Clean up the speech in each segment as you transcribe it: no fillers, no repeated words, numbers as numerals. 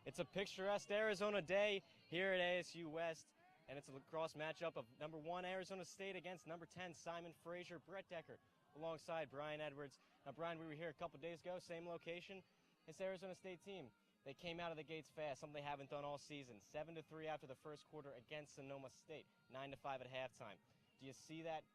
It's a picturesque Arizona day here at ASU West, and it's a lacrosse matchup of number 1 Arizona State against number 10 Simon Fraser. Brett Decker alongside Brian Edwards. Now, Brian, we were here a couple days ago, same location. This Arizona State team, they came out of the gates fast, something they haven't done all season. 7-3 after the first quarter against Sonoma State, 9-5 at halftime. Do you see that,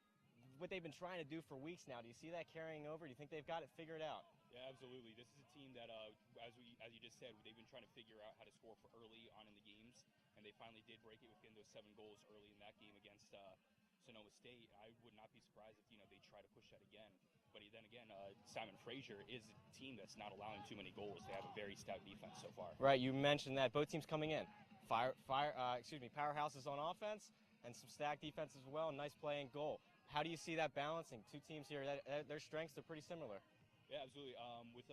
what they've been trying to do for weeks now, do you see that carrying over? Do you think they've got it figured out? Yeah, absolutely. This is a team that, as you just said, they've been trying to figure out how to score for early on in the games, and they finally did break it within those 7 goals early in that game against Sonoma State. I would not be surprised if they try to push that again. But then again, Simon Fraser is a team that's not allowing too many goals. They have a very stout defense so far. Right, you mentioned that. Both teams coming in. Powerhouses on offense and some stacked defense as well. Nice play and goal. How do you see that balancing? Two teams here, their strengths are pretty similar. Yeah, absolutely. With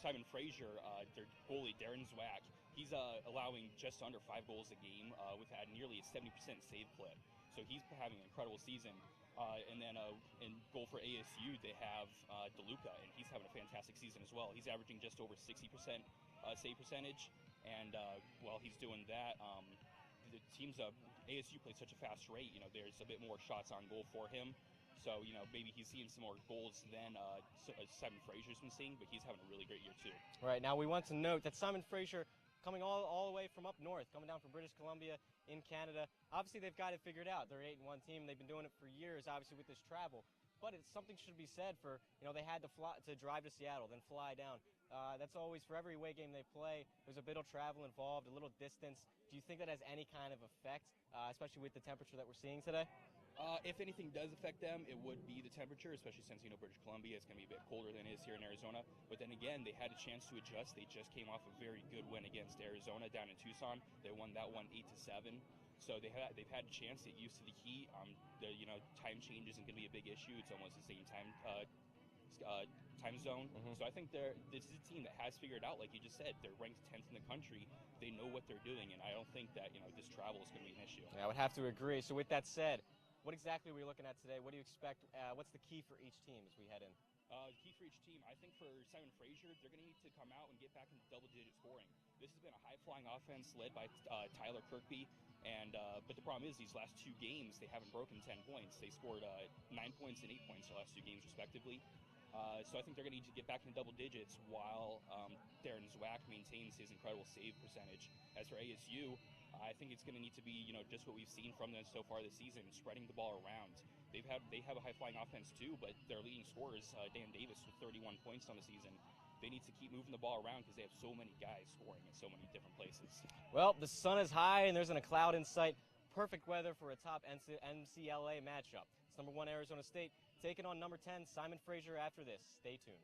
Simon Fraser, their goalie, Darren Zwack, he's allowing just under 5 goals a game with nearly a 70% save clip. So he's having an incredible season. And then in goal for ASU, they have DeLuca, and he's having a fantastic season as well. He's averaging just over 60% save percentage. And while he's doing that, the team's ASU plays such a fast rate. There's a bit more shots on goal for him. So, maybe he's seeing some more goals than Simon Fraser's been seeing, but he's having a really great year, too. Right. Now, we want to note that Simon Fraser, coming all the way from up north, coming down from British Columbia in Canada, obviously they've got it figured out. They're an 8-1 team. They've been doing it for years, obviously, with this travel. But it's something should be said for, they had to drive to Seattle, then fly down. That's always, for every away game they play, there's a bit of travel involved, a little distance. Do you think that has any kind of effect, especially with the temperature that we're seeing today? If anything does affect them, it would be the temperature, especially since, British Columbia is going to be a bit colder than it is here in Arizona. But then again, they had a chance to adjust. They just came off a very good win against Arizona down in Tucson. They won that one 8-7. So they've had a chance to get used to the heat. The time change isn't going to be a big issue. It's almost the same time zone. Mm-hmm. So I think this is a team that has figured out, like you just said, they're ranked 10th in the country. They know what they're doing, and I don't think that this travel is going to be an issue. Yeah, I would have to agree. So with that said, what exactly are we looking at today? What do you expect? What's the key for each team as we head in? The key for each team, I think for Simon Fraser, they're going to need to come out and get back into double-digit scoring. This has been a high-flying offense led by Tyler Kirkby, but the problem is these last 2 games, they haven't broken 10 points. They scored 9 points and 8 points the last 2 games, respectively. So I think they're going to need to get back into double digits while Darren Zwack maintains his incredible save percentage. As for ASU, I think it's going to need to be, just what we've seen from them so far this season, spreading the ball around. They have a high-flying offense too, but their leading scorer is Dan Davis with 31 points on the season. They need to keep moving the ball around because they have so many guys scoring in so many different places. Well, the sun is high and there's a cloud in sight. Perfect weather for a top MCLA matchup. It's number 1 Arizona State taking on number 10 Simon Fraser after this. Stay tuned.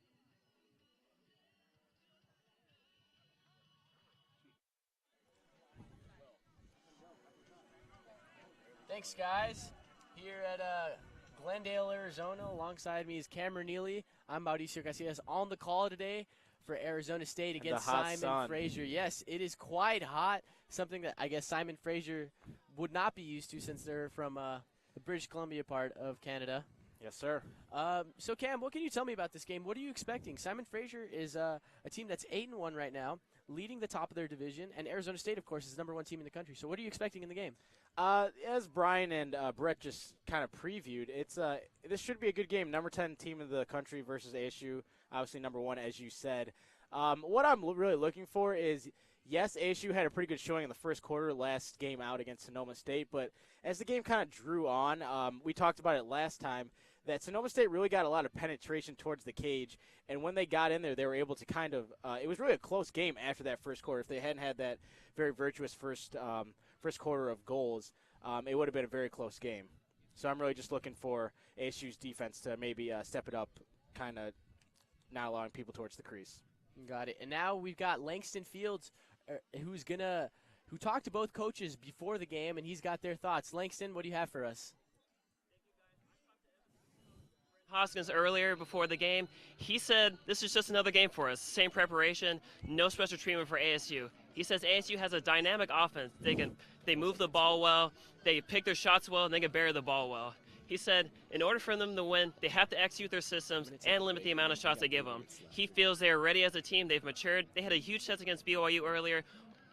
Thanks, guys. Here at Glendale, Arizona, alongside me is Cameron Neely. I'm Mauricio Casillas on the call today for Arizona State against Simon Fraser. Yes, it is quite hot, something that I guess Simon Fraser would not be used to since they're from the British Columbia part of Canada. Yes, sir. So, Cam, what can you tell me about this game? What are you expecting? Simon Fraser is a team that's 8-1 right now, leading the top of their division, and Arizona State, of course, is the number 1 team in the country. So what are you expecting in the game? As Brian and Brett just kind of previewed, this should be a good game. Number 10 team in the country versus ASU, obviously number 1, as you said. What I'm really looking for is, yes, ASU had a pretty good showing in the first quarter last game out against Sonoma State, but as the game kind of drew on, we talked about it last time, that Sonoma State really got a lot of penetration towards the cage, and when they got in there, they were able to kind of it was really a close game after that first quarter. If they hadn't had that very virtuous first quarter of goals, it would have been a very close game. So I'm really just looking for ASU's defense to maybe step it up, kind of not allowing people towards the crease. Got it. And now we've got Langston Fields, who talked to both coaches before the game, and he's got their thoughts. Langston, what do you have for us? Hoskins earlier before the game, he said this is just another game for us. Same preparation, no special treatment for ASU. He says ASU has a dynamic offense. They move the ball well, they pick their shots well, and they can bury the ball well. He said in order for them to win, they have to execute their systems and limit the amount of shots they give them. He feels they are ready as a team. They've matured. They had a huge test against BYU earlier,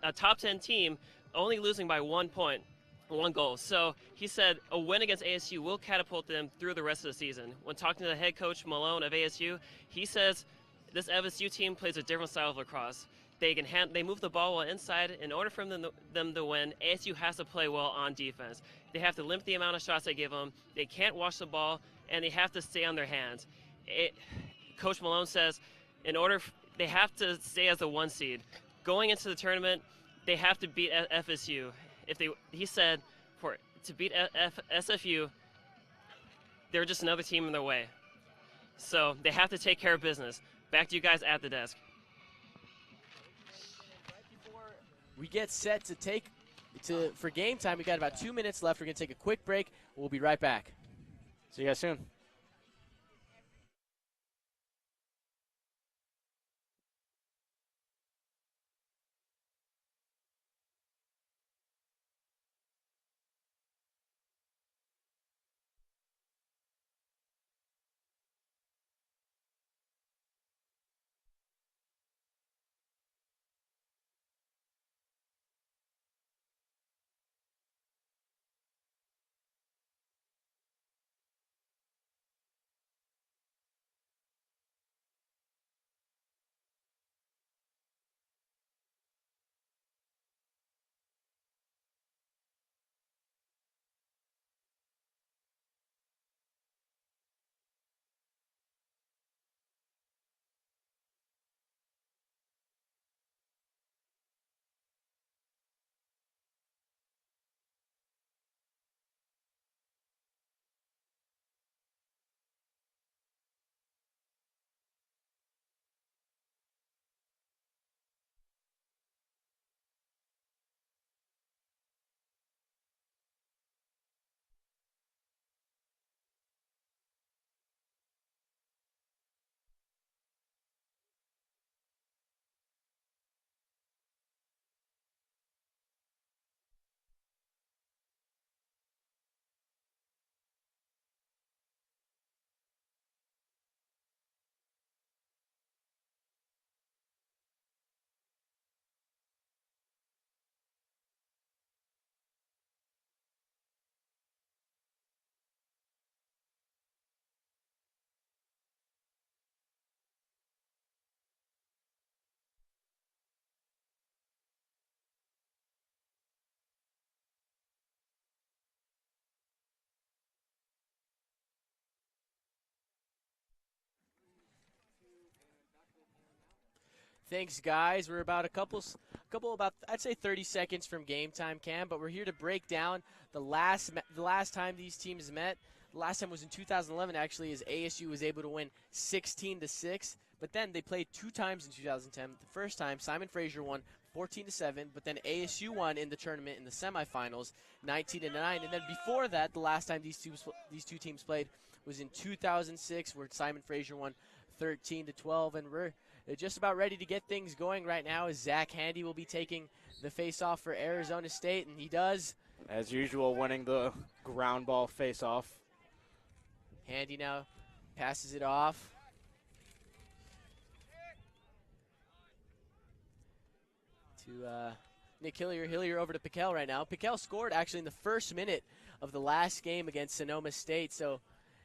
a top 10 team, only losing by 1 point, 1 goal. So he said a win against ASU will catapult them through the rest of the season. When talking to the head coach Malone of ASU, he says this FSU team plays a different style of lacrosse. They move the ball well inside. In order for them to win, ASU has to play well on defense. They have to limit the amount of shots they give them. They can't wash the ball, and they have to stay on their hands. Coach Malone says they have to stay as the 1 seed. Going into the tournament, they have to beat FSU. He said to beat SFU, they're just another team in their way. So they have to take care of business. Back to you guys at the desk. We get set for game time. We got about 2 minutes left. We're going to take a quick break. We'll be right back. See you guys soon. Thanks, guys. We're about I'd say 30 seconds from game time, Cam, but we're here to break down the last time these teams met. The last time was in 2011, actually, as ASU was able to win 16-6. But then they played 2 times in 2010. The first time, Simon Fraser won 14-7, but then ASU won in the tournament in the semifinals, 19-9. And then before that, the last time these two teams played was in 2006, where Simon Fraser won 13-12. And we're just about ready to get things going right now, as Zach Handy will be taking the face-off for Arizona State, and he does. As usual, winning the ground ball face-off. Handy now passes it off. To Nick Hillier. Hillier over to Piquel right now. Piquel scored actually in the first minute of the last game against Sonoma State. So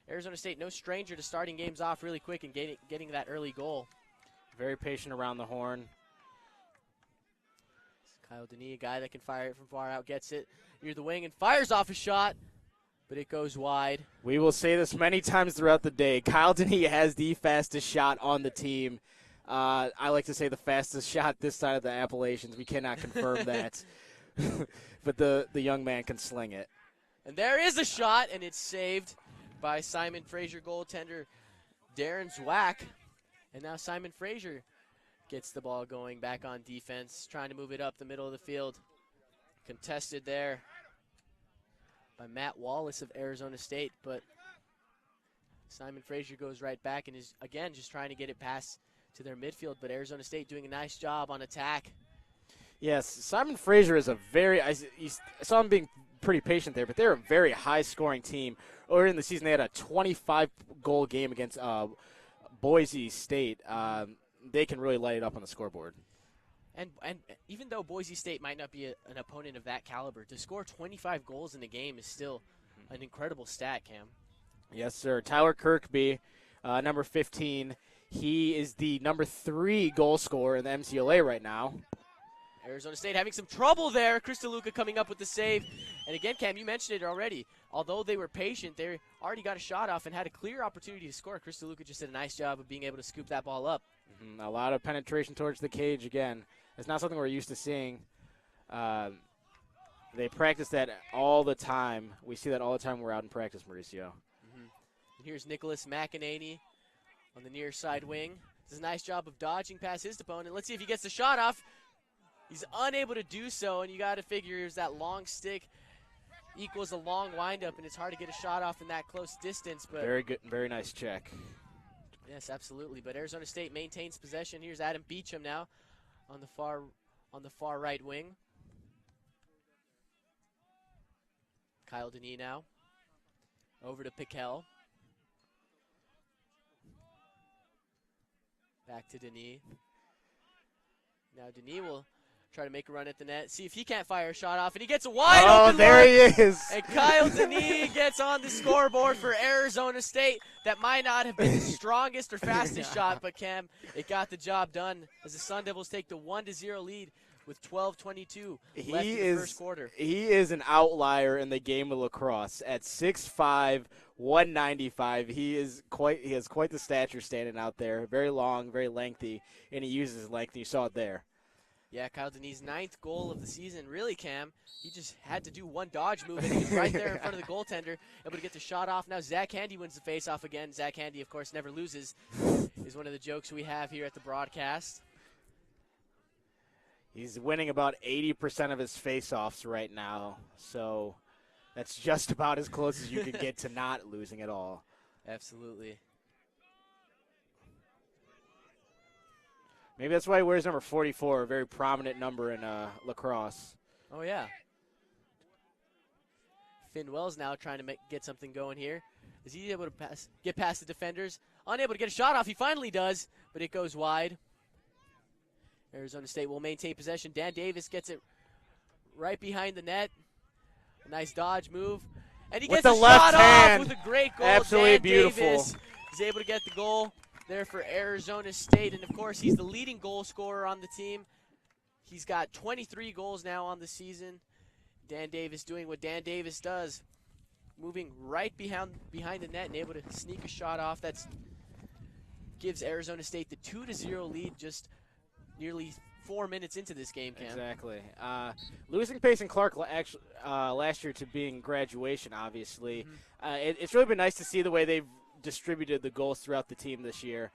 Arizona State, no stranger to starting games off really quick and getting that early goal. Very patient around the horn. Kyle Denis, a guy that can fire it from far out, gets it near the wing and fires off a shot, but it goes wide. We will say this many times throughout the day. Kyle Denis has the fastest shot on the team. I like to say the fastest shot this side of the Appalachians. We cannot confirm that. But the young man can sling it. And there is a shot, and it's saved by Simon Fraser goaltender Darren Zwack. And now Simon Fraser gets the ball going back on defense, trying to move it up the middle of the field. Contested there by Matt Wallace of Arizona State, but Simon Fraser goes right back and is, again, just trying to get it past to their midfield, but Arizona State doing a nice job on attack. Yes, Simon Fraser is I saw him being pretty patient there, but they're a very high-scoring team. Earlier in the season, they had a 25-goal game against Boise State. They can really light it up on the scoreboard. And even though Boise State might not be an opponent of that caliber, to score 25 goals in a game is still an incredible stat, Cam. Yes, sir. Tyler Kirkby, number 15. He is the number 3 goal scorer in the MCLA right now. Arizona State having some trouble there. Chris DeLuca coming up with the save. And again, Cam, you mentioned it already. Although they were patient, they already got a shot off and had a clear opportunity to score. Chris DeLuca just did a nice job of being able to scoop that ball up. A lot of penetration towards the cage again. It's not something we're used to seeing. They practice that all the time. We see that all the time when we're out in practice, Mauricio. And here's Nicholas McEnany on the near side wing. Does a nice job of dodging past his opponent. Let's see if he gets the shot off. He's unable to do so, and you got to figure is that long stick equals a long windup, and it's hard to get a shot off in that close distance. But very good, very nice check. Yes, absolutely. But Arizona State maintains possession. Here's Adam Beecham now on the far right wing. Kyle Denis now over to Piquel. Back to Denis. Now Denis will try to make a run at the net. See if he can't fire a shot off, and he gets a wide open there look. He is. And Kyle Denis gets on the scoreboard for Arizona State. That might not have been the strongest or fastest shot, but Cam, it got the job done as the Sun Devils take the 1-0 lead with 12:22 left in the first quarter. He is an outlier in the game of lacrosse. At 6'5", 195, he has quite the stature standing out there. Very long, very lengthy, and he uses his length. You saw it there. Yeah, Kyle Denis' 9th goal of the season. Really, Cam, he just had to do one dodge move, and he was right there in front of the goaltender, able to get the shot off. Now Zach Handy wins the face-off again. Zach Handy, of course, never loses, is one of the jokes we have here at the broadcast. He's winning about 80% of his face-offs right now, so that's just about as close as you could get to not losing at all. Absolutely. Maybe that's why he wears number 44, a very prominent number in lacrosse. Oh, yeah. Finn Wells now trying to get something going here. Is he able to get past the defenders? Unable to get a shot off. He finally does, but it goes wide. Arizona State will maintain possession. Dan Davis gets it right behind the net. A nice dodge move. And he gets a shot off with a great goal. Absolutely Dan beautiful. Davis is able to get the goal there for Arizona State. And, of course, he's the leading goal scorer on the team. He's got 23 goals now on the season. Dan Davis doing what Dan Davis does, moving right behind the net and able to sneak a shot off. That gives Arizona State the 2-0 lead just nearly 4 minutes into this game, Cam. Exactly. Losing Payson Clark last year to being graduation, obviously. It's really been nice to see the way they've distributed the goals throughout the team this year.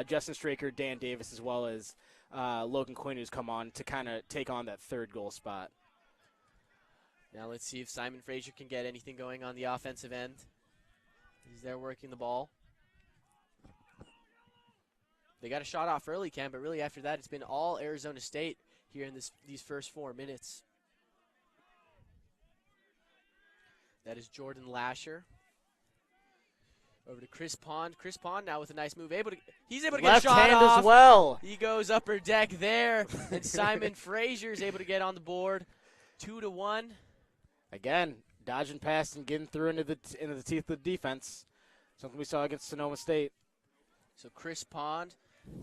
Justin Straker, Dan Davis, as well as Logan Quinn, who's come on to kind of take on that third goal spot. Now let's see if Simon Fraser can get anything going on the offensive end. He's there working the ball. They got a shot off early, Cam, but really after that it's been all Arizona State here in these first 4 minutes. That is Jordan Lasher. Over to Chris Pond. Chris Pond now with a nice move. He's able to get a shot off. Left hand as well. He goes upper deck there. And Simon Fraser is able to get on the board. 2-1. Again, dodging past and getting through into the teeth of the defense. Something we saw against Sonoma State. So Chris Pond,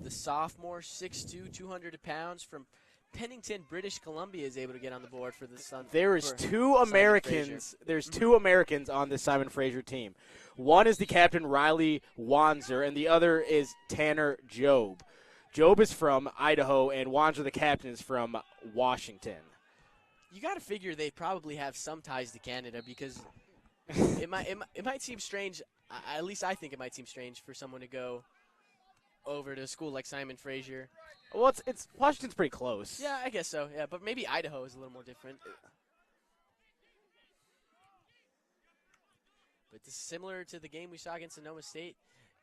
the sophomore, 6'2", 200 pounds from Pennington, British Columbia, is able to get on the board for the Sun. There's two Americans on the Simon Fraser team. One is the captain, Riley Wanzer, and the other is Tanner Job. Job is from Idaho, and Wanzer, the captain, is from Washington. You got to figure they probably have some ties to Canada because it might seem strange. At least I think it might seem strange for someone to go over to a school like Simon Fraser. Well, it's Washington's pretty close. Yeah, I guess so. Yeah, but maybe Idaho is a little more different. But this is similar to the game we saw against Sonoma State.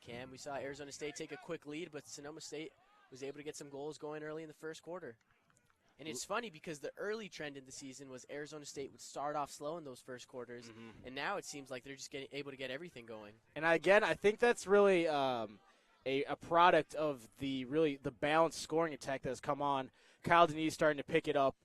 Cam, we saw Arizona State take a quick lead, but Sonoma State was able to get some goals going early in the first quarter. And it's funny because the early trend in the season was Arizona State would start off slow in those first quarters, and now it seems like they're just able to get everything going. And again, I think that's really a product of the balanced scoring attack that has come on. Kyle Denise starting to pick it up,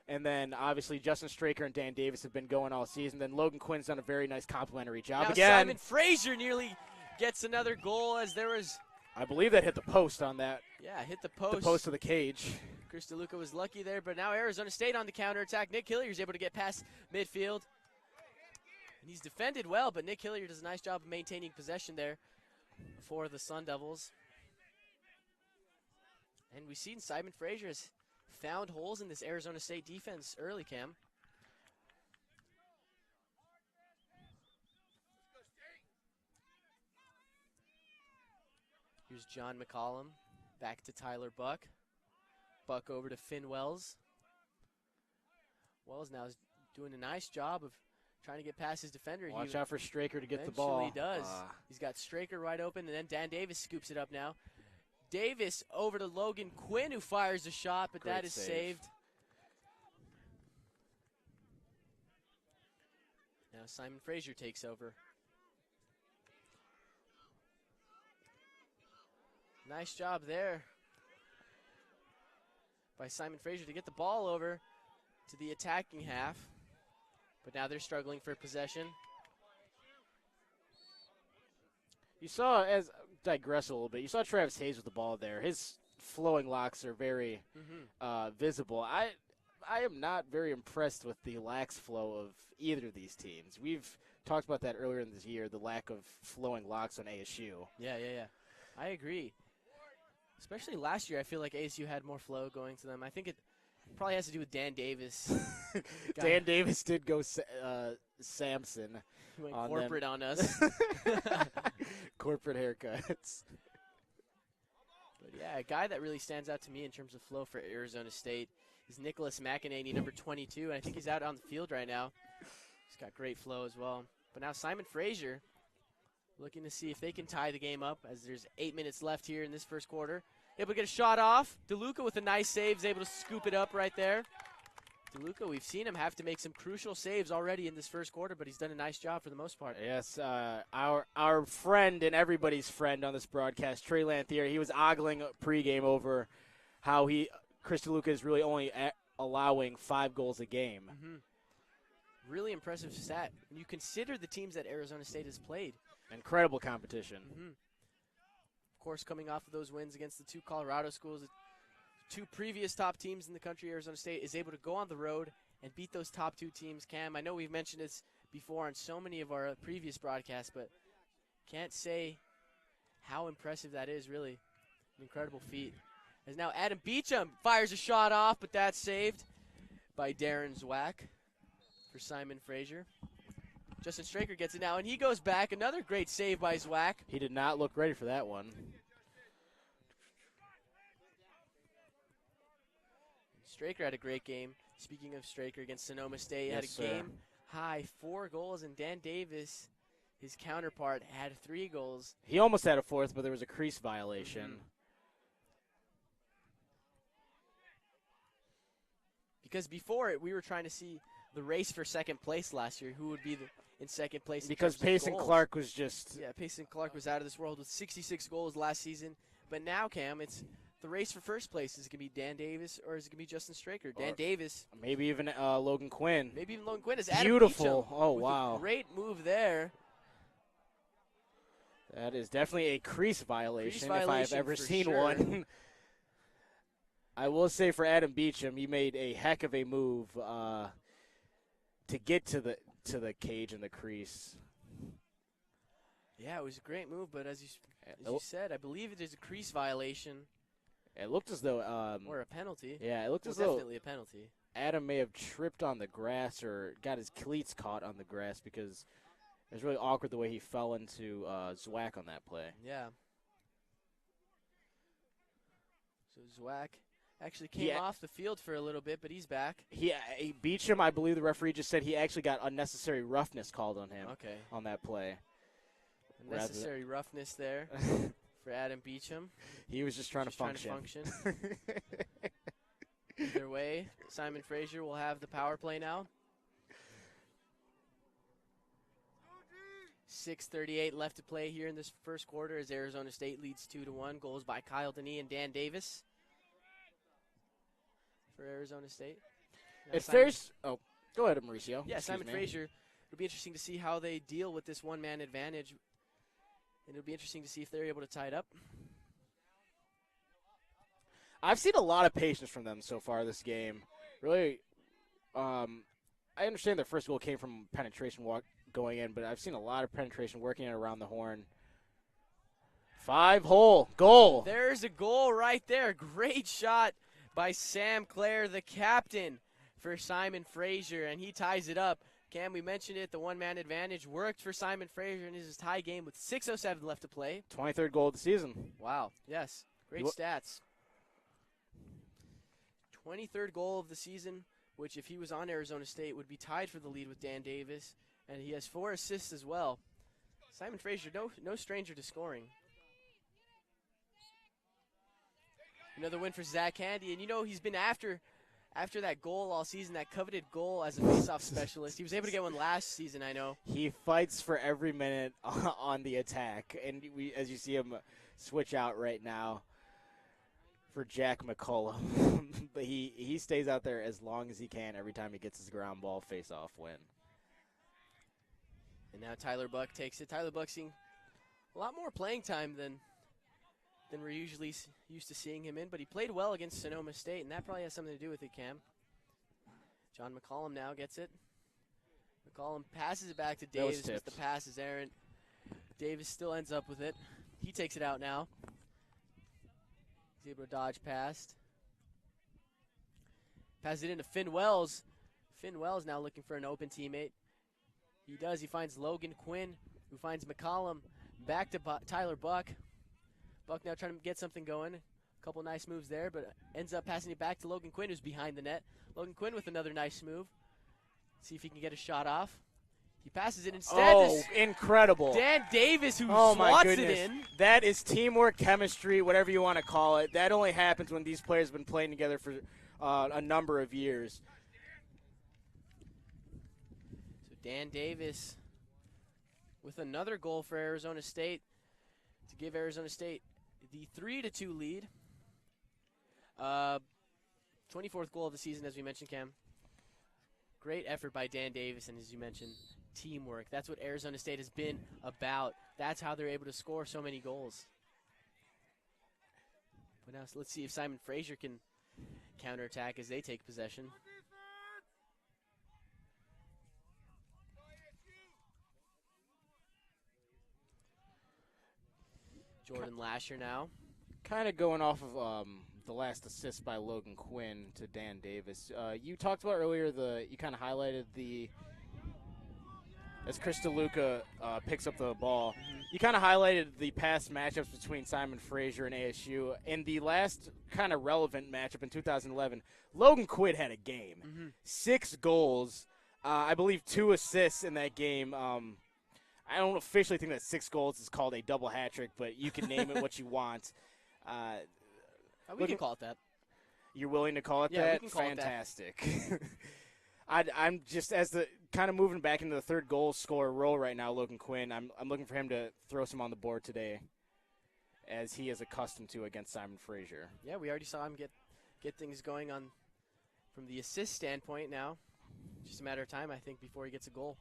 and then obviously Justin Straker and Dan Davis have been going all season. Then Logan Quinn's done a very nice complimentary job. Now Again, Simon Fraser nearly gets another goal as there was. I believe that hit the post on that. Yeah, hit the post. The post of the cage. Chris DeLuca was lucky there, but now Arizona State on the counterattack. Nick Hilliard's able to get past midfield. And he's defended well, but Nick Hilliard does a nice job of maintaining possession there for the Sun Devils. And we've seen Simon Fraser has found holes in this Arizona State defense early, Cam. Here's John McCollum, back to Tyler Buck. Buck over to Finn Wells. Wells now is doing a nice job of trying to get past his defender. Watch out for Straker to get the ball. Eventually does. He's got Straker right open, and then Dan Davis scoops it up now. Davis over to Logan Quinn, who fires a shot, but that is saved. Now Simon Fraser takes over. Nice job there by Simon Fraser to get the ball over to the attacking half. But now they're struggling for possession. You saw, digress a little bit, you saw Travis Hayes with the ball there. His flowing locks are very visible. I am not very impressed with the lax flow of either of these teams. We've talked about that earlier in this year, the lack of flowing locks on ASU. Yeah. I agree. Especially last year, I feel like ASU had more flow going to them. I think it probably has to do with Dan Davis. Dan Davis did go Samson. He went corporate on us. Corporate haircuts. But yeah, a guy that really stands out to me in terms of flow for Arizona State is Nicholas McEnany, number 22. And I think he's out on the field right now. He's got great flow as well. But now Simon Fraser looking to see if they can tie the game up as there's 8 minutes left here in this first quarter. Able to get a shot off. DeLuca with a nice save is able to scoop it up right there. DeLuca, we've seen him have to make some crucial saves already in this first quarter, but he's done a nice job for the most part. Yes, our friend and everybody's friend on this broadcast, Trey Lanthier, he was ogling pregame over how Chris DeLuca is really only allowing 5 goals a game. Really impressive stat when you consider the teams that Arizona State has played. Incredible competition. Of course, coming off of those wins against the 2 Colorado schools, the 2 previous top teams in the country, Arizona State is able to go on the road and beat those top 2 teams. Cam, I know we've mentioned this before on so many of our previous broadcasts, but can't say how impressive that is, really. An incredible feat. As now Adam Beecham fires a shot off, but that's saved by Darren Zwack for Simon Fraser. Justin Straker gets it now, and he goes back. Another great save by Zwack. He did not look ready for that one. Straker had a great game. Speaking of Straker against Sonoma State, Yes, had a sir. game-high 4 goals, and Dan Davis, his counterpart, had 3 goals. He almost had a 4th, but there was a crease violation. Because before it, we were trying to see the race for second place last year. Who would be in second place? Because Payson Clark was just... Yeah, Payson Clark was out of this world with 66 goals last season. But now, Cam, it's the race for first place. Is it going to be Dan Davis or is it going to be Justin Straker? Dan Davis. Maybe even Logan Quinn. Maybe even Logan Quinn. Is Adam Beautiful. Beecham Oh, with wow. a great move there. That is definitely a crease violation, Crease if I've violation ever for seen sure. one. I will say for Adam Beecham, he made a heck of a move to get to the cage and the crease. Yeah, it was a great move, but as you said, I believe it is a crease violation. It looked as though or a penalty. Yeah, it looked as definitely though a penalty. Adam may have tripped on the grass or got his cleats caught on the grass because it was really awkward the way he fell into Zwack on that play. Yeah. So Zwack actually came off the field for a little bit, but he's back. He Beecham, I believe the referee just said he actually got unnecessary roughness called on him on that play. Unnecessary roughness there for Adam Beecham. He was just trying to function. Either way, Simon Fraser will have the power play now. 6:38 left to play here in this first quarter as Arizona State leads 2-1. Goals by Kyle Denny and Dan Davis for Arizona State. Oh, go ahead, Mauricio. Yeah, Excuse Simon me. Fraser. It'll be interesting to see how they deal with this one-man advantage, and it'll be interesting to see if they're able to tie it up. I've seen a lot of patience from them so far this game. Really, I understand their first goal came from penetration walk going in, but I've seen a lot of penetration working it around the horn. 5-hole goal. There's a goal right there. Great shot by Sam Clare, the captain for Simon Fraser, and he ties it up. Cam, we mentioned it. The one-man advantage worked for Simon Fraser in his tie game with 6:07 left to play. 23rd goal of the season. Wow. Yes. Great stats. 23rd goal of the season, which if he was on Arizona State would be tied for the lead with Dan Davis, and he has 4 assists as well. Simon Fraser, no stranger to scoring. Another win for Zach Handy, and you know he's been after that goal all season, that coveted goal as a faceoff specialist. He was able to get one last season, I know. He fights for every minute on the attack, and as you see him switch out right now for Jack McCullough. But he stays out there as long as he can every time he gets his ground ball faceoff win. And now Tyler Buck takes it. Tyler Buck seeing a lot more playing time than we're usually used to seeing him in, but he played well against Sonoma State, and that probably has something to do with it, Cam. John McCollum now gets it. McCollum passes it back to Davis, but the pass is errant. Davis still ends up with it. He takes it out now. He's able to dodge past. Passes it into Finn Wells. Finn Wells now looking for an open teammate. He does. He finds Logan Quinn, who finds McCollum. Back to Tyler Buck. Buck now trying to get something going. A couple nice moves there, but ends up passing it back to Logan Quinn, who's behind the net. Logan Quinn with another nice move. See if he can get a shot off. He passes it instead. Oh, incredible. Dan Davis, who my swats goodness. it in. That is teamwork, chemistry, whatever you want to call it. That only happens when these players have been playing together for a number of years. So Dan Davis with another goal for Arizona State to give Arizona State the 3-2 lead. 24th goal of the season, as we mentioned, Cam. Great effort by Dan Davis, and as you mentioned, teamwork. That's what Arizona State has been about. That's how they're able to score so many goals. But now let's see if Simon Fraser can counterattack as they take possession. Jordan Lasher now. Kind of going off of the last assist by Logan Quinn to Dan Davis. You talked about earlier you kind of highlighted as Chris DeLuca picks up the ball. You kind of highlighted the past matchups between Simon Fraser and ASU. In the last kind of relevant matchup in 2011, Logan Quinn had a game. 6 goals, I believe 2 assists in that game. I don't officially think that 6 goals is called a double hat trick, but you can name it what you want. We can call it that. You're willing to call it that? Yeah, we can call Fantastic. It that. I'm just, as the kind of moving back into the third goal scorer role right now, Logan Quinn, I'm looking for him to throw some on the board today, as he is accustomed to against Simon Fraser. Yeah, we already saw him get things going on from the assist standpoint now. Just a matter of time, I think, before he gets a goal.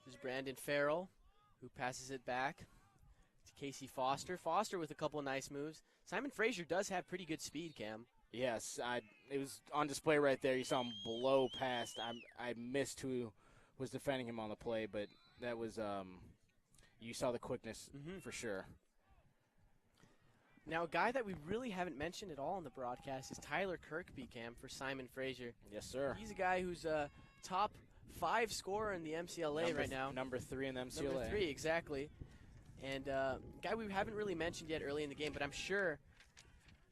There's Brandon Farrell, who passes it back to Casey Foster. Foster with a couple of nice moves. Simon Fraser does have pretty good speed, Cam. Yes, it was on display right there. You saw him blow past. I missed who was defending him on the play, but that was you saw the quickness for sure. Now, a guy that we really haven't mentioned at all on the broadcast is Tyler Kirkby, Cam, for Simon Fraser. Yes, sir. He's a guy who's a top 5 scorer in the MCLA right now. Number 3 in the MCLA. Number 3, exactly. And a guy we haven't really mentioned yet early in the game, but I'm sure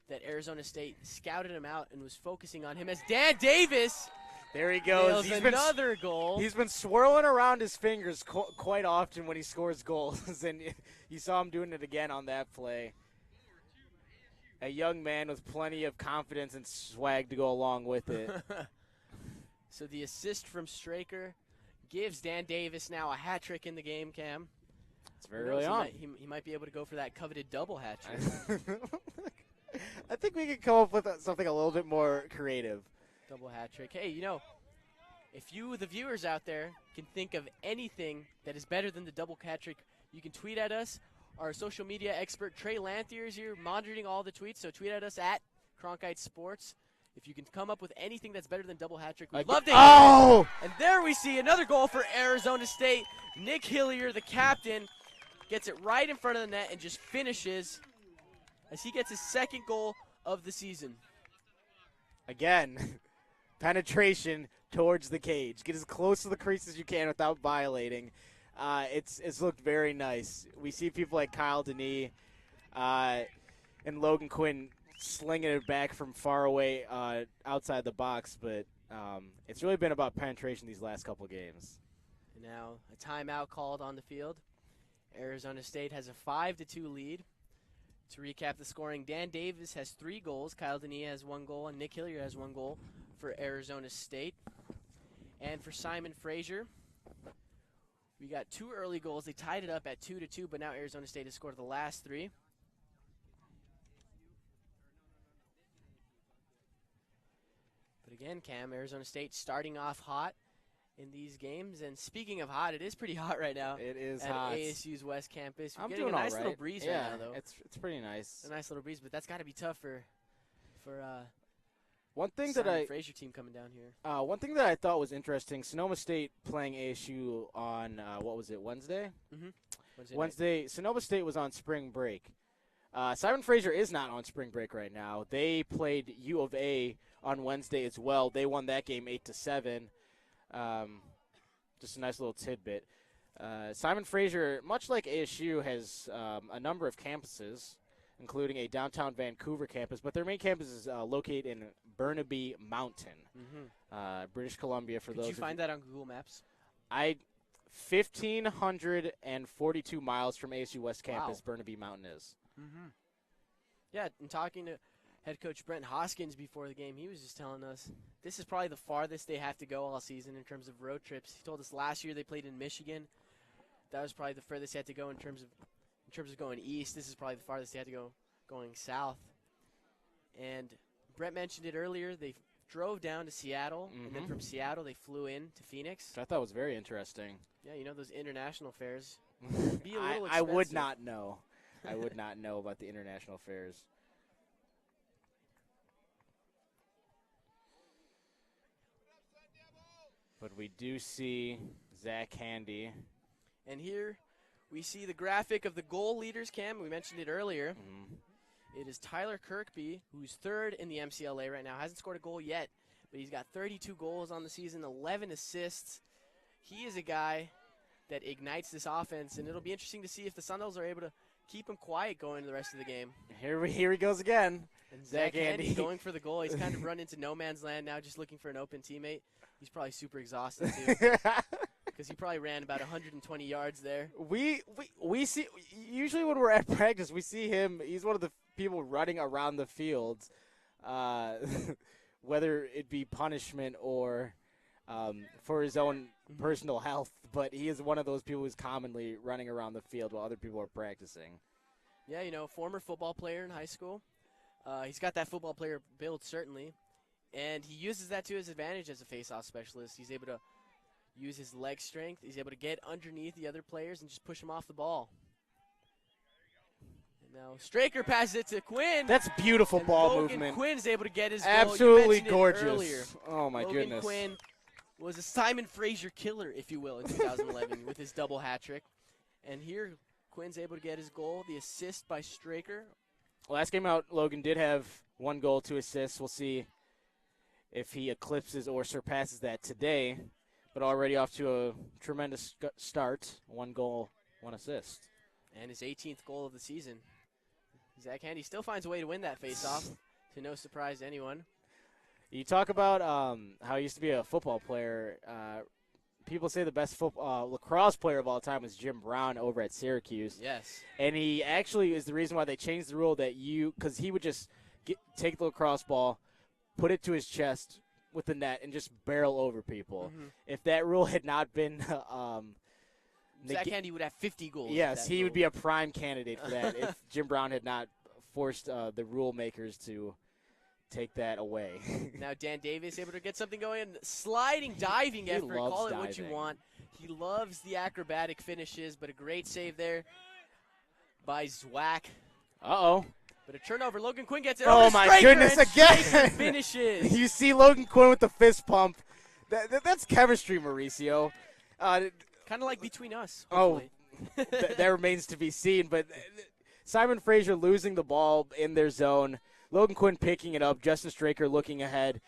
that Arizona State scouted him out and was focusing on him as Dan Davis There he goes. Another goal. He's been swirling around his fingers quite often when he scores goals, and you saw him doing it again on that play. A young man with plenty of confidence and swag to go along with it. So the assist from Straker gives Dan Davis now a hat trick in the game, Cam. It's very early on. He might be able to go for that coveted double hat trick. I think we could come up with something a little bit more creative. Double hat trick. Hey, you know, if you, the viewers out there, can think of anything that is better than the double hat trick, you can tweet at us. Our social media expert, Trey Lanthier, is here monitoring all the tweets, so tweet at us at Cronkite Sports. If you can come up with anything that's better than double hat trick, we'd love to hear it. And there we see another goal for Arizona State. Nick Hillier, the captain, gets it right in front of the net and just finishes as he gets his second goal of the season. Again, penetration towards the cage. Get as close to the crease as you can without violating. It's looked very nice. We see people like Kyle Denis and Logan Quinn slinging it back from far away outside the box, but it's really been about penetration these last couple games. And now a timeout called on the field. Arizona State has a 5-2 lead. To recap the scoring, Dan Davis has 3 goals, Kyle Denis has 1 goal, and Nick Hillier has 1 goal for Arizona State. And for Simon Fraser, we got 2 early goals. They tied it up at 2-2, but now Arizona State has scored the last 3. But again, Cam, Arizona State starting off hot in these games. And speaking of hot, it is pretty hot right now. It is at hot. ASU's West Campus. We're I'm getting doing a nice all right. little breeze yeah, right now, though. It's pretty nice. A nice little breeze, but that's got to be tough for one thing Simon Fraser team coming down here. One thing that I thought was interesting, Sonoma State playing ASU on, Wednesday? Mm-hmm. Wednesday, Sonoma State was on spring break. Simon Fraser is not on spring break right now. They played U of A on Wednesday as well. They won that game 8-7. Just a nice little tidbit. Simon Fraser, much like ASU, has a number of campuses, including a downtown Vancouver campus, but their main campus is located in Burnaby Mountain, British Columbia. Did you find that on Google Maps? 1,542 miles from ASU West Campus, Wow. Burnaby Mountain is. Mm-hmm. Yeah, and talking to head coach Brent Hoskins before the game, he was just telling us this is probably the farthest they have to go all season in terms of road trips. He told us last year they played in Michigan. That was probably the furthest they had to go in terms of going east. This is probably the farthest they had to go going south. And Brent mentioned it earlier. They drove down to Seattle, and then from Seattle they flew in to Phoenix. Which I thought was very interesting. Yeah, you know those international fairs. Be a little expensive. I would not know. I would not know about the international fairs. But we do see Zach Handy. And here we see the graphic of the goal leaders, Cam. We mentioned it earlier. It is Tyler Kirkby, who's 3rd in the MCLA right now. Hasn't scored a goal yet, but he's got 32 goals on the season, 11 assists. He is a guy that ignites this offense, and it'll be interesting to see if the Sundowns are able to keep him quiet going into the rest of the game. Here he goes again. And Zach Handy going for the goal. He's kind of run into no man's land now, just looking for an open teammate. He's probably super exhausted, too. Because he probably ran about 120 yards there. We see, usually when we're at practice, we see him. He's one of the people running around the field, whether it be punishment or for his own personal health. But he is one of those people who's commonly running around the field while other people are practicing. Yeah, you know, former football player in high school. He's got that football player build, certainly. And he uses that to his advantage as a face-off specialist. He's able to use his leg strength. He's able to get underneath the other players and just push them off the ball. And now Straker passes it to Quinn. That's beautiful ball Logan movement. Quinn's able to get his goal. Absolutely You gorgeous. earlier. Oh, my Logan goodness. Quinn was a Simon Fraser killer, if you will, in 2011 with his double hat trick. And here Quinn's able to get his goal, the assist by Straker. Last game out, Logan did have 1 goal, 2 assists. We'll see if he eclipses or surpasses that today. But already off to a tremendous start. 1 goal, 1 assist. And his 18th goal of the season. Zach Handy still finds a way to win that faceoff, to no surprise to anyone. You talk about how he used to be a football player. People say the best lacrosse player of all time was Jim Brown over at Syracuse. Yes. And he actually is the reason why they changed the rule that because he would just take the lacrosse ball, put it to his chest with the net, and just barrel over people. Mm-hmm. If that rule had not been Zach Handy would have 50 goals. Yes, he would be a prime candidate for that if Jim Brown had not forced the rule makers to take that away. Now Dan Davis able to get something going. Sliding, diving effort. Call it what you want. He loves the acrobatic finishes, but a great save there by Zwack. Uh-oh. But a turnover. Logan Quinn gets it. Oh, my goodness, again. Finishes. You see Logan Quinn with the fist pump. That's chemistry, Mauricio. Kind of like between us. Hopefully. Oh, that remains to be seen. But Simon Fraser losing the ball in their zone. Logan Quinn picking it up. Justin Straker looking ahead,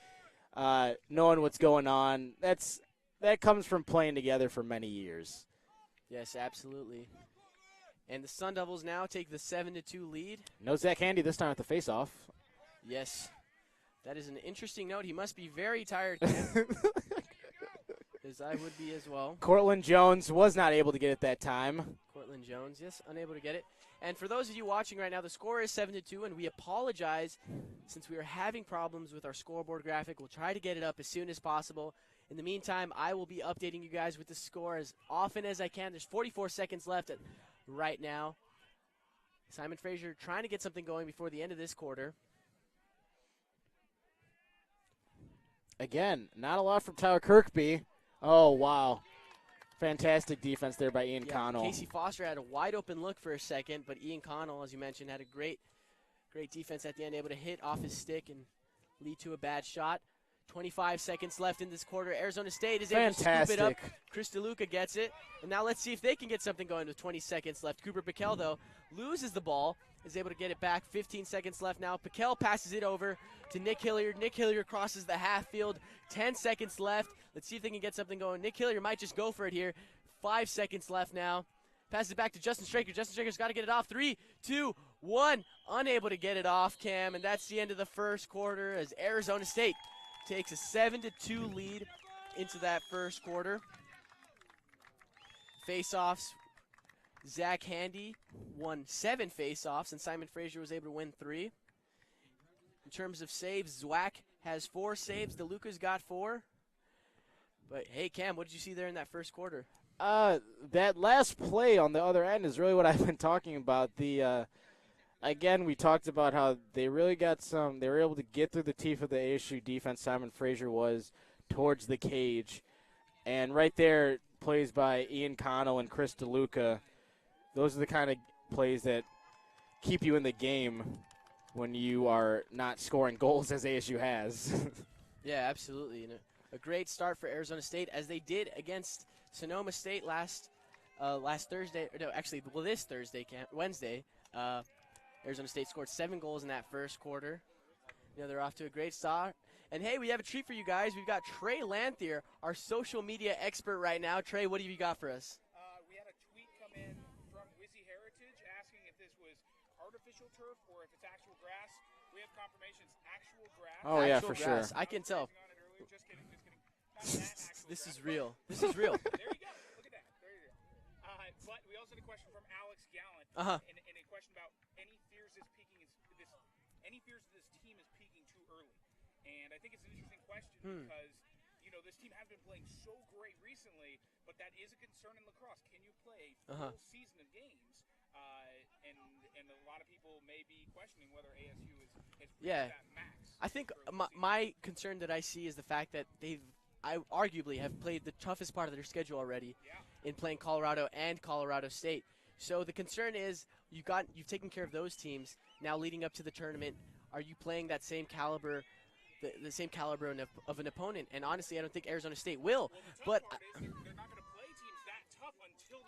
knowing what's going on. That comes from playing together for many years. Yes, absolutely. And the Sun Devils now take the 7-2 lead. No Zach Handy this time at the faceoff. Yes. That is an interesting note. He must be very tired, as I would be as well. Cortland Jones was not able to get it that time. Cortland Jones, yes, unable to get it. And for those of you watching right now, the score is 7-2, and we apologize since we are having problems with our scoreboard graphic. We'll try to get it up as soon as possible. In the meantime, I will be updating you guys with the score as often as I can. There's 44 seconds left right now. Simon Fraser trying to get something going before the end of this quarter. Again, not a lot from Tyler Kirkby. Oh, wow. Fantastic defense there by Ian Connell. Casey Foster had a wide open look for a second, but Ian Connell, as you mentioned, had a great defense at the end, able to hit off his stick and lead to a bad shot. 25 seconds left in this quarter. Arizona State is able to scoop it up. Chris DeLuca gets it. And now let's see if they can get something going with 20 seconds left. Cooper Piquel, though, loses the ball, is able to get it back. 15 seconds left now. Piquel passes it over to Nick Hilliard. Nick Hilliard crosses the half field. 10 seconds left. Let's see if they can get something going. Nick Hilliard might just go for it here. 5 seconds left now. Passes it back to Justin Straker. Justin Straker's got to get it off. 3, 2, 1. Unable to get it off, Cam. And that's the end of the first quarter as Arizona State takes a 7-2 lead into that first quarter. Face-offs, Zach Handy won 7 face-offs, and Simon Fraser was able to win 3. In terms of saves, Zwack has 4 saves. DeLuca's got 4. But, hey, Cam, what did you see there in that first quarter? That last play on the other end is really what I've been talking about. Again, we talked about how they really they were able to get through the teeth of the ASU defense. Simon Fraser was towards the cage. And right there, plays by Ian Connell and Chris DeLuca. Those are the kind of plays that keep you in the game when you are not scoring goals as ASU has. Yeah, absolutely. And a great start for Arizona State as they did against Sonoma State last Thursday. No, actually, this Thursday, Wednesday. Arizona State scored 7 goals in that first quarter. You know, they're off to a great start. And, hey, we have a treat for you guys. We've got Trey Lanthier, our social media expert right now. Trey, what have you got for us? We had a tweet come in from Wizzy Heritage asking if this was artificial turf or if it's actual grass. We have confirmation it's actual grass. Oh, yeah, for grass. sure. I can tell. Just kidding. Not that actual This grass. is real. This is real. There you go. Look at that. There you go. But we also had a question from Alex Gallant and a question about any fears this team is peaking too early. And I think it's an interesting question because, you know, this team has been playing so great recently, but that is a concern in lacrosse. Can you play a full season of games? And a lot of people may be questioning whether ASU has reached that max. I think my concern that I see is the fact that I arguably have played the toughest part of their schedule already in playing Colorado and Colorado State. So the concern is you've taken care of those teams. Now leading up to the tournament, are you playing that same caliber, the same caliber of an opponent? And honestly, I don't think Arizona State will. Well, but they're not going to play teams that tough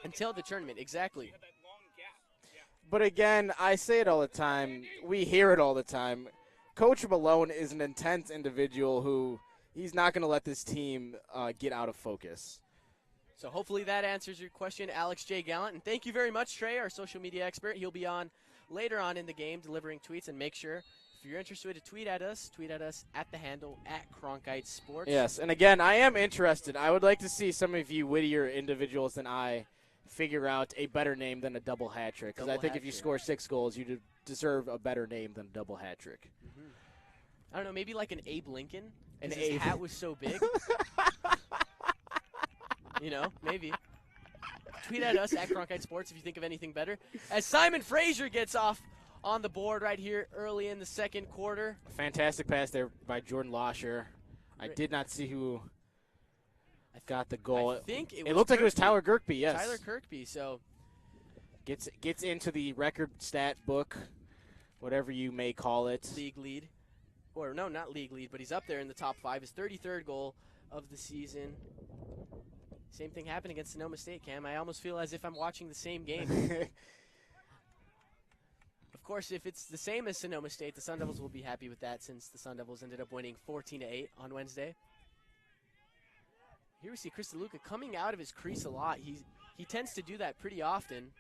until the tournament, exactly. That long gap. Yeah. But again, I say it all the time. We hear it all the time. Coach Malone is an intense individual who he's not going to let this team get out of focus. So hopefully that answers your question, Alex J. Gallant. And thank you very much, Trey, our social media expert. He'll be on later on in the game delivering tweets. And make sure, If you're interested to tweet at us at the handle @CronkiteSports. Yes, and again, I am interested. I would like to see some of you wittier individuals than I figure out a better name than a double hat trick. Because I think if you score 6 goals, you deserve a better name than a double hat trick. Mm-hmm. I don't know, maybe like an Abe Lincoln. An his Abe. hat was so big. You know, maybe. Tweet at us at Cronkite Sports if you think of anything better. As Simon Fraser gets off on the board right here early in the second quarter. Fantastic pass there by Jordan Lasher. I did not see who got the goal. I think it looked like it was Tyler Kirkby, yes. Tyler Kirkby, so. Gets into the record stat book, whatever you may call it. League lead. Or, no, not league lead, but he's up there in the top 5. His 33rd goal of the season. Same thing happened against Sonoma State, Cam. I almost feel as if I'm watching the same game. Of course, if it's the same as Sonoma State, the Sun Devils will be happy with that since the Sun Devils ended up winning 14-8 on Wednesday. Here we see Chris DeLuca coming out of his crease a lot. He tends to do that pretty often.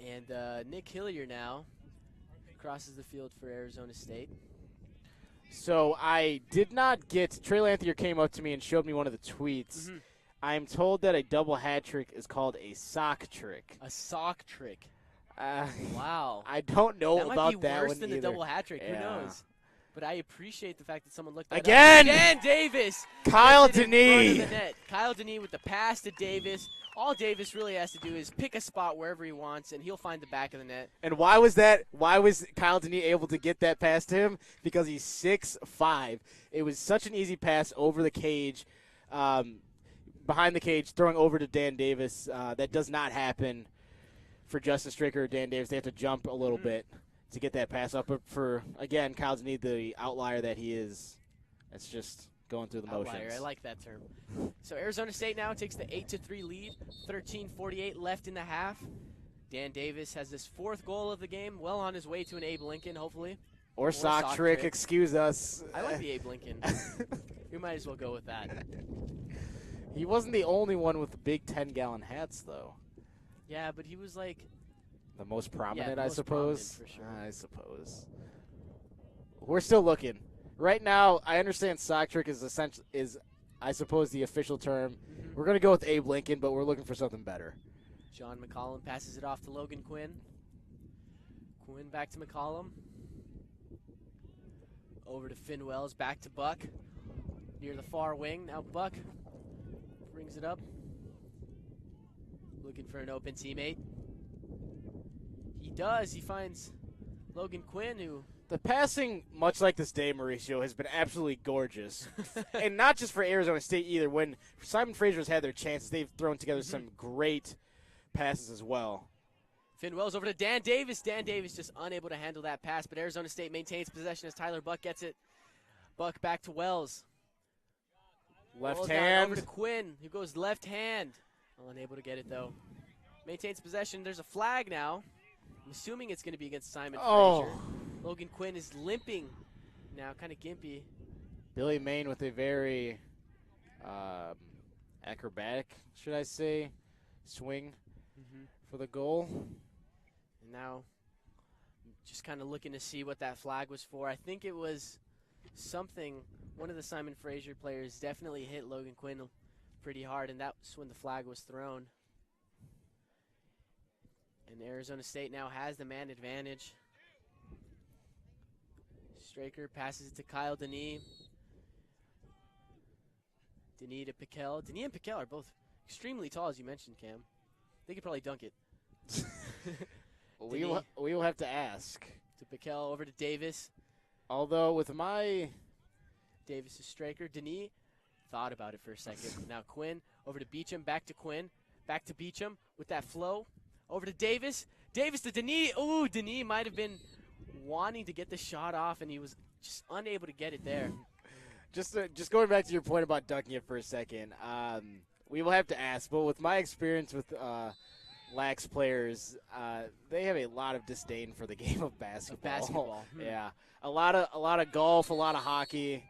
And Nick Hillier now crosses the field for Arizona State. So I did not get – Trey Lanthier came up to me and showed me one of the tweets. Mm-hmm. I'm told that a double hat trick is called a sock trick. A sock trick. Wow. I don't know that about might be that worse one than either. a double hat trick. Yeah. Who knows? But I appreciate the fact that someone looked that Again! up. Dan Davis. Kyle gets it in front of Denis. the net. Kyle Denis with the pass to Davis. All Davis really has to do is pick a spot wherever he wants, and he'll find the back of the net. And why was that? Why was Kyle Denis able to get that pass to him? Because he's 6'5". It was such an easy pass over the cage, behind the cage, throwing over to Dan Davis. That does not happen for Justin Stricker or Dan Davis. They have to jump a little bit to get that pass up. But for, again, Kyle Denis, the outlier that he is, it's just going through the motions. Outlier, I like that term. So Arizona State now takes the 8-3 lead, 13:48 left in the half. Dan Davis has his 4th goal of the game, well on his way to an Abe Lincoln, hopefully. Or sock trick, excuse us. I like the Abe Lincoln. We might as well go with that. He wasn't the only one with the big 10-gallon hats, though. Yeah, but he was like the most prominent, the I most suppose. prominent, for sure. I suppose. We're still looking. Right now, I understand sock trick is I suppose, the official term. Mm-hmm. We're going to go with Abe Lincoln, but we're looking for something better. John McCollum passes it off to Logan Quinn. Quinn back to McCollum. Over to Finn Wells, back to Buck. Near the far wing. Now Buck brings it up. Looking for an open teammate. He does. He finds Logan Quinn, who... The passing, much like this day, Mauricio, has been absolutely gorgeous. And not just for Arizona State either. When Simon Fraser's had their chances, they've thrown together some great passes as well. Finn Wells over to Dan Davis. Dan Davis just unable to handle that pass, but Arizona State maintains possession as Tyler Buck gets it. Buck back to Wells. Left Wells hand. over to Quinn, who goes left hand. Unable to get it, though. Maintains possession. There's a flag now. I'm assuming it's going to be against Simon Fraser. Logan Quinn is limping now, kind of gimpy. Billy Main with a very acrobatic, should I say, swing for the goal. And now just kind of looking to see what that flag was for. I think it was something, one of the Simon Fraser players definitely hit Logan Quinn pretty hard, and that's when the flag was thrown. And Arizona State now has the man advantage. Straker passes it to Kyle Denis. Denis to Piquel. Denis and Piquel are both extremely tall, as you mentioned, Cam. They could probably dunk it. We will have to ask. To Piquel, over to Davis. Although with my... Davis to Straker. Denis thought about it for a second. Now Quinn, over to Beecham, back to Quinn. Back to Beecham with that flow. Over to Davis. Davis to Denis. Ooh, Denis might have been wanting to get the shot off, and he was just unable to get it there. Just going back to your point about dunking it for a second, we will have to ask, but with my experience with Lax players, they have a lot of disdain for the game of basketball. Yeah, a lot of golf, a lot of hockey,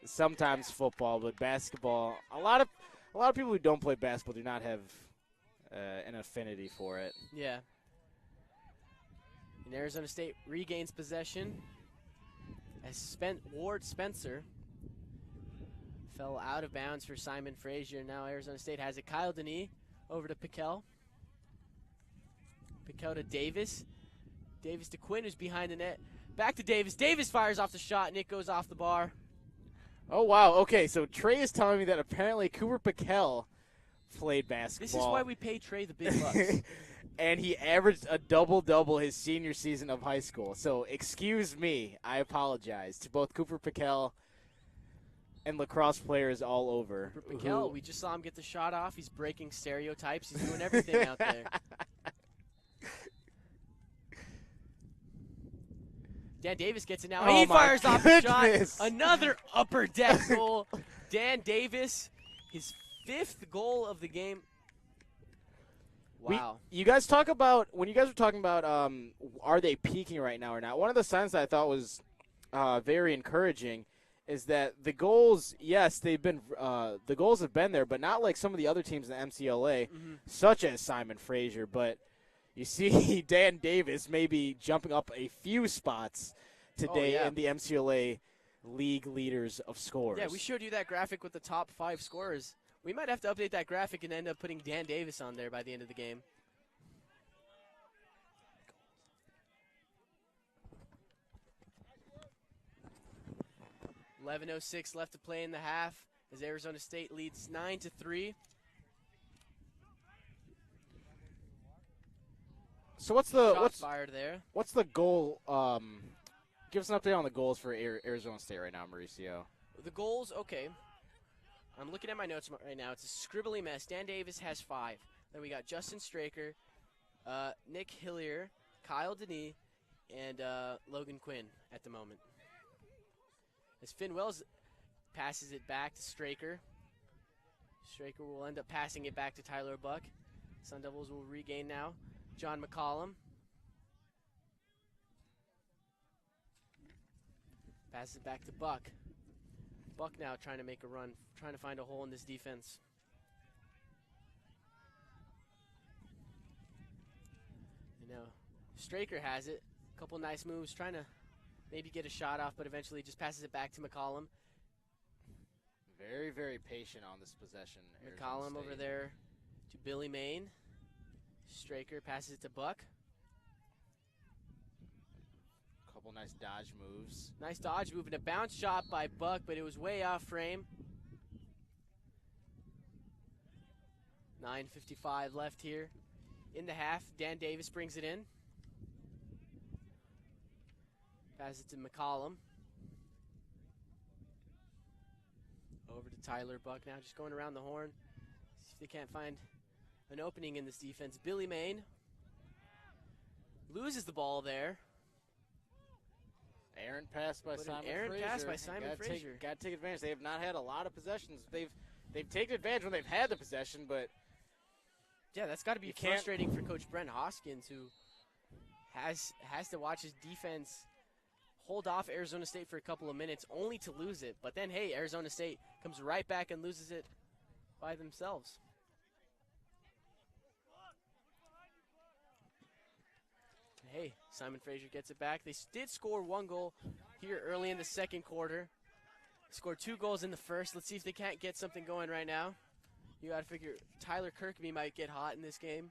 sometimes football, but basketball. A lot of people who don't play basketball do not have an affinity for it. Yeah. And Arizona State regains possession as Ward Spencer fell out of bounds for Simon Fraser. Now Arizona State has it. Kyle Denis over to Piquel. Piquel to Davis. Davis to Quinn, who's behind the net. Back to Davis. Davis fires off the shot, and it goes off the bar. Oh, wow. Okay, so Trey is telling me that apparently Cooper Piquel played basketball. This is why we pay Trey the big bucks. And he averaged a double-double his senior season of high school. So excuse me. I apologize to both Cooper Piquel and lacrosse players all over. Cooper Piquel, we just saw him get the shot off. He's breaking stereotypes. He's doing everything out there. Dan Davis gets it now. Oh, he fires off the shot. goodness. Another upper deck goal. Dan Davis, his 5th goal of the game. Wow. You guys talk about, when you guys were talking about are they peaking right now or not, one of the signs that I thought was very encouraging is that the goals, yes, they've been the goals have been there, but not like some of the other teams in the MCLA, such as Simon Fraser. But you see Dan Davis maybe jumping up a few spots today in the MCLA league leaders of scores. Yeah, we showed you that graphic with the top 5 scorers. We might have to update that graphic and end up putting Dan Davis on there by the end of the game. .11:06 left to play in the half as Arizona State leads 9-3. So what's the Shot fired there? What's the goal? Give us an update on the goals for Arizona State right now, Mauricio. The goals, okay. I'm looking at my notes right now. It's a scribbly mess. Dan Davis has 5. Then we got Justin Straker, Nick Hillier, Kyle Denis, and Logan Quinn at the moment. As Finn Wells passes it back to Straker. Straker will end up passing it back to Tyler Buck. Sun Devils will regain now. John McCollum. Passes it back to Buck. Buck now trying to make a run, trying to find a hole in this defense. You know, Straker has it. A couple nice moves, trying to maybe get a shot off, but eventually just passes it back to McCollum. Very, very patient on this possession. McCollum over there to Billy Main. Straker passes it to Buck. Couple nice dodge moves. Nice dodge move and a bounce shot by Buck, but it was way off frame. 9:55 left here in the half. Dan Davis brings it in. Passes it to McCollum. Over to Tyler Buck now, just going around the horn. See if they can't find an opening in this defense. Billy Main loses the ball there. Errant pass by Simon Fraser. Errant pass by Simon Fraser. Got to take advantage. They have not had a lot of possessions. They've taken advantage when they've had the possession, but yeah, that's got to be frustrating for Coach Brent Hoskins, who has to watch his defense hold off Arizona State for a couple of minutes only to lose it. But then, hey, Arizona State comes right back and loses it by themselves. Hey, Simon Fraser gets it back. They did score 1 goal here early in the second quarter. Scored 2 goals in the first. Let's see if they can't get something going right now. You got to figure Tyler Kirkby might get hot in this game.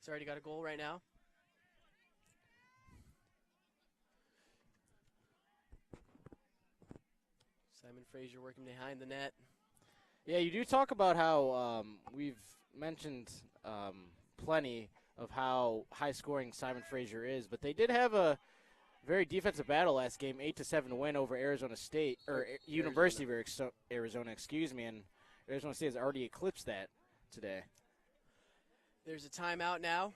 He's already got a goal right now. Simon Fraser working behind the net. yeah, you do talk about how we've mentioned plenty of how high-scoring Simon Fraser is, but they did have a very defensive battle last game, 8-7 win over Arizona State, or University of Arizona, excuse me, and Arizona State has already eclipsed that today. There's a timeout now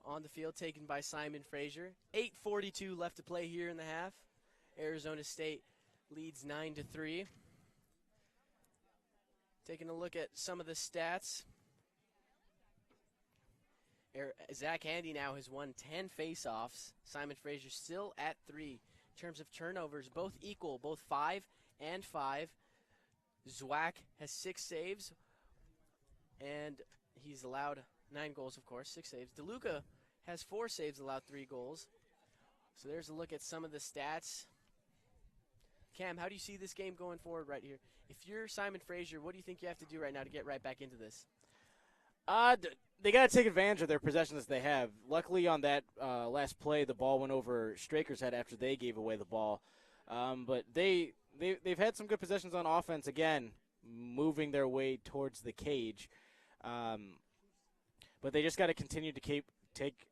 on the field taken by Simon Fraser. 8:42 left to play here in the half. Arizona State leads 9-3. Taking a look at some of the stats. Zach Handy now has won 10 face-offs. Simon Fraser still at 3. In terms of turnovers, both equal, both 5 and 5. Zwack has 6 saves, and he's allowed 9 goals, of course, 6 saves. DeLuca has 4 saves, allowed 3 goals. So there's a look at some of the stats. Cam, how do you see this game going forward right here? If you're Simon Fraser, what do you think you have to do right now to get right back into this? They got to take advantage of their possessions they have. Luckily, on that last play, the ball went over Straker's head after they gave away the ball. But they've had some good possessions on offense, again, moving their way towards the cage. But they just got to continue to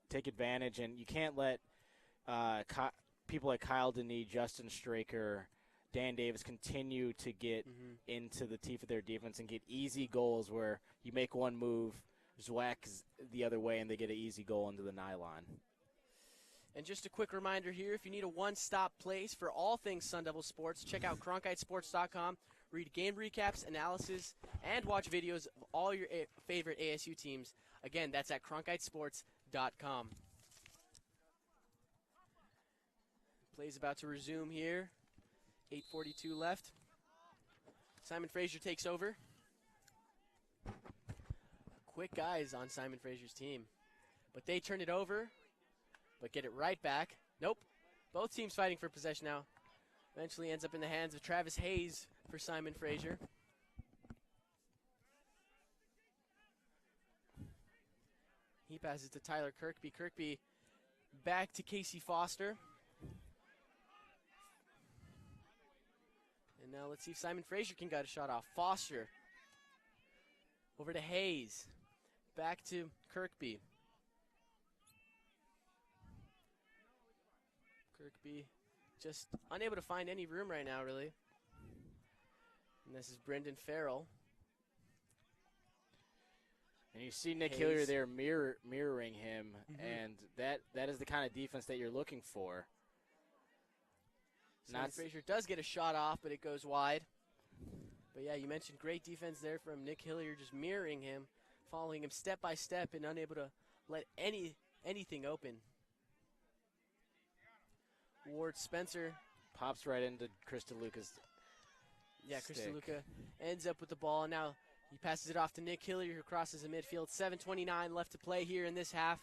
take advantage, and you can't let people like Kyle Denny, Justin Straker, Dan Davis continue to get into the teeth of their defense and get easy goals where you make one move, Zwack's the other way, and they get an easy goal into the nylon. And just a quick reminder here, if you need a one-stop place for all things Sun Devil sports, check out CronkiteSports.com, read game recaps, analysis, and watch videos of all your favorite ASU teams. Again, that's at CronkiteSports.com. Play's about to resume here. 8:42 left. Simon Fraser takes over. Quick guys on Simon Fraser's team. But they turn it over, but get it right back. Nope. Both teams fighting for possession now. Eventually ends up in the hands of Travis Hayes for Simon Fraser. He passes to Tyler Kirkby. Kirkby back to Casey Foster. And now let's see if Simon Fraser can get a shot off. Foster over to Hayes. Back to Kirkby. Kirkby just unable to find any room right now, really. And this is Brendan Farrell. And you see Nick Hillier there mirroring him, and that is the kind of defense that you're looking for. Simon Fraser does get a shot off, but it goes wide. But yeah, you mentioned great defense there from Nick Hillier, just mirroring him, following him step by step, and unable to let anything open. Ward Spencer pops right into Chris DeLuca's Chris DeLuca ends up with the ball, and now he passes it off to Nick Hillier, who crosses the midfield. 7:29 left to play here in this half.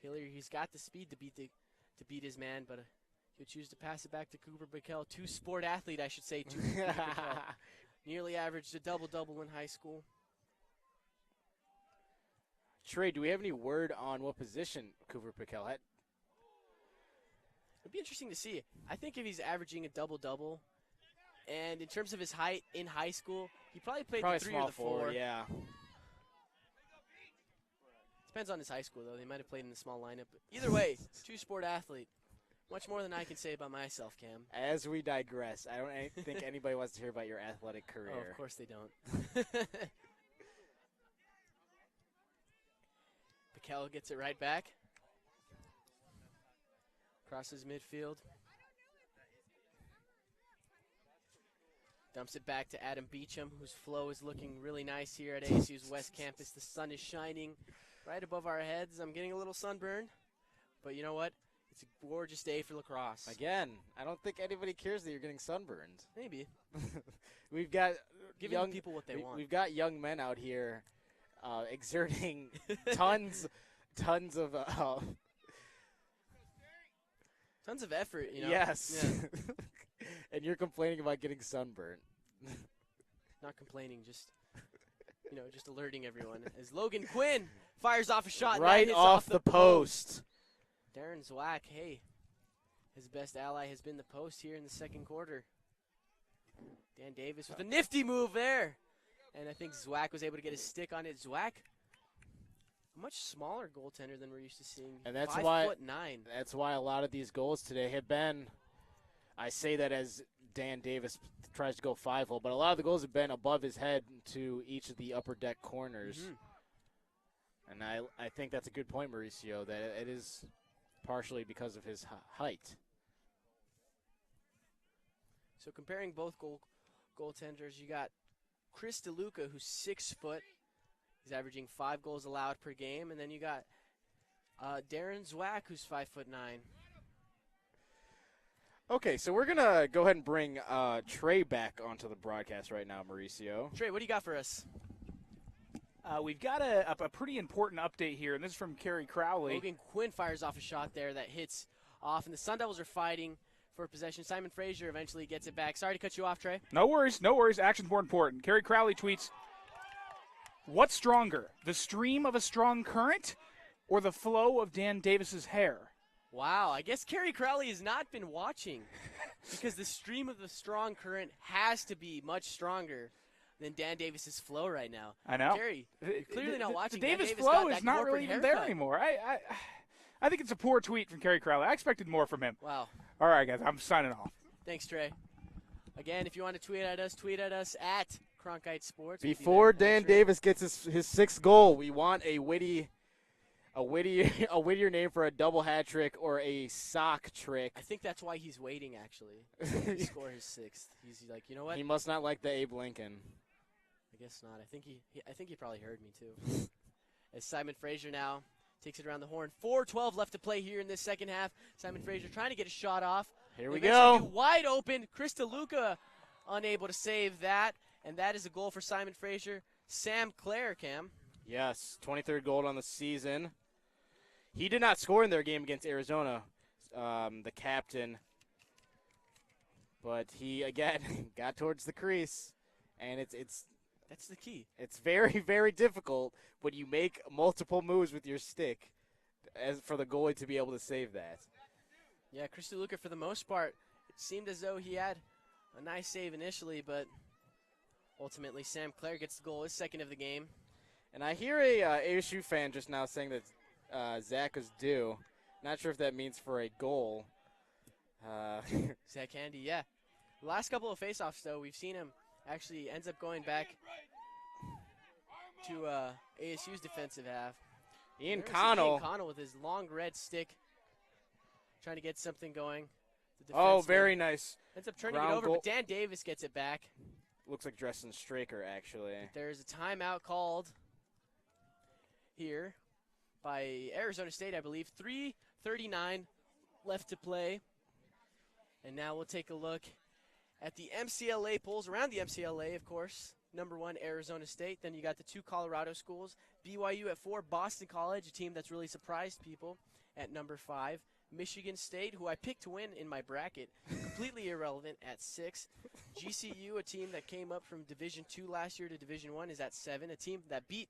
Hillier, he's got the speed to beat his man, but he'll choose to pass it back to Cooper Bickel. Two-sport athlete, I should say. Nearly averaged a double-double in high school. Trey, do we have any word on what position Cooper Bickel had? It'd be interesting to see. I think if he's averaging a double-double, and in terms of his height in high school, he probably played the 3 or the 4. Forward, yeah. Depends on his high school, though. They might have played in the small lineup. But either way, two-sport athlete. Much more than I can say about myself, Cam. As we digress, I don't think anybody wants to hear about your athletic career. Oh, of course they don't. Bickel gets it right back. Crosses midfield. Dumps it back to Adam Beecham, whose flow is looking really nice here at ASU's West Campus. The sun is shining right above our heads. I'm getting a little sunburn, but you know what? It's a gorgeous day for lacrosse. Again, I don't think anybody cares that you're getting sunburned. Maybe. We've got giving people what they want. We've got young men out here exerting tons of tons of effort, you know. Yes. Yeah. And you're complaining about getting sunburned. Not complaining, just alerting everyone. As Logan Quinn fires off a shot right off the post. Darren Zwack, hey, his best ally has been the post here in the second quarter. Dan Davis with a nifty move there. And I think Zwack was able to get his stick on it. Zwack, a much smaller goaltender than we're used to seeing. And that's 5'9". That's why a lot of these goals today have been, I say that as Dan Davis tries to go 5-0, but a lot of the goals have been above his head to each of the upper deck corners. And I think that's a good point, Mauricio, that it is partially because of his height. So comparing both goaltenders, you got Chris DeLuca, who's 6 foot. He's averaging 5 goals allowed per game. And then you got Darren Zwack, who's 5'9". Okay, so we're going to go ahead and bring Trey back onto the broadcast right now, Mauricio. Trey, what do you got for us? We've got a pretty important update here, and this is from Kerry Crowley. Logan Quinn fires off a shot there that hits off, and the Sun Devils are fighting for possession. Simon Fraser eventually gets it back. Sorry to cut you off, Trey. No worries, no worries. Action's more important. Kerry Crowley tweets, "What's stronger, the stream of a strong current or the flow of Dan Davis's hair?" Wow, I guess Kerry Crowley has not been watching because the stream of the strong current has to be much stronger than Dan Davis's flow right now. I know. Kerry, you're clearly not watching. The Davis Dan Davis flow got is that not corporate really even haircut. there anymore. I think it's a poor tweet from Kerry Crowley. I expected more from him. Wow. All right, guys, I'm signing off. Thanks, Trey. Again, if you want to tweet at us at Cronkite Sports. Before Dan Davis gets his sixth goal, we want a wittier name for a double hat trick or a sock trick. I think that's why he's waiting, actually, to score his sixth. He's like, you know what? He must not like the Abe Lincoln. I guess not. I think he probably heard me too. As Simon Fraser now takes it around the horn. 4:12 left to play here in this second half. Simon Fraser trying to get a shot off. Here we Eventually go. Wide open. Krista Luca unable to save that, and that is a goal for Simon Fraser. Sam Clare, Cam. Yes, 23rd goal on the season. He did not score in their game against Arizona, the captain. But he, again, got towards the crease. And That's the key. it's very, very difficult when you make multiple moves with your stick as for the goalie to be able to save that. Yeah, Krista Luca, for the most part, it seemed as though he had a nice save initially, but ultimately Sam Clare gets the goal, his second of the game. And I hear a ASU fan just now saying that Zach is due. Not sure if that means for a goal. Zach Handy, yeah. The last couple of faceoffs, though, we've seen him actually ends up going back to ASU's defensive half. Ian There's Connell. Ian Connell with his long red stick trying to get something going. The Oh, defenseman very nice. ends up turning ground it over, goal. but Dan Davis gets it back. Looks like Dresden Straker, actually. There's a timeout called here by Arizona State, I believe. 3:39 left to play. And now we'll take a look at the MCLA polls. Around the MCLA, of course, number 1, Arizona State. Then you got the 2 Colorado schools. BYU at 4, Boston College, a team that's really surprised people, at number 5. Michigan State, who I picked to win in my bracket, completely irrelevant, at 6. GCU, a team that came up from Division II last year to Division I, is at 7. A team that beat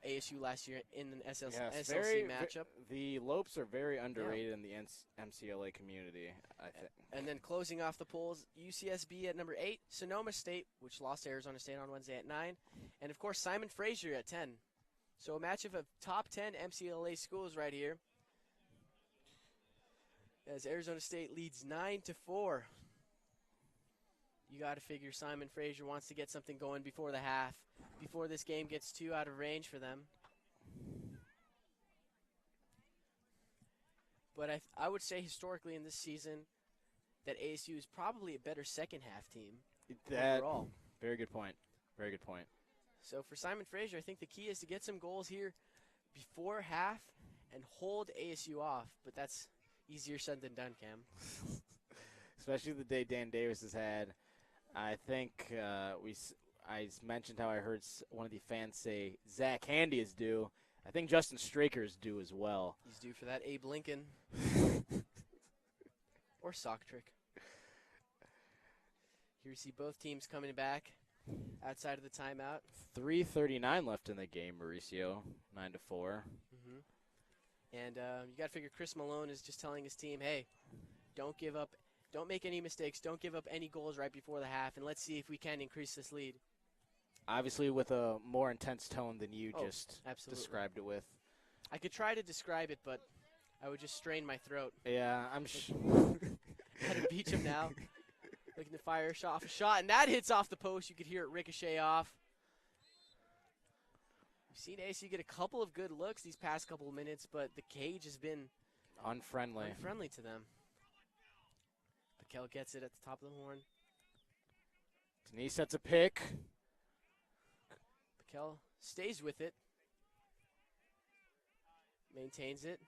ASU last year in an SLC matchup. The Lopes are very underrated in the MCLA community, I think. And then closing off the polls, UCSB at number 8, Sonoma State, which lost to Arizona State on Wednesday, at 9, and of course Simon Fraser at 10. So a matchup of top 10 MCLA schools right here, as Arizona State leads 9-4. You got to figure Simon Fraser wants to get something going before the half, before this game gets too out of range for them. But I would say historically in this season that ASU is probably a better second half team overall. Very good point. Very good point. So for Simon Fraser, I think the key is to get some goals here before half and hold ASU off. But that's easier said than done, Cam. Especially the day Dan Davis has had. I think I mentioned how I heard one of the fans say Zach Handy is due. I think Justin Straker is due as well. He's due for that Abe Lincoln or sock trick. Here you see both teams coming back outside of the timeout. 3:39 left in the game, Mauricio. 9-4. And you got to figure Chris Malone is just telling his team, hey, don't give up. Don't make any mistakes. Don't give up any goals right before the half, and let's see if we can increase this lead. Obviously with a more intense tone than you just described it with. I could try to describe it, but I would just strain my throat. Yeah, I'm sure. Had to beach him now. Looking to fire off a shot, and that hits off the post. You could hear it ricochet off. We've seen ASU get a couple of good looks these past couple of minutes, but the cage has been unfriendly to them. Paquel gets it at the top of the horn. Denise sets a pick. Paquel stays with it. Maintains it.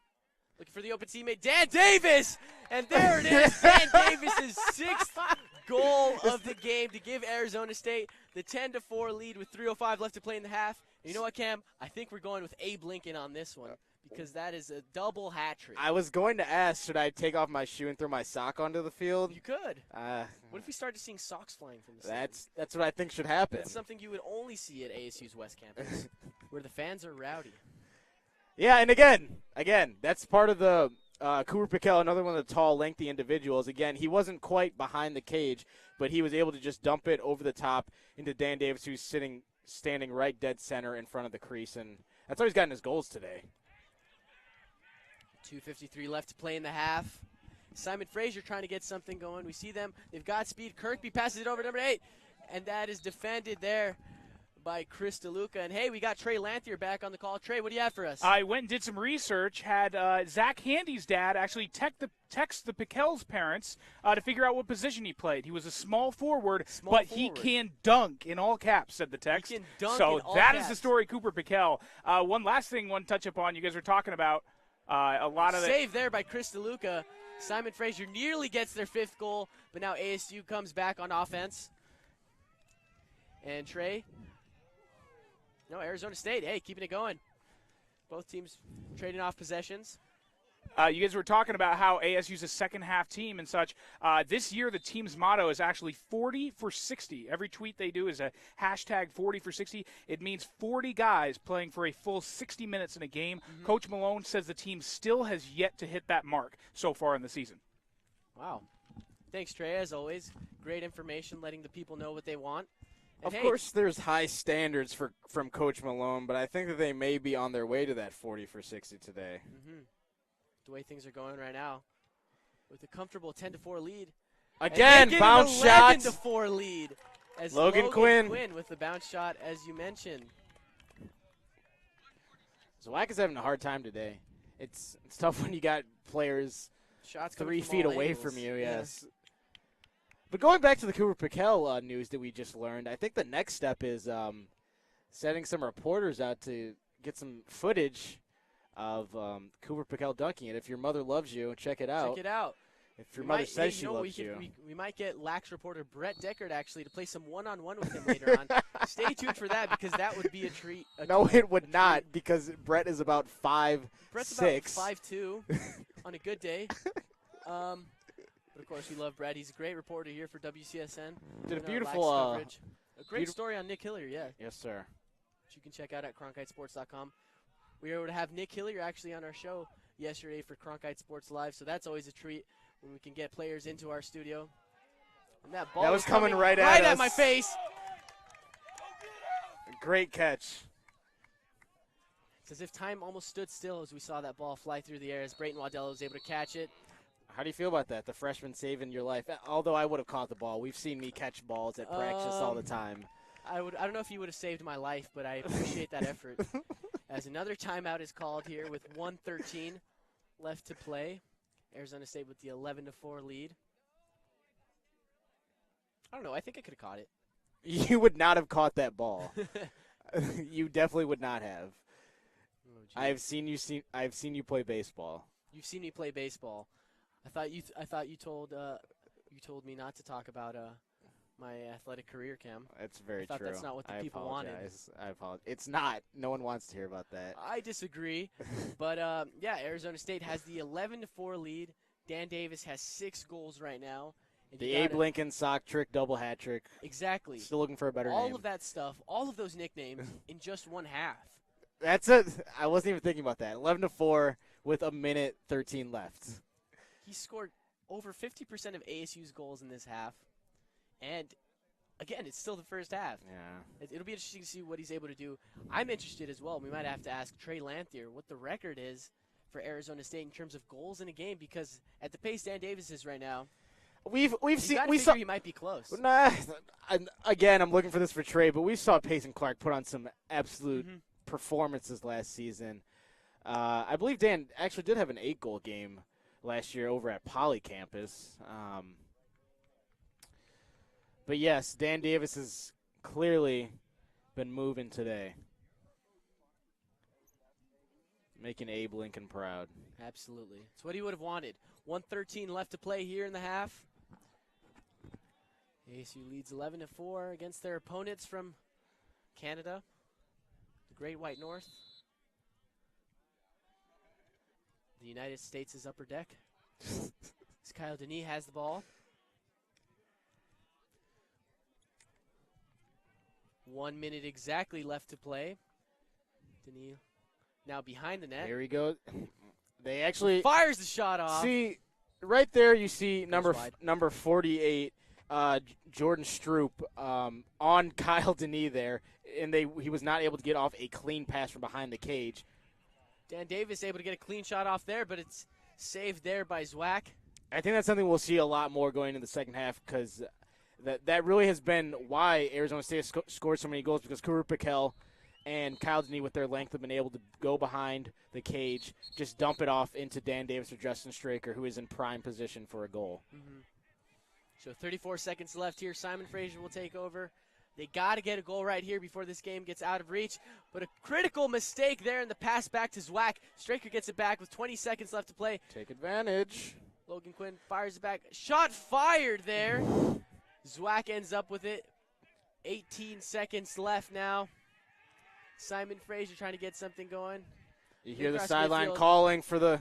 Looking for the open teammate, Dan Davis! And there it is, Dan Davis' 6th goal of the game to give Arizona State the 10-4 lead with 3:05 left to play in the half. And you know what, Cam? I think we're going with Abe Lincoln on this one because that is a double hat trick. I was going to ask, should I take off my shoe and throw my sock onto the field? You could. What if we started seeing socks flying from the stadium? That's what I think should happen. That's something you would only see at ASU's West Campus, where the fans are rowdy. Yeah, and again, that's part of the Cooper Piquel, another one of the tall, lengthy individuals. Again, he wasn't quite behind the cage, but he was able to just dump it over the top into Dan Davis, who's standing right dead center in front of the crease, and that's how he's gotten his goals today. 2:53 left to play in the half. Simon Fraser trying to get something going. We see them. They've got speed. Kirkby passes it over to number 8, and that is defended there by Chris DeLuca. And, hey, we got Trey Lanthier back on the call. Trey, what do you have for us? I went and did some research, had Zach Handy's dad actually text the Piquel's parents to figure out what position he played. He was a small forward, he can dunk, in all caps, said the text. He can dunk so in all that caps. is the story, Cooper Piquel. One last thing, one touch upon, you guys were talking about a lot of Save there by Chris DeLuca. Simon Fraser nearly gets their 5th goal, but now ASU comes back on offense. And Trey... No, Arizona State, hey, keeping it going. Both teams trading off possessions. You guys were talking about how ASU's a second-half team and such. This year, the team's motto is actually 40 for 60. Every tweet they do is a hashtag 40 for 60. It means 40 guys playing for a full 60 minutes in a game. Mm-hmm. Coach Malone says the team still has yet to hit that mark so far in the season. Wow. Thanks, Trey, as always. Great information, letting the people know what they want. And of course, there's high standards from Coach Malone, but I think that they may be on their way to that 40 for 60 today. Mm-hmm. The way things are going right now, with a comfortable 10-4 lead. Again, bounce shot. 11-4 lead. As Logan Quinn with the bounce shot, as you mentioned. Zawaka's having a hard time today. It's tough when you got players shots 3 feet away angles. from you. Yes. Yeah. But going back to the Cooper Piquel news that we just learned, I think the next step is sending some reporters out to get some footage of Cooper Piquel dunking it. If your mother loves you, check it out. Check it out. If your mother says she loves you. We might get Lax reporter Brett Deckard actually to play some one-on-one with him later on. Stay tuned for that because that would be a treat. No, it would not because Brett is about 5'6". Brett's about 5'2" on a good day. But, of course, we love Brad. He's a great reporter here for WCSN. Did a beautiful coverage. A great story on Nick Hillier, yeah. Yes, sir. Which you can check out at CronkiteSports.com. We were able to have Nick Hillier actually on our show yesterday for Cronkite Sports Live, so that's always a treat when we can get players into our studio. And that ball was coming right at us. At my face. Great catch. It's as if time almost stood still as we saw that ball fly through the air as Brayton Waddell was able to catch it. How do you feel about that, the freshman saving your life? Although I would have caught the ball. We've seen me catch balls at practice all the time. I don't know if he would have saved my life, but I appreciate that effort. As another timeout is called here with 1:13 left to play. Arizona State with the 11-4 lead. I don't know. I think I could have caught it. You would not have caught that ball. You definitely would not have. Oh, I've seen you play baseball. You've seen me play baseball. I thought you told me not to talk about my athletic career, Cam. That's very true. That's not what the people wanted. I apologize. It's not. No one wants to hear about that. I disagree. But, yeah, Arizona State has the 11-4 lead. Dan Davis has 6 goals right now. The Abe Lincoln sock trick, double hat trick. Exactly. Still looking for a better name. All of that stuff, all of those nicknames in just one half. That's it. I wasn't even thinking about that. 11-4 with 1:13 left. He scored over 50% of ASU's goals in this half. And, again, it's still the first half. Yeah. It'll be interesting to see what he's able to do. I'm interested as well. We might have to ask Trey Lanthier what the record is for Arizona State in terms of goals in a game because at the pace Dan Davis is right now, we saw he might be close. Nah, again, I'm looking for this for Trey, but we saw Payson Clark put on some absolute performances last season. I believe Dan actually did have an 8-goal game last year over at Poly campus. But, yes, Dan Davis has clearly been moving today. Making Abe Lincoln proud. Absolutely. It's what he would have wanted. 1:13 left to play here in the half. ASU leads 11-4 against their opponents from Canada, the Great White North. The United States' upper deck. As Kyle Denis has the ball. 1 minute exactly left to play. Denis now behind the net. Here we go. They actually fires the shot off. See, right there you see number 48, Jordan Stroop, on Kyle Denis there, and he was not able to get off a clean pass from behind the cage. Dan Davis able to get a clean shot off there, but it's saved there by Zwack. I think that's something we'll see a lot more going into the second half, because that really has been why Arizona State has scored so many goals, because Kurupikel and Kyle Denis with their length have been able to go behind the cage, just dump it off into Dan Davis or Justin Straker, who is in prime position for a goal. Mm-hmm. So 34 seconds left here. Simon Fraser will take over. They got to get a goal right here before this game gets out of reach. But a critical mistake there in the pass back to Zwack. Straker gets it back with 20 seconds left to play. Take advantage. Logan Quinn fires it back. Shot fired there. Zwack ends up with it. 18 seconds left now. Simon Fraser trying to get something going. You hear the sideline calling for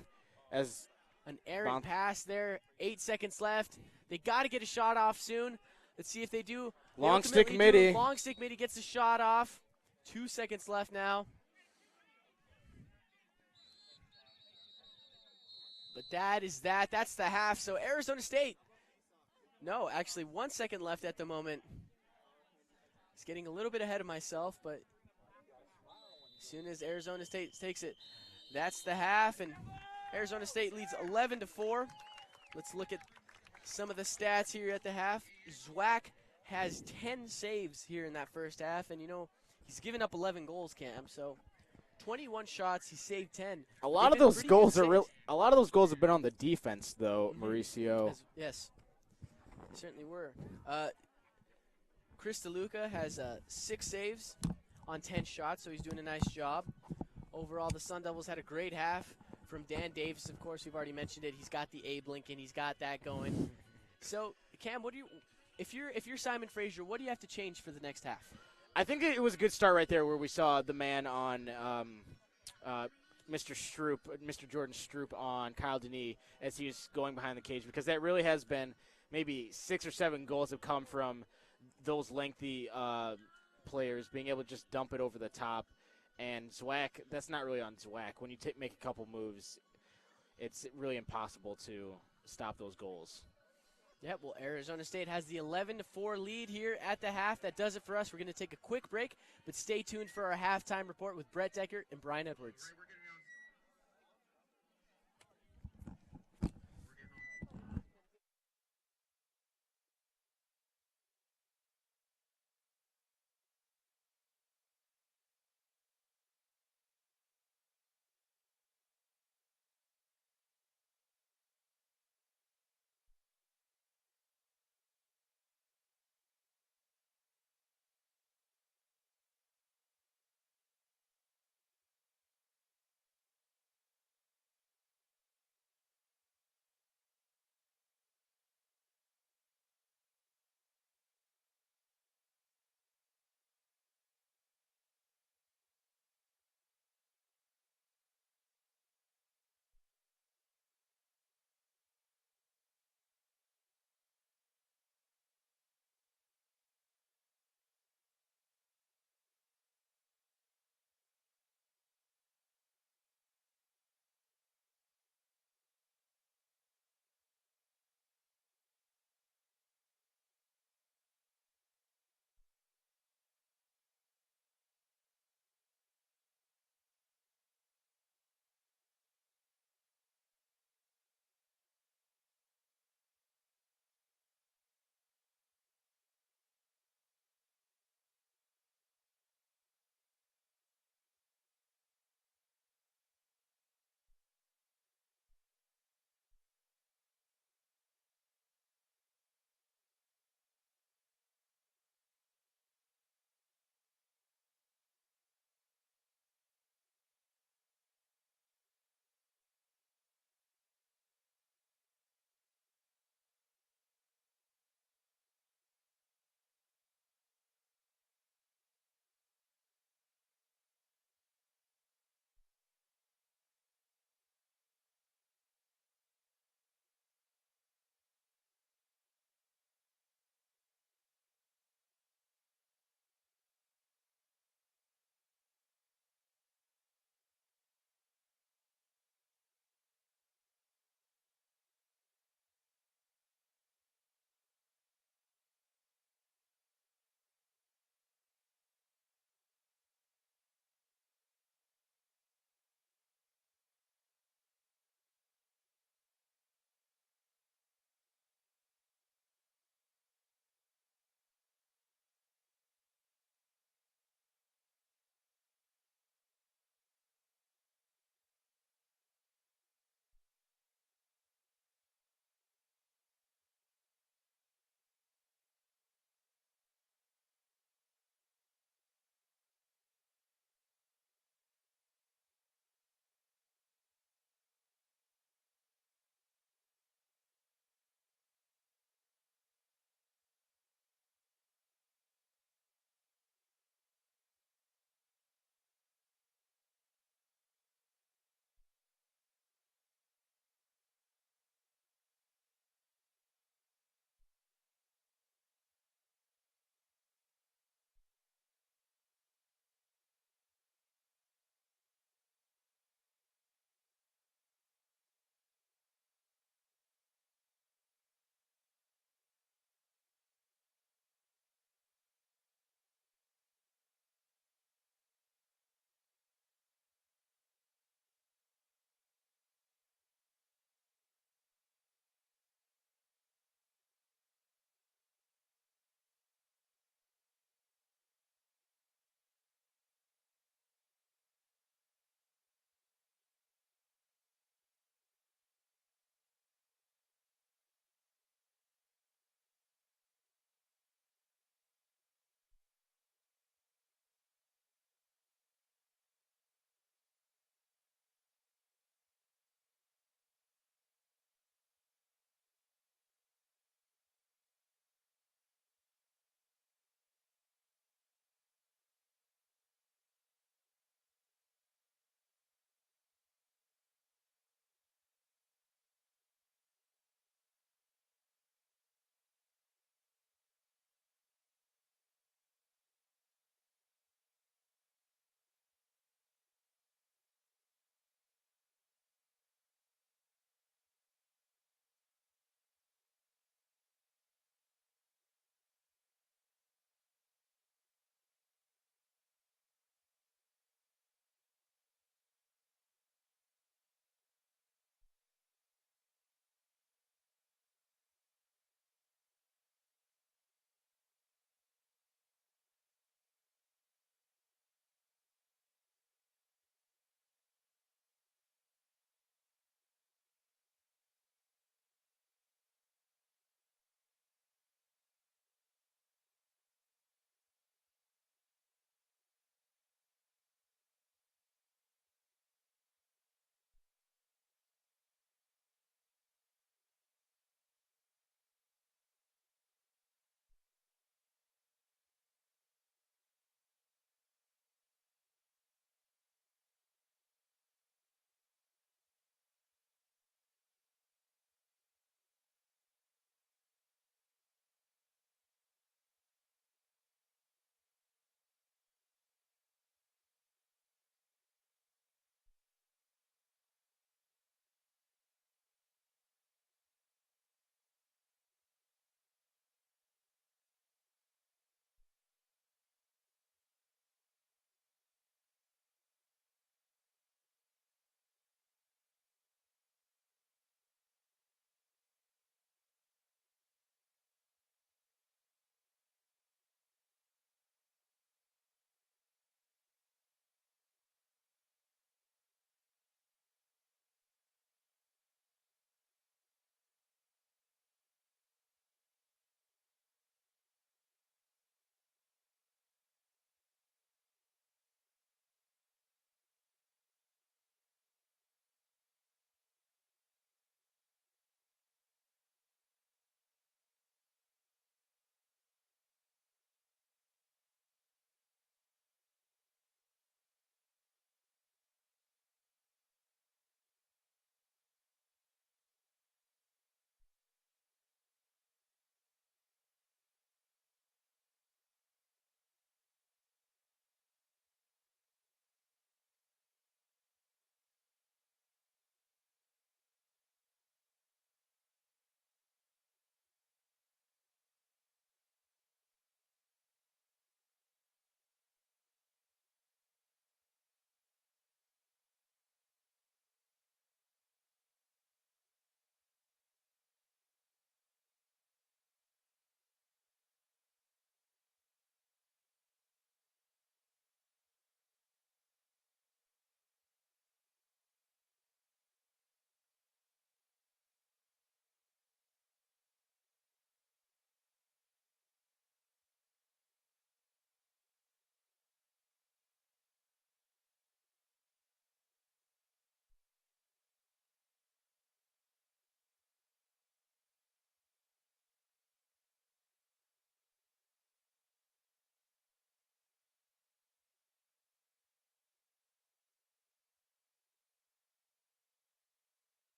an errant pass there. 8 seconds left. They got to get a shot off soon. Let's see if they do. Long stick midi. Long stick midi gets the shot off. 2 seconds left now. But that is that. That's the half. So Arizona State. No, actually 1 second left at the moment. It's getting a little bit ahead of myself, but as soon as Arizona State takes it, that's the half, and Arizona State leads 11-4. Let's look at some of the stats here at the half. Zwack has 10 saves here in that first half, and he's given up 11 goals, Cam. So 21 shots, he saved 10. A lot of those goals have been on the defense, though, Mauricio. Yes, they certainly were. Chris DeLuca has 6 saves on 10 shots, so he's doing a nice job. Overall, the Sun Devils had a great half from Dan Davis. Of course, we've already mentioned it. He's got the Abe Lincoln. He's got that going. So, Cam, if you're Simon Fraser, what do you have to change for the next half? I think it was a good start right there, where we saw the man on Mr. Jordan Stroop on Kyle Denis as he was going behind the cage, because that really has been maybe 6 or 7 goals have come from those lengthy players being able to just dump it over the top. And Zwack, that's not really on Zwack. When you make a couple moves, it's really impossible to stop those goals. Yeah, well, Arizona State has the 11-4 lead here at the half. That does it for us. We're going to take a quick break, but stay tuned for our halftime report with Brett Deckert and Brian Edwards.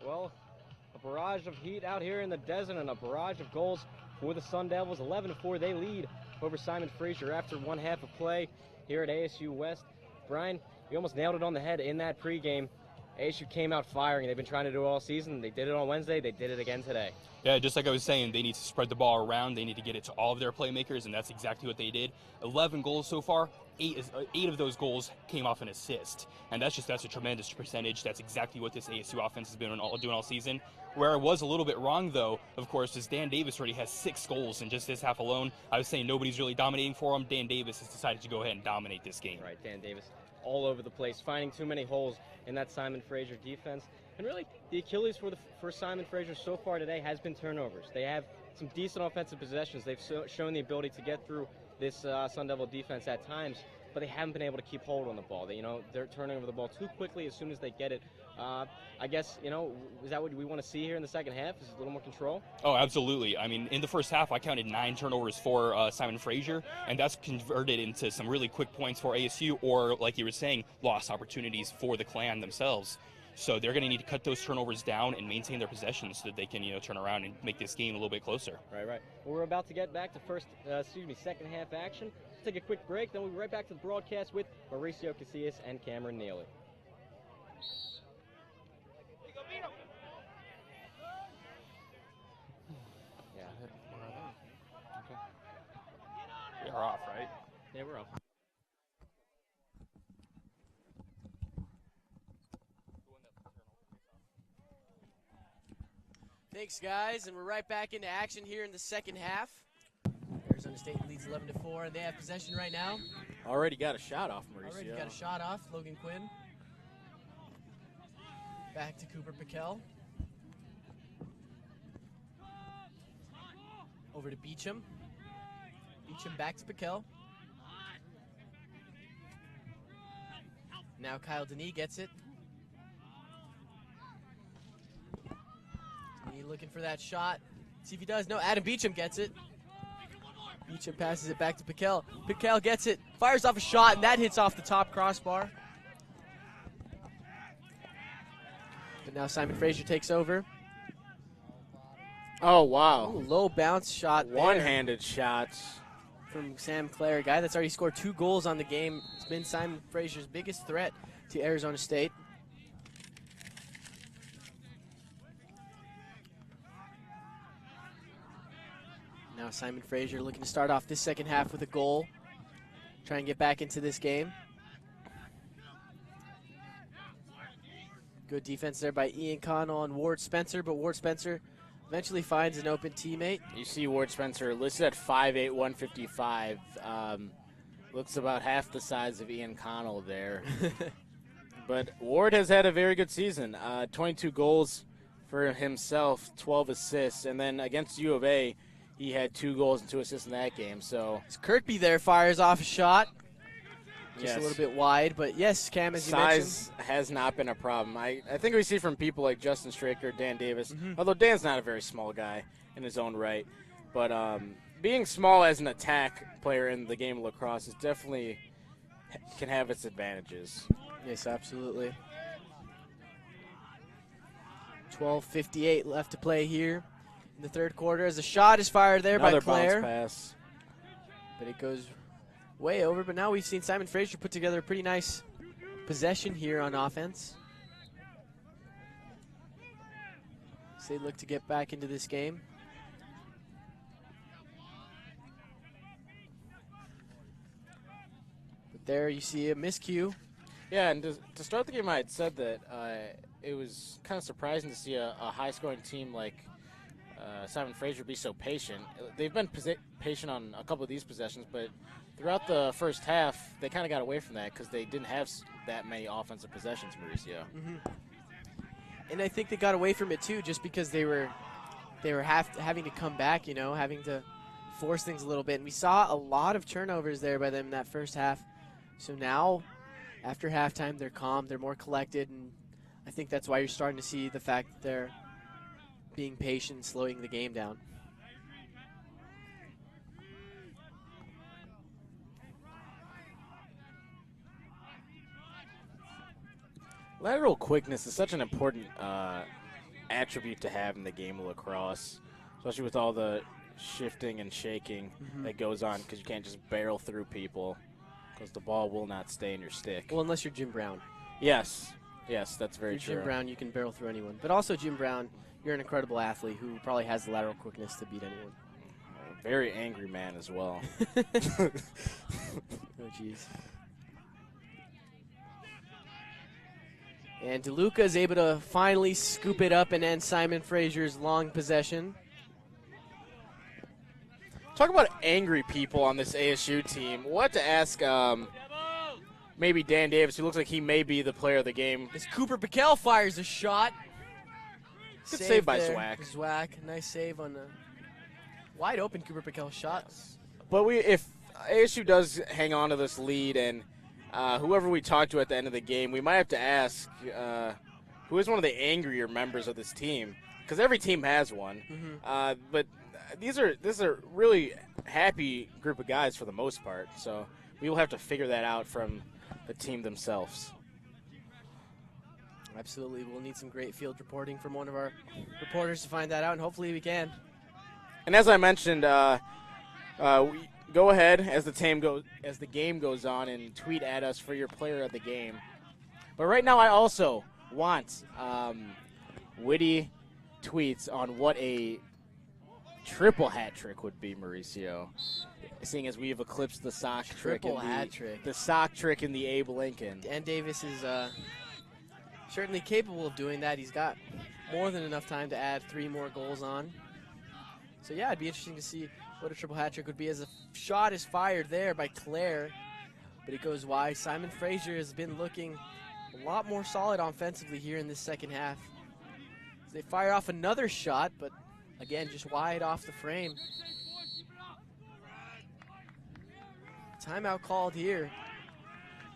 Well, a barrage of heat out here in the desert and a barrage of goals for the Sun Devils. 11-4, they lead over Simon Fraser after one half of play here at ASU West. Brian, you almost nailed it on the head in that pregame. ASU came out firing. They've been trying to do it all season. They did it on Wednesday. They did it again today. Yeah, just like I was saying, they need to spread the ball around. They need to get it to all of their playmakers, and that's exactly what they did. 11 goals so far. Eight of those goals came off an assist, and that's a tremendous percentage. That's exactly what this ASU offense has been doing all season. Where I was a little bit wrong, though, of course, is Dan Davis already has 6 goals in just this half alone. I was saying nobody's really dominating for him. Dan Davis has decided to go ahead and dominate this game. Right, Dan Davis all over the place, finding too many holes in that Simon Fraser defense. And really, the Achilles for Simon Fraser so far today has been turnovers. They have some decent offensive possessions. They've shown the ability to get through this Sun Devil defense at times, but they haven't been able to keep hold on the ball. They're turning over the ball too quickly as soon as they get it. I guess, is that what we want to see here in the second half? Is a little more control? Oh, absolutely. I mean, in the first half, I counted 9 turnovers for Simon Fraser, and that's converted into some really quick points for ASU, or, like you were saying, lost opportunities for the Clan themselves. So they're going to need to cut those turnovers down and maintain their possessions so that they can, turn around and make this game a little bit closer. Right. Well, we're about to get back to second half action. Let's take a quick break, then we'll be right back to the broadcast with Mauricio Casillas and Cameron Neely. We are off, right? Yeah, we're off. Thanks, guys, and we're right back into action here in the second half. Arizona State leads 11-4, and they have possession right now. Already got a shot off, Mauricio. Already got a shot off, Logan Quinn. Back to Cooper Piquel. Over to Beecham. Beecham back to Piquel. Now Kyle Denis gets it. Denis looking for that shot. See if he does. No, Adam Beecham gets it. Beecham passes it back to Piquel. Piquel gets it, fires off a shot, and that hits off the top crossbar. But now Simon Fraser takes over. Oh, wow. Ooh, low bounce shot there. One-handed shots. From Sam Clare, a guy that's already scored 2 goals on the game. It's been Simon Fraser's biggest threat to Arizona State. Now Simon Fraser looking to start off this second half with a goal. Try and get back into this game. Good defense there by Ian Connell and Ward Spencer, but Ward Spencer eventually finds an open teammate. You see Ward Spencer listed at 5'8", 155. Looks about half the size of Ian Connell there. But Ward has had a very good season. 22 goals for himself, 12 assists. And then against U of A, he had 2 goals and 2 assists in that game. So Kirkby there fires off a shot. Just yes, a little bit wide, but yes, Cam, as you mentioned. Size has not been a problem. I think we see from people like Justin Straker, Dan Davis, although Dan's not a very small guy in his own right. But being small as an attack player in the game of lacrosse is definitely can have its advantages. Yes, absolutely. 12:58 left to play here in the third quarter as a shot is fired there Another by Claire. bounce pass. But it goes way over. But now we've seen Simon Fraser put together a pretty nice possession here on offense. So they look to get back into this game. But there you see a miscue. Yeah, and to start the game, I had said that it was kind of surprising to see a high-scoring team like Simon Fraser be so patient. They've been patient on a couple of these possessions, but throughout the first half, they kind of got away from that because they didn't have that many offensive possessions, Mauricio. And I think they got away from it too, just because they were having to come back, having to force things a little bit. And we saw a lot of turnovers there by them in that first half. So now, after halftime, they're calm, they're more collected, and I think that's why you're starting to see the fact that they're being patient, slowing the game down. Lateral quickness is such an important attribute to have in the game of lacrosse, especially with all the shifting and shaking that goes on, because you can't just barrel through people because the ball will not stay in your stick. Well, unless you're Jim Brown. Yes, that's very if you're true. Jim Brown, you can barrel through anyone. But also, Jim Brown, you're an incredible athlete who probably has the lateral quickness to beat anyone. A very angry man as well. Oh, jeez. And DeLuca is able to finally scoop it up and end Simon Fraser's long possession. Talk about angry people on this ASU team. We'll have to ask maybe Dan Davis, who looks like he may be the player of the game. As Cooper Piquel fires a shot. Good save by there. Zwack. Zwack, nice save on the wide open Cooper Piquel shot. But if ASU does hang on to this lead, and whoever we talk to at the end of the game, we might have to ask who is one of the angrier members of this team, because every team has one. But this is a really happy group of guys for the most part, so we will have to figure that out from the team themselves. Absolutely. We'll need some great field reporting from one of our reporters to find that out, and hopefully we can. And as I mentioned, we go ahead as the game goes on and tweet at us for your player of the game. But right now I also want witty tweets on what a triple hat trick would be, Mauricio. Seeing as we have eclipsed the sock trick. Triple hat trick. The sock trick in the Abe Lincoln. Dan Davis is certainly capable of doing that. He's got more than enough time to add 3 more goals on. So, yeah, it'd be interesting to see what a triple hat trick would be, as a shot is fired there by Claire, but it goes wide. Simon Fraser has been looking a lot more solid offensively here in this second half. They fire off another shot, but again, just wide off the frame. Timeout called here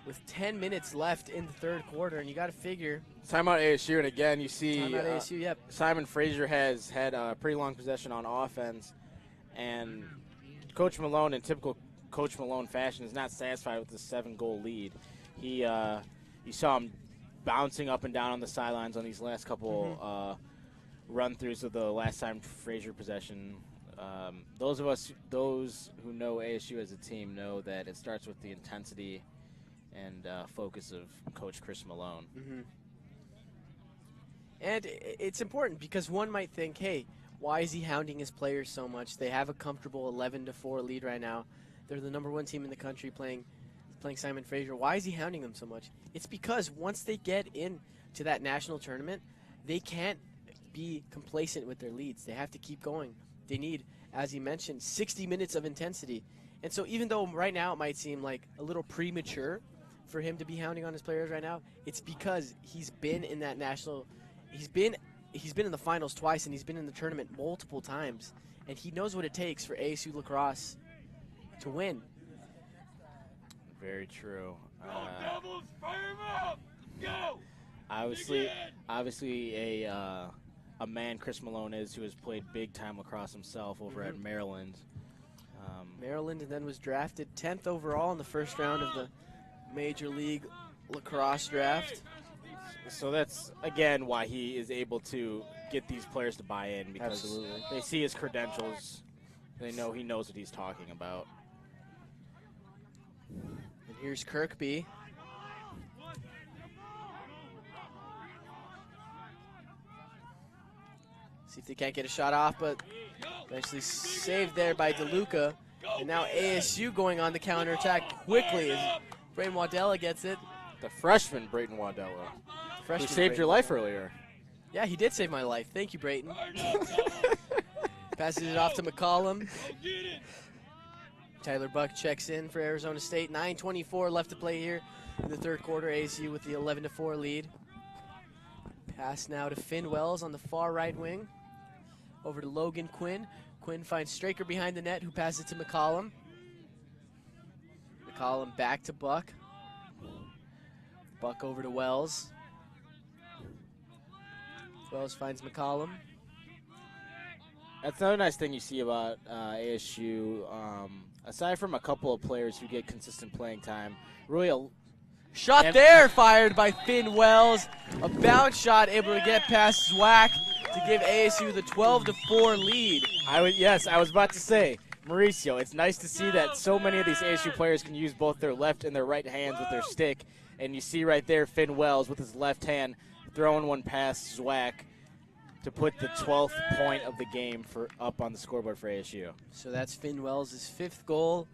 with 10 minutes left in the third quarter, and you got to figure. Timeout ASU, and again, you see Timeout ASU, yep. Simon Fraser has had a pretty long possession on offense, and Coach Malone, in typical Coach Malone fashion, is not satisfied with the 7-goal lead. You saw him bouncing up and down on the sidelines on these last couple run-throughs of the last time Fraser possession. Those who know ASU as a team know that it starts with the intensity and focus of Coach Chris Malone. And it's important because one might think, hey, why is he hounding his players so much? They have a comfortable 11-4 lead right now. They're the #1 team in the country playing Simon Fraser. Why is he hounding them so much? It's because once they get into that national tournament, they can't be complacent with their leads. They have to keep going. They need, as he mentioned, 60 minutes of intensity. And so even though right now it might seem like a little premature for him to be hounding on his players right now, it's because he's been in that national – he's been in the finals twice, and he's been in the tournament multiple times. And he knows what it takes for ASU Lacrosse to win. Very true. Go Devils, fire him up! Go! Obviously a man Chris Malone is, who has played big-time lacrosse himself over at Maryland. Maryland, and then was drafted 10th overall in the first round of the Major League Lacrosse draft. So that's, again, why he is able to get these players to buy in, because they see his credentials. They know he knows what he's talking about. And here's Kirkby. See if they can't get a shot off, but eventually saved there by DeLuca. And now ASU going on the counterattack quickly as Brayden Waddella gets it. The freshman, Brayden Waddella. Who saved your life earlier. Yeah, he did save my life. Thank you, Brayden. Passes it off to McCollum. Tyler Buck checks in for Arizona State. 9:24 left to play here in the third quarter. ASU with the 11-4 lead. Pass now to Finn Wells on the far right wing. Over to Logan Quinn. Quinn finds Straker behind the net, who passes it to McCollum. McCollum back to Buck. Buck over to Wells. Wells finds McCollum. That's another nice thing you see about ASU. Aside from a couple of players who get consistent playing time, really shot there fired by Finn Wells. A bounce shot able to get past Zwack. to give ASU the 12-4 lead. I was about to say, Mauricio, it's nice to see that so many of these ASU players can use both their left and their right hands with their stick. And you see right there Finn Wells with his left hand throwing one past Zwack to put the 12th point of the game up on the scoreboard for ASU. So that's Finn Wells' 5th goal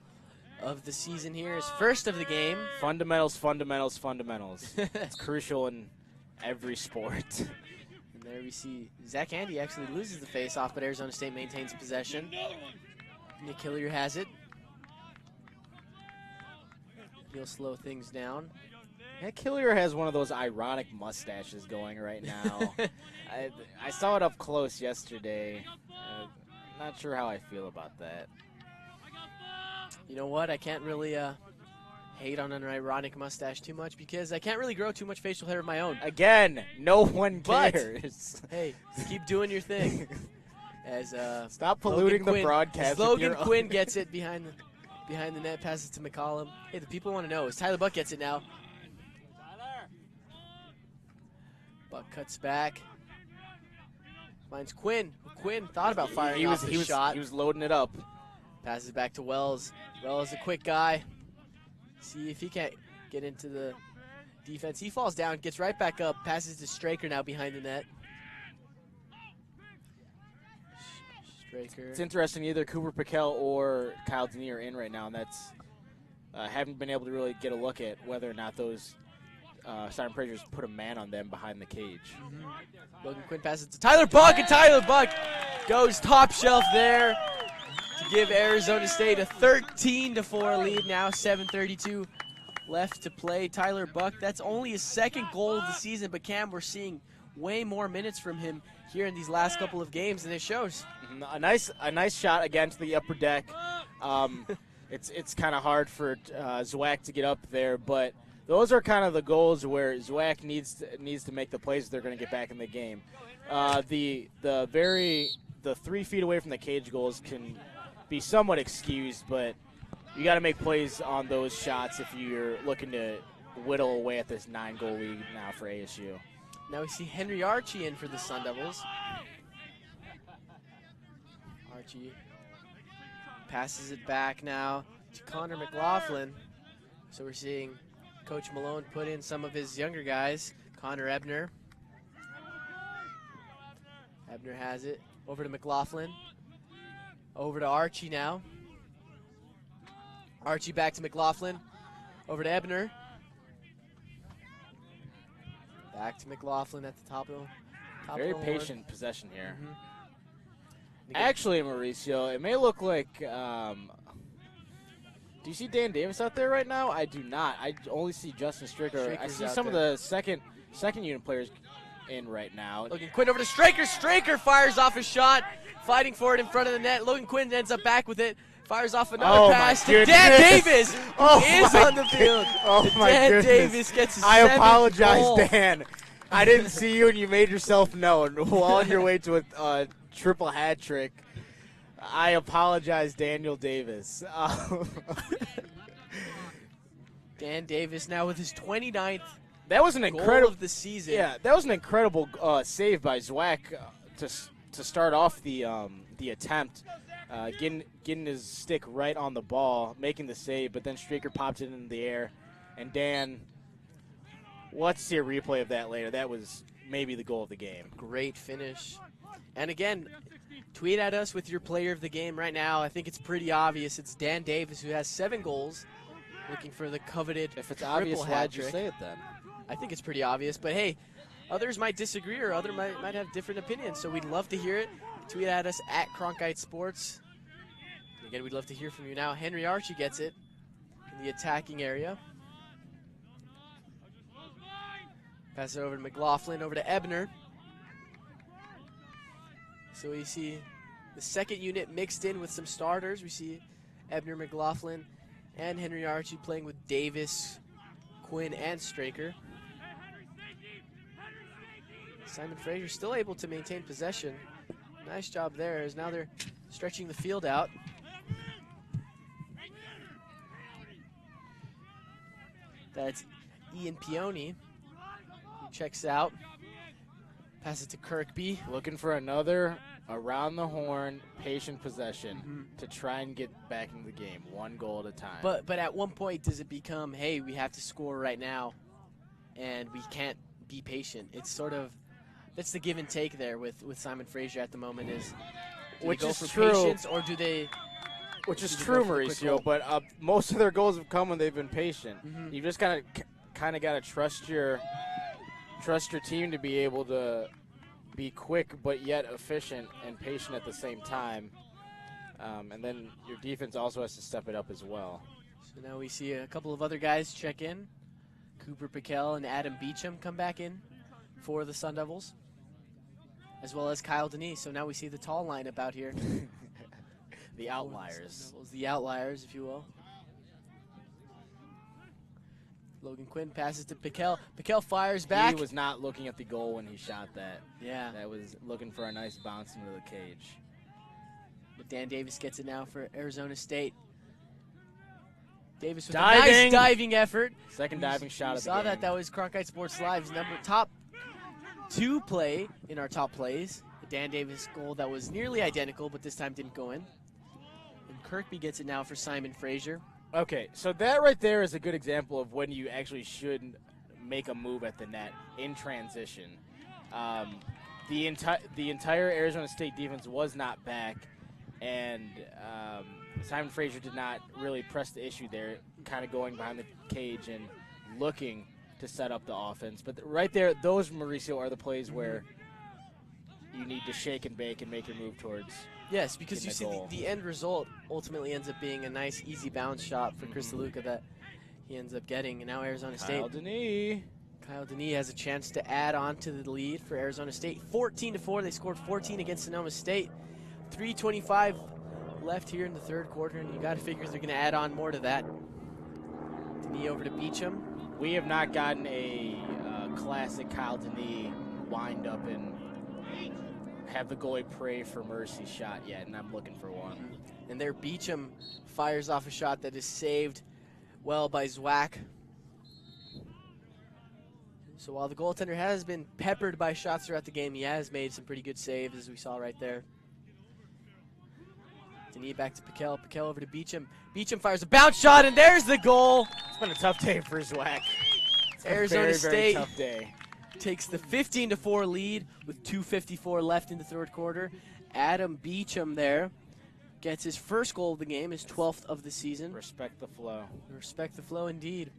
of the season here, his first of the game. Fundamentals, fundamentals, fundamentals. It's crucial in every sport. And there we see Zach Andy actually loses the face-off, but Arizona State maintains possession. Nick Hillier has it. He'll slow things down. Nick Hillier has one of those ironic mustaches going right now. I saw it up close yesterday. Not sure how I feel about that. You know what? I can't really hate on an ironic mustache too much because I can't really grow too much facial hair of my own. Again, no one cares. Hey, keep doing your thing. As Stop polluting the broadcast. Logan Quinn gets it behind the net, passes to McCollum. Hey, the people want to know. As Tyler Buck gets it now. Buck cuts back. Finds Quinn. Quinn thought about firing off the shot. He was loading it up. Passes back to Wells. Wells, a quick guy. See if he can't get into the defense. He falls down, gets right back up, passes to Straker now behind the net. Straker. It's interesting, either Cooper Piquel or Kyle Denier are in right now, and that's haven't been able to really get a look at whether or not those Simon Fraser's put a man on them behind the cage. Logan Quinn passes to Tyler Buck, and Tyler Buck goes top shelf there to give Arizona State a 13-4 lead now, 7:32 left to play. Tyler Buck, that's only his 2nd goal of the season, but Cam, we're seeing way more minutes from him here in these last couple of games, and it shows. A nice shot again to the upper deck. It's kind of hard for Zwack to get up there, but those are kind of the goals where Zwack needs to make the plays if they're going to get back in the game. The 3 feet away from the cage goals can be somewhat excused, but you got to make plays on those shots if you're looking to whittle away at this 9-goal lead now for ASU. Now we see Henry Archie in for the Sun Devils. Archie passes it back now to Connor McLaughlin. So we're seeing Coach Malone put in some of his younger guys. Connor Ebner. Ebner has it. Over to McLaughlin. Over to Archie now. Archie back to McLaughlin. Over to Ebner. Back to McLaughlin at the top of the Very horn. patient possession here. Actually, Mauricio, it may look like do you see Dan Davis out there right now? I do not. I only see Justin Stricker. I see some of the second unit players in right now. Logan Quinn over to Straker. Straker fires off a shot, fighting for it in front of the net. Logan Quinn ends up back with it. Fires off another pass to Dan Davis, who is on the field. Oh my Dan goodness. Davis gets his I 7th apologize, goal. Dan. I didn't see you, and you made yourself known while on your way to a triple hat trick. I apologize, Daniel Davis. Dan Davis now with his 29th that was an goal incredible of the season. Yeah, that was an incredible save by Zwack to start off the attempt, getting his stick right on the ball, making the save. But then Straker popped it in the air, and Dan. Let's see a replay of that later. That was maybe the goal of the game. Great finish. And again, tweet at us with your player of the game right now. I think it's pretty obvious. It's Dan Davis, who has 7 goals, looking for the coveted If it's obvious, triple why'd hat you trick. say it then? I think it's pretty obvious. But hey, others might disagree or others might have different opinions. So we'd love to hear it. Tweet at us at Cronkite Sports. Again, we'd love to hear from you now. Henry Archie gets it in the attacking area. Pass it over to McLaughlin, over to Ebner. So we see the 2nd unit mixed in with some starters. We see Ebner, McLaughlin, and Henry Archie playing with Davis, Quinn, and Straker. Simon Fraser still able to maintain possession. Nice job there, as now they're stretching the field out. That's Ian Pioni. Checks out. Pass it to Kirkby. Looking for another around the horn, patient possession to try and get back into the game, 1 goal at a time. But at one point, does it become, hey, we have to score right now, and we can't be patient? It's sort of, that's the give and take there with Simon Fraser at the moment is, do which they go is for true. patience, or do they? Which is do they true, go for the quick Mauricio, goal? but most of their goals have come when they've been patient. You just kind of got to trust your team to be able to be quick but yet efficient and patient at the same time. And then your defense also has to step it up as well. So now we see a couple of other guys check in. Cooper Piquel and Adam Beecham come back in for the Sun Devils, as well as Kyle Denise. So now we see the tall lineup out here. The outliers. The outliers, if you will. Logan Quinn passes to Piquel. Piquel fires back. He was not looking at the goal when he shot that. Yeah. That was looking for a nice bounce into the cage. But Dan Davis gets it now for Arizona State. Davis with Diving. a nice diving effort. Second diving shot of the saw game. that was Cronkite Sports Live's top 2 play in our top plays. The Dan Davis goal that was nearly identical, but this time didn't go in. And Kirkby gets it now for Simon Fraser. Okay, so that right there is a good example of when you actually should make a move at the net in transition. The entire Arizona State defense was not back, and Simon Fraser did not really press the issue there, kind of going behind the cage and looking to set up the offense. But right there, those, Mauricio, are the plays where you need to shake and bake and make your move towards. Yes, because you see goal. the end result ultimately ends up being a nice, easy bounce shot for Chris DeLuca that he ends up getting. And now Arizona State. Kyle Denis has a chance to add on to the lead for Arizona State. 14-4. They scored 14 against Sonoma State. 3:25 left here in the third quarter, and you got to figure they're going to add on more to that. Denis over to Beecham. We have not gotten a classic Kyle Denis wind up and have the goalie pray for mercy shot yet, and I'm looking for one. And there Beecham fires off a shot that is saved well by Zwack. So while the goaltender has been peppered by shots throughout the game, he has made some pretty good saves, as we saw right there. Denis back to Piquel. Piquel over to Beecham. Beecham fires a bounce shot, and there's the goal. It's been a tough day for Zwack. Arizona State very tough day. Takes the 15-4 lead with 2:54 left in the third quarter. Adam Beecham there gets his first goal of the game, his 12th of the season. Respect the flow. Respect the flow indeed.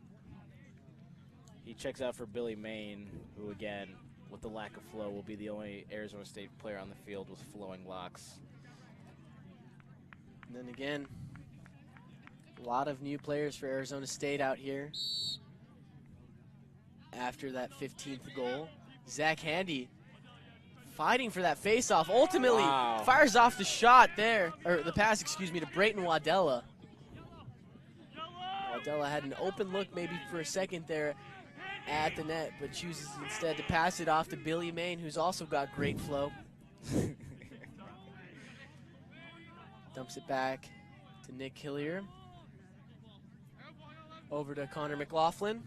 He checks out for Billy Main, who again, with the lack of flow, will be the only Arizona State player on the field with flowing locks. And then again, a lot of new players for Arizona State out here. After that 15th goal, Zach Handy fighting for that faceoff. Ultimately, fires off the shot there, or the pass, excuse me, to Brayton Waddella. Waddella had an open look maybe for a second there at the net, but chooses instead to pass it off to Billy Main, who's also got great flow. Dumps it back to Nick Hillier. Over to Connor McLaughlin.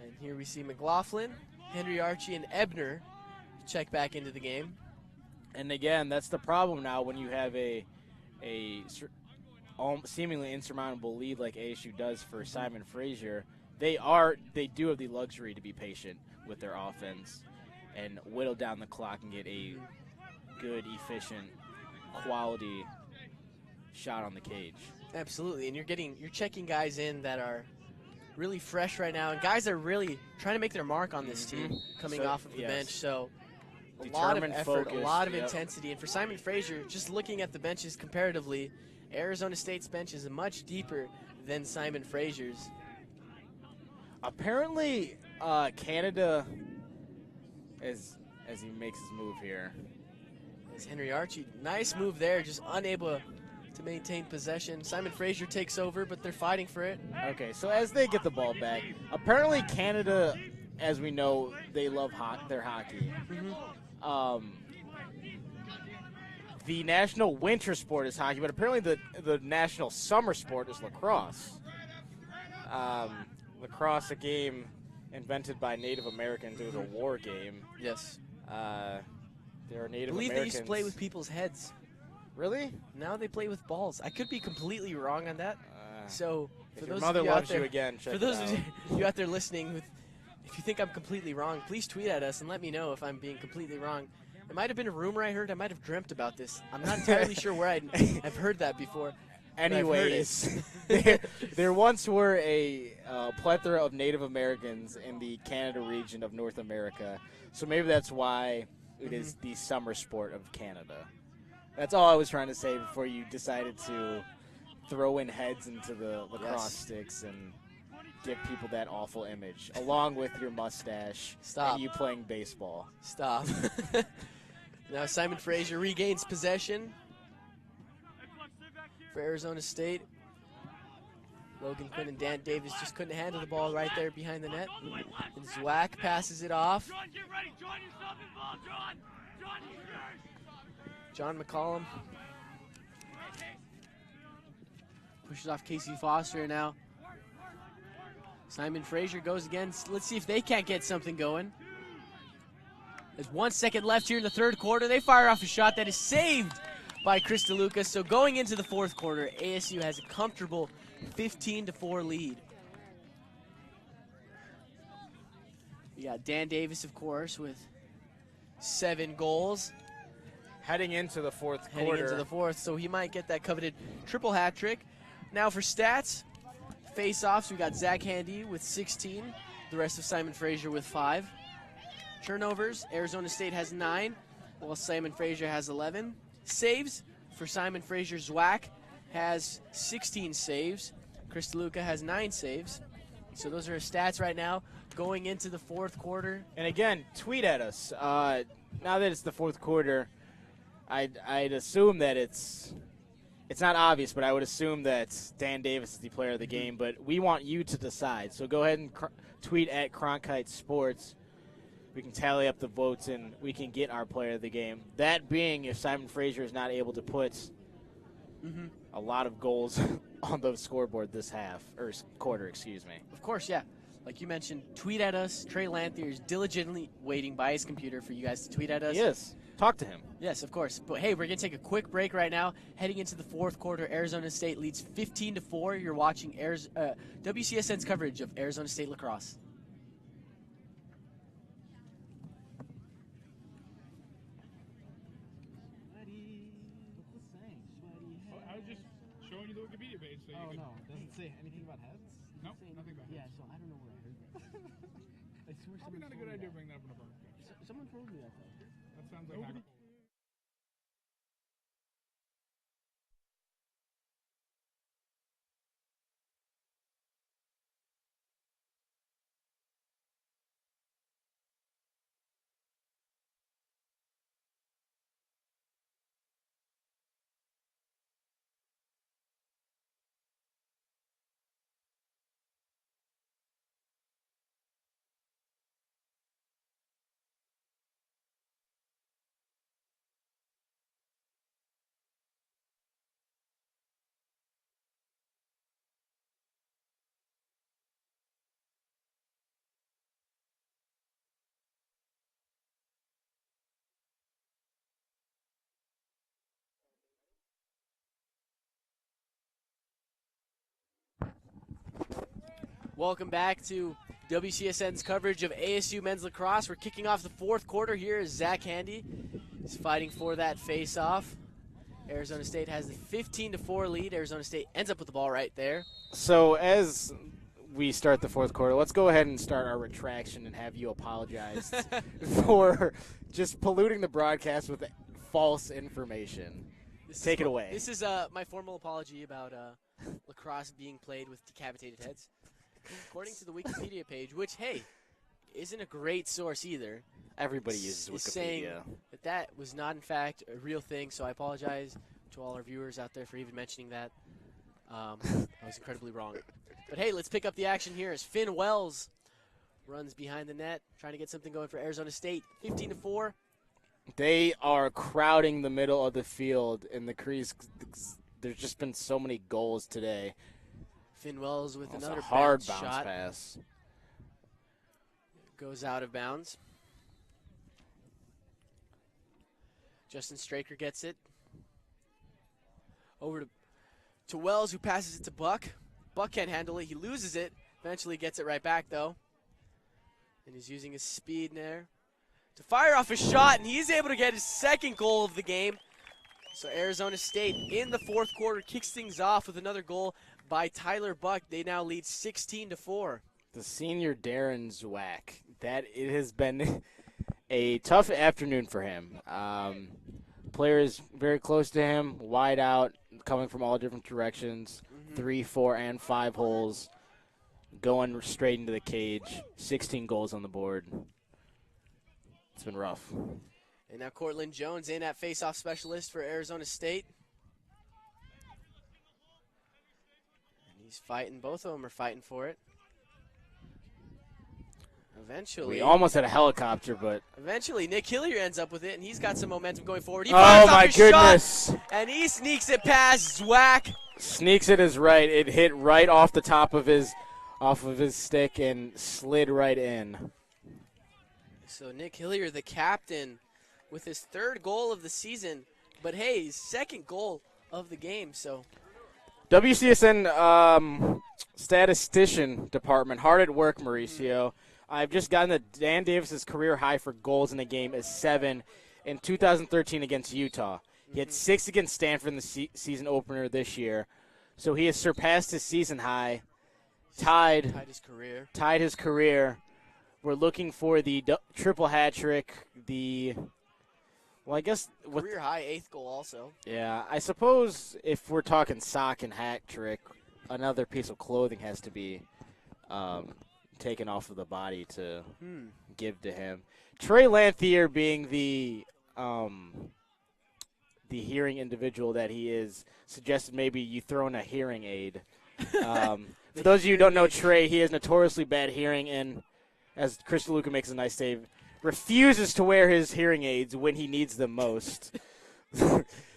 And here we see McLaughlin, Henry Archie, and Ebner check back into the game. And again, that's the problem now when you have a seemingly insurmountable lead like ASU does for Simon Fraser. They do have the luxury to be patient with their offense and whittle down the clock and get a good, efficient, quality shot on the cage. Absolutely, and you're checking guys in that are really fresh right now, and guys that are really trying to make their mark on this team coming off of the bench. So a lot of effort, a lot of intensity. And for Simon Fraser, just looking at the benches comparatively, Arizona State's bench is much deeper than Simon Fraser's. Apparently, Canada, as he makes his move here. As Henry Archie, nice move there, just unable to maintain possession. Simon Fraser takes over, but they're fighting for it. Okay, so as they get the ball back, apparently Canada, as we know, they love their hockey. The national winter sport is hockey, but apparently the national summer sport is lacrosse. Lacrosse, a game invented by Native Americans. It was a war game. Yes. There are Native I believe Americans. they used to play with people's heads. Really? Now they play with balls. I could be completely wrong on that. So for if your those mother of you loves out there, you again, check for it those out. of you out there listening, if you think I'm completely wrong, please tweet at us and let me know if I'm being completely wrong. It might have been a rumor I heard. I might have dreamt about this. I'm not entirely sure where I've heard that before. Anyways, there once were a plethora of Native Americans in the Canada region of North America, so maybe that's why it is the summer sport of Canada. That's all I was trying to say before you decided to throw in heads into the lacrosse sticks and give people that awful image, along with your mustache and you playing baseball. Stop. Now Simon Fraser regains possession for Arizona State. Logan Quinn and Dan Davis just couldn't handle the ball right there behind the net. And Zwack passes it off. John McCollum pushes off Casey Foster now. Simon Fraser goes again. Let's see if they can't get something going. There's 1 second left here in the third quarter. They fire off a shot that is saved by Chris DeLuca. So going into the fourth quarter, ASU has a comfortable 15-4 lead. We got Dan Davis, of course, with 7 goals. Heading into the fourth quarter. Heading into the fourth, so he might get that coveted triple hat trick. Now for stats, face-offs, we got Zach Handy with 16. The rest of Simon Fraser with 5. Turnovers, Arizona State has 9, while Simon Fraser has 11. Saves, for Simon Fraser, Zwack has 16 saves. Chris DeLuca has 9 saves. So those are his stats right now going into the fourth quarter. And again, tweet at us. Now that it's the fourth quarter, I'd assume that it's not obvious, but I would assume that Dan Davis is the player of the game. But we want you to decide. So go ahead and tweet at Cronkite Sports. We can tally up the votes, and we can get our player of the game. That being, if Simon Fraser is not able to put a lot of goals on the scoreboard this quarter, excuse me. Of course, yeah. Like you mentioned, tweet at us. Trey Lanthier is diligently waiting by his computer for you guys to tweet at us. Yes. Talk to him. Yes, of course. But, hey, we're going to take a quick break right now. Heading into the fourth quarter, Arizona State leads 15-4. You're watching WCSN's coverage of Arizona State lacrosse. I was just showing you the Wikipedia page. So you no. Does it say anything about heads? No, nothing about heads. Yeah, so I don't know where I heard that. I swear Probably not a good idea bringing that up in a bar. Someone told me that, though. That sounds like not. Welcome back to WCSN's coverage of ASU men's lacrosse. We're kicking off the fourth quarter here as Zach Handy is fighting for that face-off. Arizona State has the 15-4 lead. Arizona State ends up with the ball right there. So as we start the fourth quarter, let's go ahead and start our retraction and have you apologize for just polluting the broadcast with false information. Take it away. This is my formal apology about lacrosse being played with decapitated heads. According to the Wikipedia page, which, hey, isn't a great source either. Everybody uses Wikipedia. Saying that was not, in fact, a real thing, so I apologize to all our viewers out there for even mentioning that. I was incredibly wrong. But, hey, let's pick up the action here as Finn Wells runs behind the net, trying to get something going for Arizona State. 15-4. They are crowding the middle of the field in the crease. There's just been so many goals today. Finn Wells with another hard bounce shot. Pass. goes out of bounds. Justin Straker gets it. Over to Wells, who passes it to Buck. Buck can't handle it. He loses it. Eventually gets it right back, though. And he's using his speed there to fire off a shot, and he's able to get his second goal of the game. So Arizona State in the fourth quarter kicks things off with another goal by Tyler Buck. They now lead 16-4. The senior Darren Zwack. It has been a tough afternoon for him. Players very close to him, wide out, coming from all different directions. 3, 4, and 5 holes, going straight into the cage. 16 goals on the board. It's been rough. And now Cortland Jones in at faceoff specialist for Arizona State. And he's fighting. Both of them are fighting for it. Eventually. We almost had a helicopter, but. Eventually, Nick Hillier ends up with it, and he's got some momentum going forward. He oh, my goodness. Shot, and he sneaks it past Zwack. Sneaks it is right. It hit right off the top of his stick and slid right in. So Nick Hillier, the captain, with his third goal of the season, but hey, his second goal of the game. So WCSN statistician department, hard at work, Mauricio. I've just gotten that Dan Davis's career high for goals in the game is 7 in 2013 against Utah. He had 6 against Stanford in the season opener this year. So he has surpassed his season high, tied his career. We're looking for the triple hat trick, I guess. Career high 8th goal also. Yeah, I suppose if we're talking sock and hat trick, another piece of clothing has to be taken off of the body to give to him. Trey Lanthier being the hearing individual that he is, suggested maybe you throw in a hearing aid. For those of you who don't know Trey, he has notoriously bad hearing, and as Chris DeLuca makes a nice save, refuses to wear his hearing aids when he needs them most.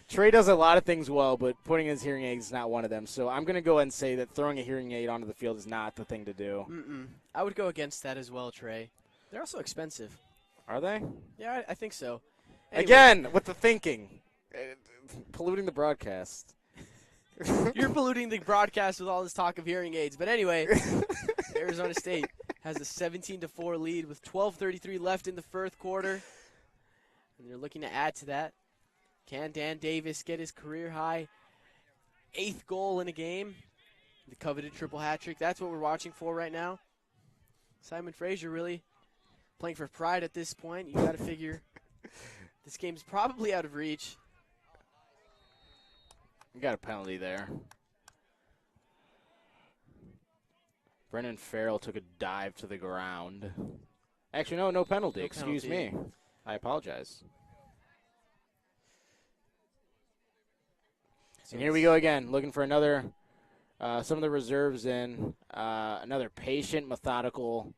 Trey does a lot of things well, but putting his hearing aids is not one of them. So I'm going to go ahead and say that throwing a hearing aid onto the field is not the thing to do. I would go against that as well, Trey. They're also expensive. Are they? Yeah, I think so. Anyway. Again, with the thinking. Polluting the broadcast. You're polluting the broadcast with all this talk of hearing aids. But anyway, Arizona State has a 17-4 lead with 12:33 left in the fourth quarter. And they're looking to add to that. Can Dan Davis get his career high 8th goal in a game? The coveted triple hat trick. That's what we're watching for right now. Simon Fraser really playing for pride at this point. You got to figure this game's probably out of reach. You got a penalty there. Brennan Farrell took a dive to the ground. Actually, no penalty. Excuse me. I apologize. And here we go again, looking for another, some of the reserves in, another patient, methodical,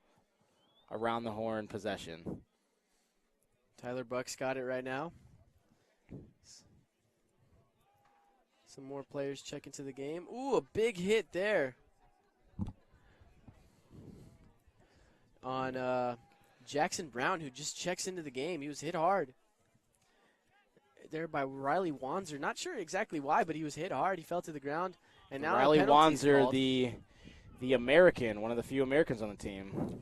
around the horn possession. Tyler Buck's got it right now. Some more players check into the game. Ooh, a big hit there on Jackson Brown, who just checks into the game. He was hit hard there by Riley Wanzer. Not sure exactly why, but he was hit hard. He fell to the ground. And now Riley Wanzer, the American, one of the few Americans on the team.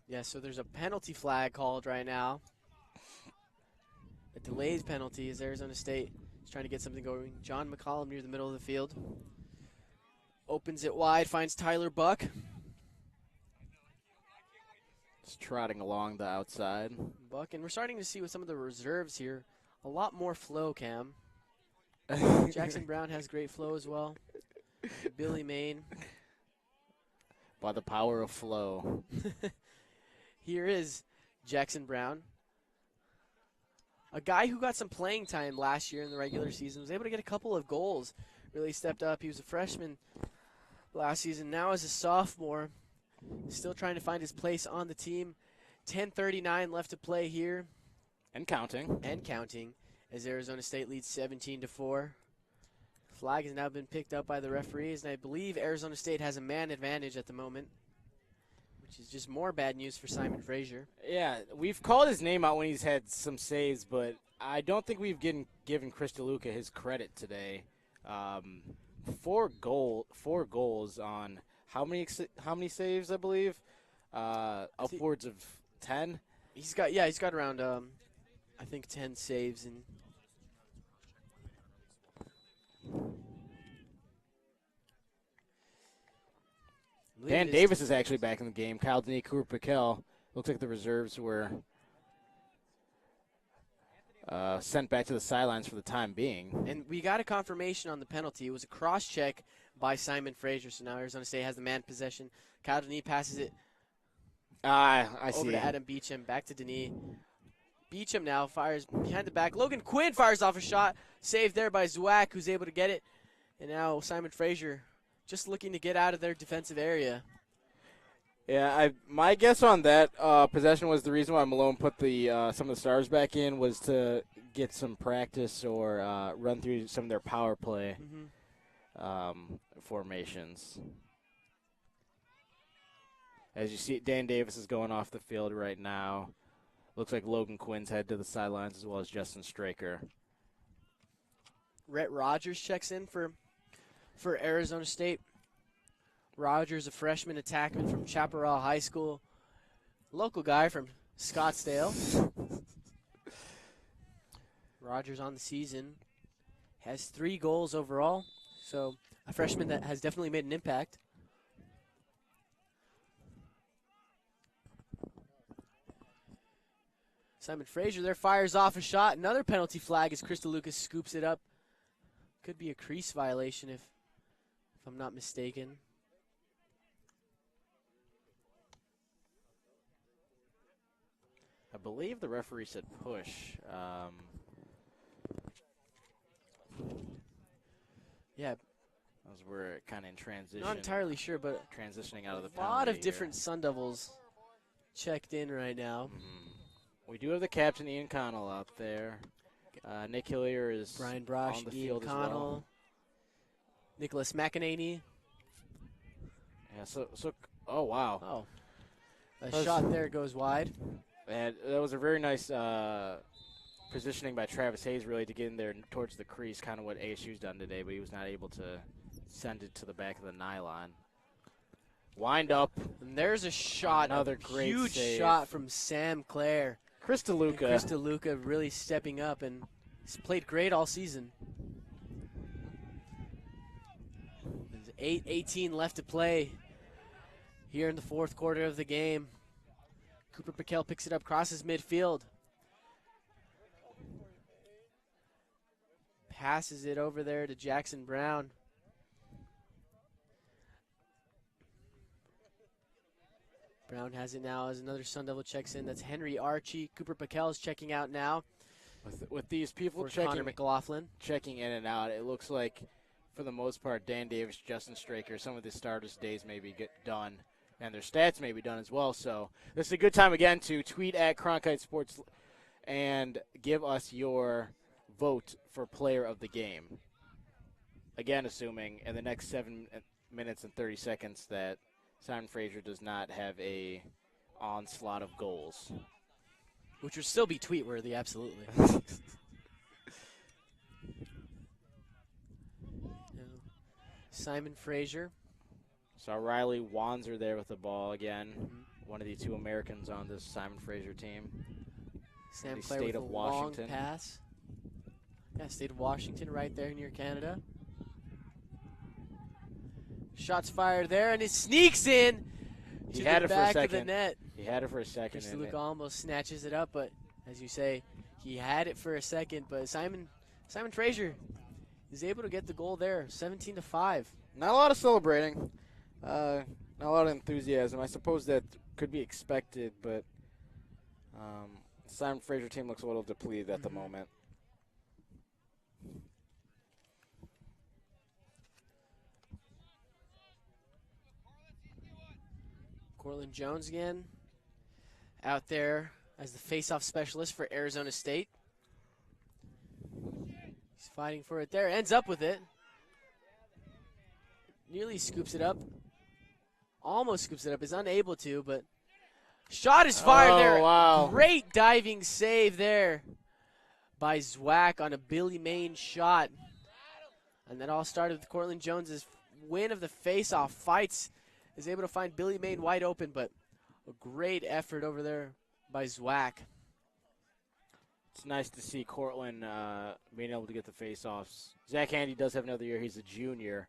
Yeah, so there's a penalty flag called right now. A delayed penalty as Arizona State is trying to get something going. John McCollum near the middle of the field. Opens it wide, finds Tyler Buck. Just trotting along the outside. Buck, and we're starting to see with some of the reserves here, a lot more flow, Cam. Jackson Brown has great flow as well. Billy Main. By the power of flow. Here is Jackson Brown. A guy who got some playing time last year in the regular season, was able to get a couple of goals. Really stepped up. He was a freshman last season. Now as a sophomore, still trying to find his place on the team. 10:39 left to play here. And counting. And counting as Arizona State leads 17-4. Flag has now been picked up by the referees, and I believe Arizona State has a man advantage at the moment, which is just more bad news for Simon Fraser. Yeah, we've called his name out when he's had some saves, but I don't think we've given Chris DeLuca his credit today. 4 goals on how many saves, I believe? Upwards of 10. He's got around I think 10 saves. And Dan Davis is actually back in the game. Kyle Denis, Cooper Piquel. Looks like the reserves were sent back to the sidelines for the time being. And we got a confirmation on the penalty. It was a cross-check by Simon Fraser, so now Arizona State has the man possession. Kyle Denis passes it over to Adam Beecham, back to Denis. Beecham now fires behind the back. Logan Quinn fires off a shot. Saved there by Zwack, who's able to get it. And now Simon Fraser just looking to get out of their defensive area. Yeah, my guess on that possession was the reason why Malone put some of the stars back in was to get some practice or run through some of their power play formations. As you see, Dan Davis is going off the field right now. Looks like Logan Quinn's head to the sidelines as well as Justin Straker. Rhett Rogers checks in for Arizona State. Rogers, a freshman attackman from Chaparral High School. Local guy from Scottsdale. Rogers on the season has 3 goals overall. So a freshman that has definitely made an impact. Simon Fraser there fires off a shot. Another penalty flag as Krista Lucas scoops it up. Could be a crease violation if I'm not mistaken. I believe the referee said push. Yeah. As we're kind of in transition. Not entirely sure, but transitioning out of the a lot of penalty different here. Sun Devils checked in right now. We do have the captain, Ian Connell, out there. Nick Hillier is Brian Brosh, on the Ian field Connell, as well. Nicholas McEnany. Yeah, so oh, wow. Oh, a shot there goes wide. And that was a very nice positioning by Travis Hayes, really, to get in there towards the crease, kind of what ASU's done today, but he was not able to send it to the back of the nylon. Wind up. And there's a shot, Another great huge save. shot from Sam Clare. Chris DeLuca. Chris DeLuca really stepping up, and he's played great all season. There's 8:18 left to play here in the 4th quarter of the game. Cooper Piquel picks it up, crosses midfield. Passes it over there to Jackson Brown. Brown has it now as another Sun Devil checks in. That's Henry Archie. Cooper Piquel is checking out now. With these people Connor McLaughlin checking in and out, it looks like, for the most part, Dan Davis, Justin Straker, some of the starters' days may be done, and their stats may be done as well. So this is a good time, again, to tweet at Cronkite Sports and give us your vote for player of the game. Again, assuming in the next 7 minutes and 30 seconds that Simon Fraser does not have a onslaught of goals. which would still be tweet-worthy, absolutely. Simon Fraser. Saw Riley Wanzer there with the ball again. One of the 2 Americans on this Simon Fraser team. Sam The Clare state with of a Washington. long pass. Yeah, state of Washington right there near Canada. Shots fired there, and it sneaks in to had the it for a back of the second. net. He had it for a second. Chris and DeLuca almost snatches it up, but as you say, he had it for a second. But Simon Fraser is able to get the goal there, 17-5. Not a lot of celebrating. Not a lot of enthusiasm. I suppose that could be expected, but the Simon Fraser team looks a little depleted at the moment. Cortland Jones again out there as the face-off specialist for Arizona State. He's fighting for it there. Ends up with it. nearly scoops it up. Almost scoops it up. Is unable to, but shot is fired there. Wow. Great diving save there by Zwack on a Billy Main shot. And that all started with Cortland Jones's win of the face-off. Fights is able to find Billy Main wide open, but a great effort over there by Zwack. It's nice to see Cortland being able to get the face-offs. Zach Handy does have another year. He's a junior.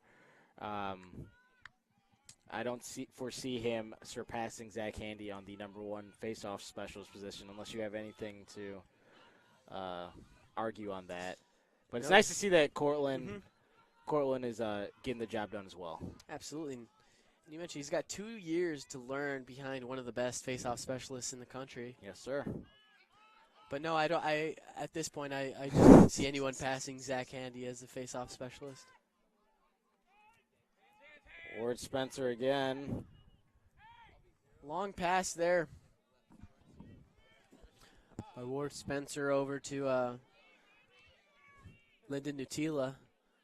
I don't foresee him surpassing Zach Handy on the #1 face-off specialist position unless you have anything to argue on that. But it's nice to see that Cortland is getting the job done as well. Absolutely. And you mentioned he's got 2 years to learn behind one of the best face-off specialists in the country. Yes, sir. But no, at this point, I just don't see anyone passing Zach Handy as the face-off specialist. Ward Spencer again. Long pass there by Ward Spencer over to Lyndon Nutila,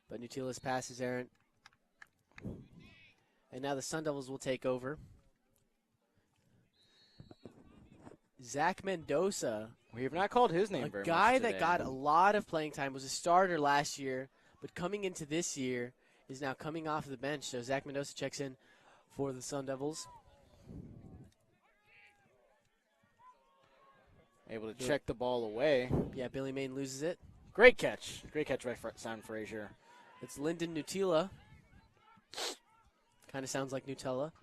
but Nutila's pass is errant. And now the Sun Devils will take over. Zach Mendoza, We have not called his name a very much guy today. that got a lot of playing time, was a starter last year, but coming into this year is now coming off the bench. So Zach Mendoza checks in for the Sun Devils. Able to check the ball away. Yeah, Billy Main loses it. Great catch. Great catch by Simon Fraser. It's Lyndon Nutila. Kind of sounds like Nutella,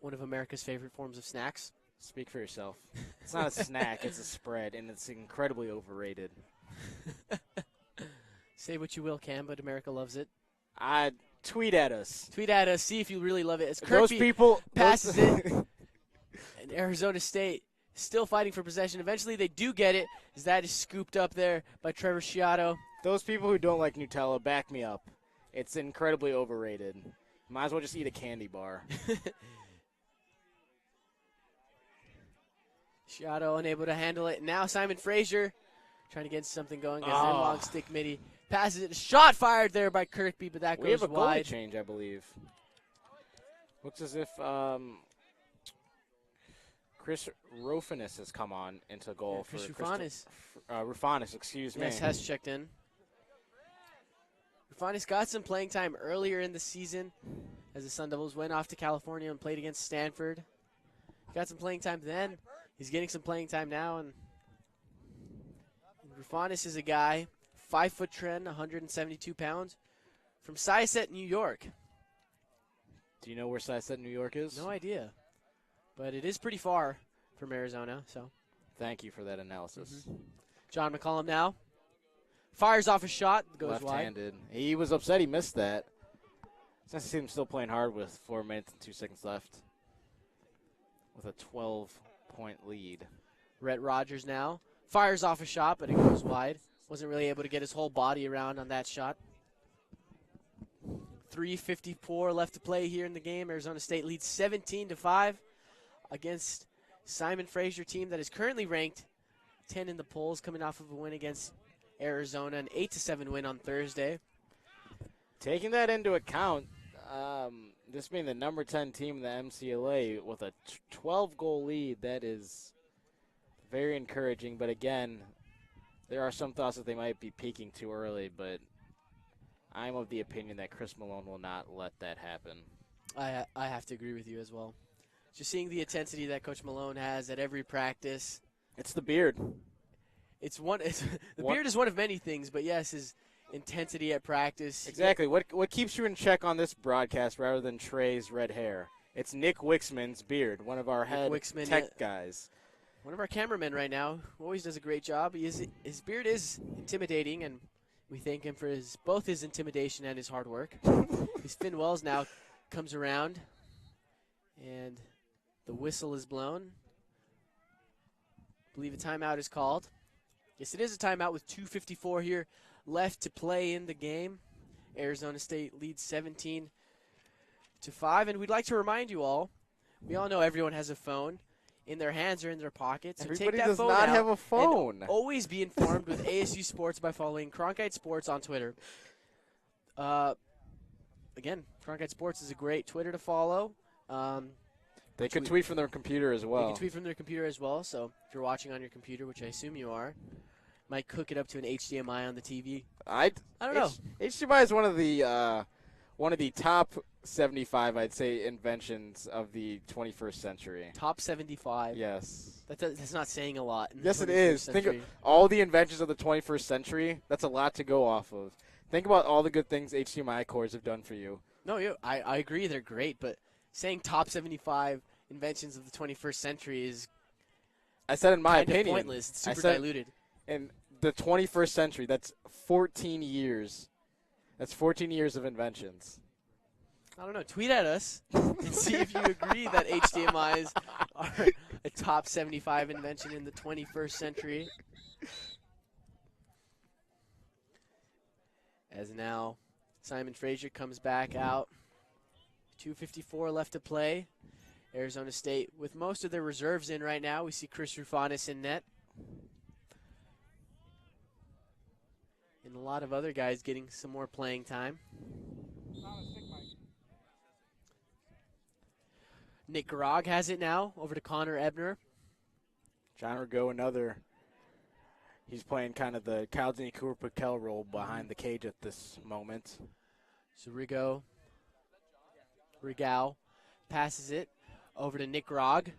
one of America's favorite forms of snacks. Speak for yourself. It's not a snack, it's a spread, and it's incredibly overrated. Say what you will, Cam, but America loves it. Tweet at us. Tweet at us, see if you really love it. As Those Kirby people passes it, and Arizona State still fighting for possession. Eventually they do get it, as that is scooped up there by Trevor Sciotto. Those people who don't like Nutella, back me up. It's incredibly overrated. Might as well just eat a candy bar. Sciotto unable to handle it. Now Simon Fraser trying to get something going as their long stick midi passes it. Shot fired there by Kirkby, but that We goes have a wide. goalie change, I believe. Looks as if Chris Rufanis has come on into goal Chris for Rufanis. Rufanis, excuse me. Yes, has checked in. Rufanis got some playing time earlier in the season as the Sun Devils went off to California and played against Stanford. Got some playing time then. He's getting some playing time now. And Rufanis is a guy, 5' 10", 172 pounds, from Syosset, New York. Do you know where Syosset, New York is? No idea. But it is pretty far from Arizona, so. Thank you for that analysis. John McCollum now. Fires off a shot, goes wide. Left-handed. He was upset he missed that. It's nice to see him still playing hard with 4 minutes and 2 seconds left. With a 12-point lead. Rhett Rogers now. Fires off a shot, but it goes wide. Wasn't really able to get his whole body around on that shot. 3:54 left to play here in the game. Arizona State leads 17-5 against Simon Fraser team that is currently ranked 10 in the polls, coming off of a win against Arizona, an 8-7 win on Thursday. Taking that into account, this being the number 10 team in the MCLA with a 12-goal lead, that is very encouraging. But again, there are some thoughts that they might be peaking too early, but I'm of the opinion that Chris Malone will not let that happen. I have to agree with you as well. Just seeing the intensity that Coach Malone has at every practice. It's the beard. Beard is one of many things, but yes, his intensity at practice. Exactly. What keeps you in check on this broadcast rather than Trey's red hair? It's Nick Wixman's beard, one of our head tech guys. One of our cameramen right now, who always does a great job. His beard is intimidating, and we thank him for both his intimidation and his hard work. His Finn Wells now comes around, and the whistle is blown. I believe a timeout is called. Yes, it is a timeout with 2:54 here left to play in the game. Arizona State leads 17-5, and we'd like to remind you all, we all know everyone has a phone in their hands or in their pockets. So Everybody take that does phone not out have a phone. and always be informed with ASU Sports by following Cronkite Sports on Twitter. Again, Cronkite Sports is a great Twitter to follow. They can tweet from their computer as well. They can tweet from their computer as well. So if you're watching on your computer, which I assume you are, might hook it up to an HDMI on the TV. I don't know. HDMI is one of the top 75, I'd say, inventions of the 21st century. Top 75. Yes. That's not saying a lot. Yes, it is. Think of all the inventions of the 21st century. That's a lot to go off of. Think about all the good things HDMI cores have done for you. No, I agree. They're great, but saying top 75 inventions of the 21st century is I said in my opinion. Pointless. It's super diluted. In the 21st century, that's 14 years. That's 14 years of inventions. I don't know. Tweet at us and see if you agree that HDMIs are a top 75 invention in the 21st century. As now Simon Fraser comes back out. 2:54 left to play. Arizona State with most of their reserves in right now. We see Chris Rufanis in net. And a lot of other guys getting some more playing time. Nick Grog has it now, over to Connor Ebner. John Rigaud, another. He's playing kind of the Kaldini Cooper-Pakel role behind the cage at this moment. So Rigaud passes it over to Nick Grog.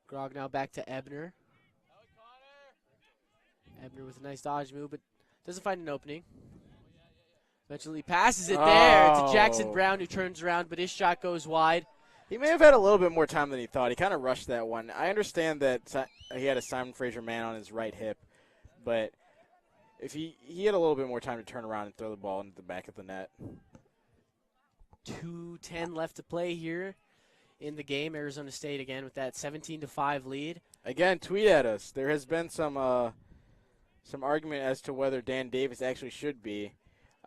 Grog now back to Ebner. Ebner with a nice dodge move, but doesn't find an opening. Eventually passes it there to Jackson Brown, who turns around, but his shot goes wide. He may have had a little bit more time than he thought. He kind of rushed that one. I understand that he had a Simon Fraser man on his right hip, but if he had a little bit more time to turn around and throw the ball into the back of the net. 2:10 left to play here in the game. Arizona State again with that 17-5 lead. Again, tweet at us. There has been some argument as to whether Dan Davis actually should be.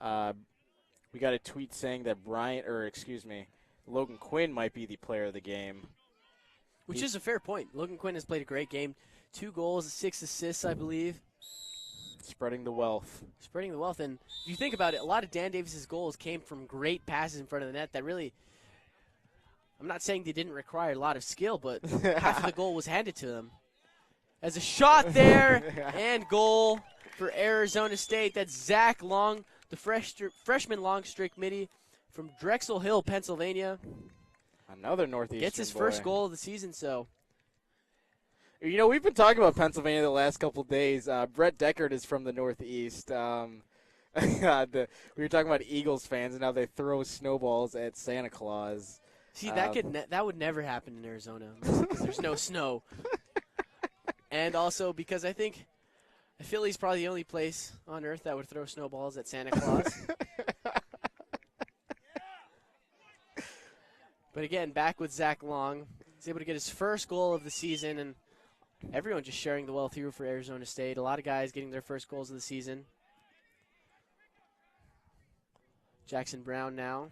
We got a tweet saying that Logan Quinn might be the player of the game. Which is a fair point. Logan Quinn has played a great game. 2 goals, 6 assists, I believe. Spreading the wealth. And if you think about it, a lot of Dan Davis's goals came from great passes in front of the net that really, I'm not saying they didn't require a lot of skill, but half of the goal was handed to them. As a shot there, and goal for Arizona State. That's Zach Long, the freshman long streak midi from Drexel Hill, Pennsylvania. Another Northeastern gets his first goal of the season, so. You know, we've been talking about Pennsylvania the last couple of days. Brett Deckard is from the Northeast. We were talking about Eagles fans, and now they throw snowballs at Santa Claus. See, that would never happen in Arizona because there's no snow. And also because I think Philly's probably the only place on earth that would throw snowballs at Santa Claus. But again, back with Zach Long. He's able to get his first goal of the season, and everyone just sharing the wealth here for Arizona State. A lot of guys getting their first goals of the season. Jackson Brown now,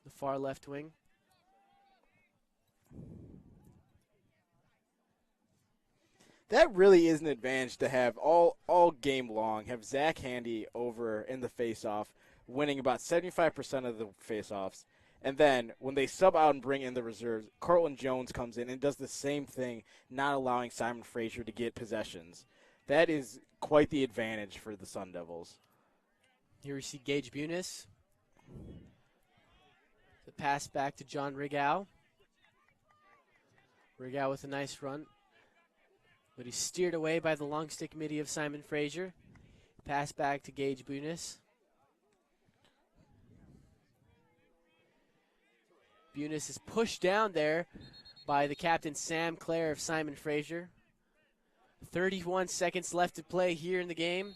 the far left wing. That really is an advantage to have all game long, have Zach Handy over in the faceoff, winning about 75% of the faceoffs. And then when they sub out and bring in the reserves, Carlton Jones comes in and does the same thing, not allowing Simon Fraser to get possessions. That is quite the advantage for the Sun Devils. Here we see Gage Bunis. The pass back to John Rigaud. Rigaud with a nice run. But he's steered away by the long stick midi of Simon Fraser. Pass back to Gage Bunis. Bunis is pushed down there by the captain, Sam Clare of Simon Fraser. 31 seconds left to play here in the game.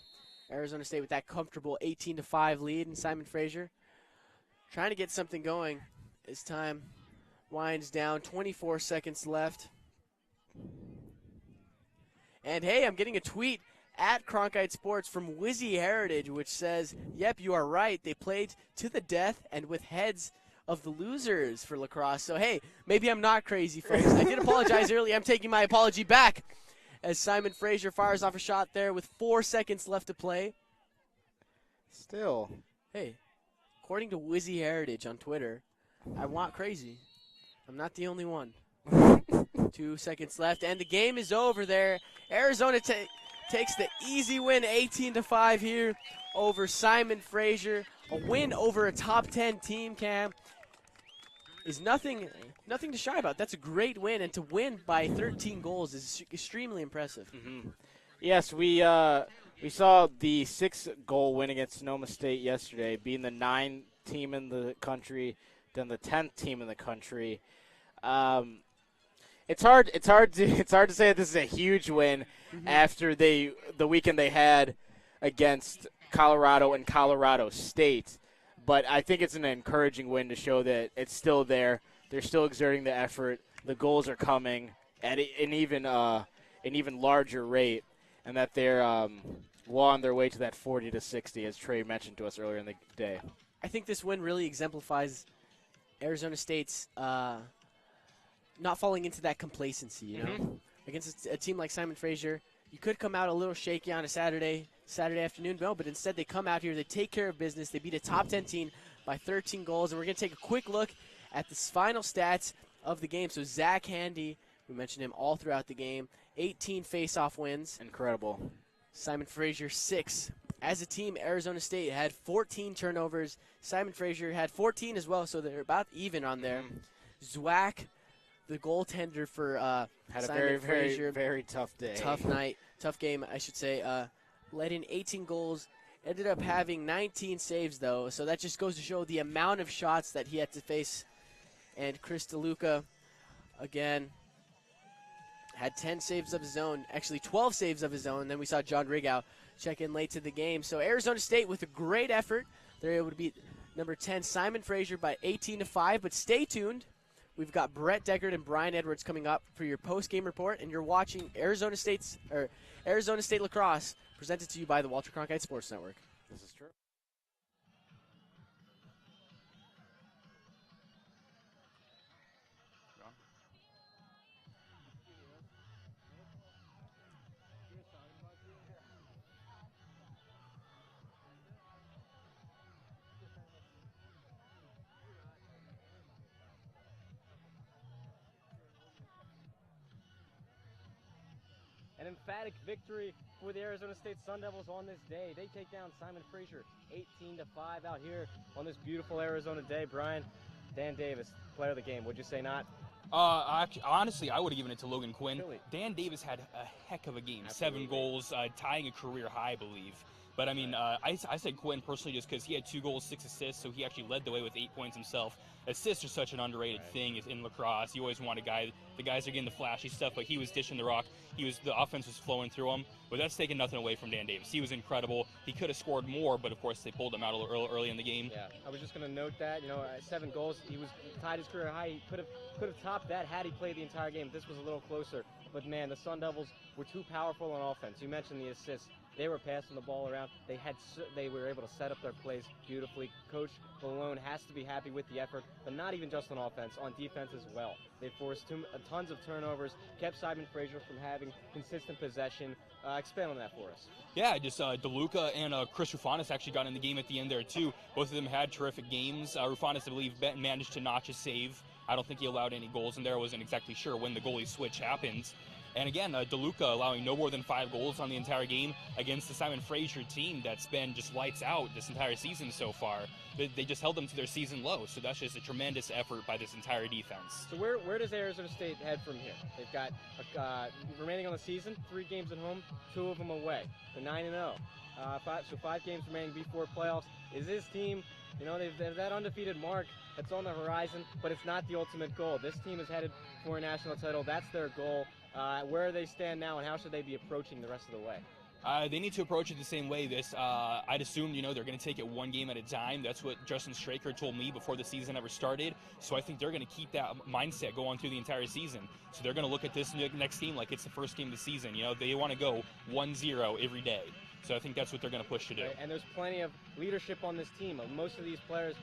Arizona State with that comfortable 18-5 lead, and Simon Fraser trying to get something going as time winds down. 24 seconds left. And hey, I'm getting a tweet at Cronkite Sports from Wizzy Heritage, which says, yep, you are right. They played to the death and with heads of the losers for lacrosse. So, hey, maybe I'm not crazy, folks. I did apologize earlier. I'm taking my apology back. as Simon Fraser fires off a shot there with 4 seconds left to play. Still. Hey, according to Wizzy Heritage on Twitter, I want crazy. I'm not the only one. 2 seconds left, and the game is over there. Arizona takes the easy win, 18-5 here over Simon Fraser. A win over a top 10 team, Cam, is nothing to shy about. That's a great win, and to win by 13 goals is extremely impressive. Mm-hmm. Yes, we saw the 6-goal win against Sonoma State yesterday, being the 9th team in the country, then the 10th team in the country. It's hard to say that this is a huge win after the weekend they had against Colorado and Colorado State, but I think it's an encouraging win to show that it's still there. They're still exerting the effort. The goals are coming at an even larger rate, and that they're well on their way to that 40-60, as Trey mentioned to us earlier in the day. I think this win really exemplifies Arizona State's not falling into that complacency, you know. Against a team like Simon Fraser, you could come out a little shaky on a Saturday afternoon, but instead they come out here, they take care of business, they beat a top 10 team by 13 goals, and we're going to take a quick look at the final stats of the game. So Zach Handy, we mentioned him all throughout the game, 18 face-off wins. Incredible. Simon Fraser, 6. As a team, Arizona State had 14 turnovers. Simon Fraser had 14 as well, so they're about even on there. Zwack, the goaltender for had a Simon Fraser, very, very tough day. Tough game, I should say. Led in 18 goals, ended up having 19 saves, though, so that just goes to show the amount of shots that he had to face. And Chris DeLuca, again, had 10 saves of his own, actually 12 saves of his own. Then we saw John Rigow check in late to the game. So Arizona State, with a great effort, they're able to beat number 10 Simon Fraser by 18-5. But stay tuned. We've got Brett Deckard and Brian Edwards coming up for your post-game report, and you're watching Arizona State Lacrosse, presented to you by the Walter Cronkite Sports Network. This is true. An emphatic victory for the Arizona State Sun Devils on this day. They take down Simon Fraser 18-5 out here on this beautiful Arizona day. Brian, Dan Davis, player of the game. Would you say not? Honestly, I would have given it to Logan Quinn. Really? Dan Davis had a heck of a game. Absolutely. 7 goals, tying a career high, I believe. But, I mean, I said Quinn personally just because he had 2 goals, 6 assists, so he actually led the way with 8 points himself. Assists are such an underrated thing in lacrosse. You always want the guys are getting the flashy stuff, but he was dishing the rock. The offense was flowing through him, but that's taking nothing away from Dan Davis. He was incredible. He could have scored more, but of course they pulled him out a little early in the game. Yeah, I was just going to note that, 7 goals. He was tied his career high. He could have topped that had he played the entire game. This was a little closer, but man, the Sun Devils were too powerful on offense. You mentioned the assists. They were passing the ball around. They were able to set up their plays beautifully. Coach Malone has to be happy with the effort, but not even just on offense, on defense as well. They forced tons of turnovers, kept Simon Fraser from having consistent possession. Expand on that for us. Yeah, just DeLuca and Chris Rufanis actually got in the game at the end there too. Both of them had terrific games. Rufanis, I believe, managed to notch a save. I don't think he allowed any goals in there. I wasn't exactly sure when the goalie switch happened. And again, DeLuca allowing no more than 5 goals on the entire game against the Simon Fraser team that's been just lights out this entire season so far. They just held them to their season low, so that's just a tremendous effort by this entire defense. So where does Arizona State head from here? They've got remaining on the season, 3 games at home, 2 of them away. They're 9-0. 5 games remaining before playoffs. Is this team, they've that undefeated mark that's on the horizon, but it's not the ultimate goal. This team is headed for a national title. That's their goal. Where they stand now, and how should they be approaching the rest of the way? They need to approach it the same way. I'd assume, they're going to take it 1 game at a time. That's what Justin Straker told me before the season ever started. So I think they're going to keep that mindset going through the entire season. So they're going to look at this next team like it's the first game of the season. They want to go 1-0 every day. So I think that's what they're going to push to do. Right, and there's plenty of leadership on this team. Most of these players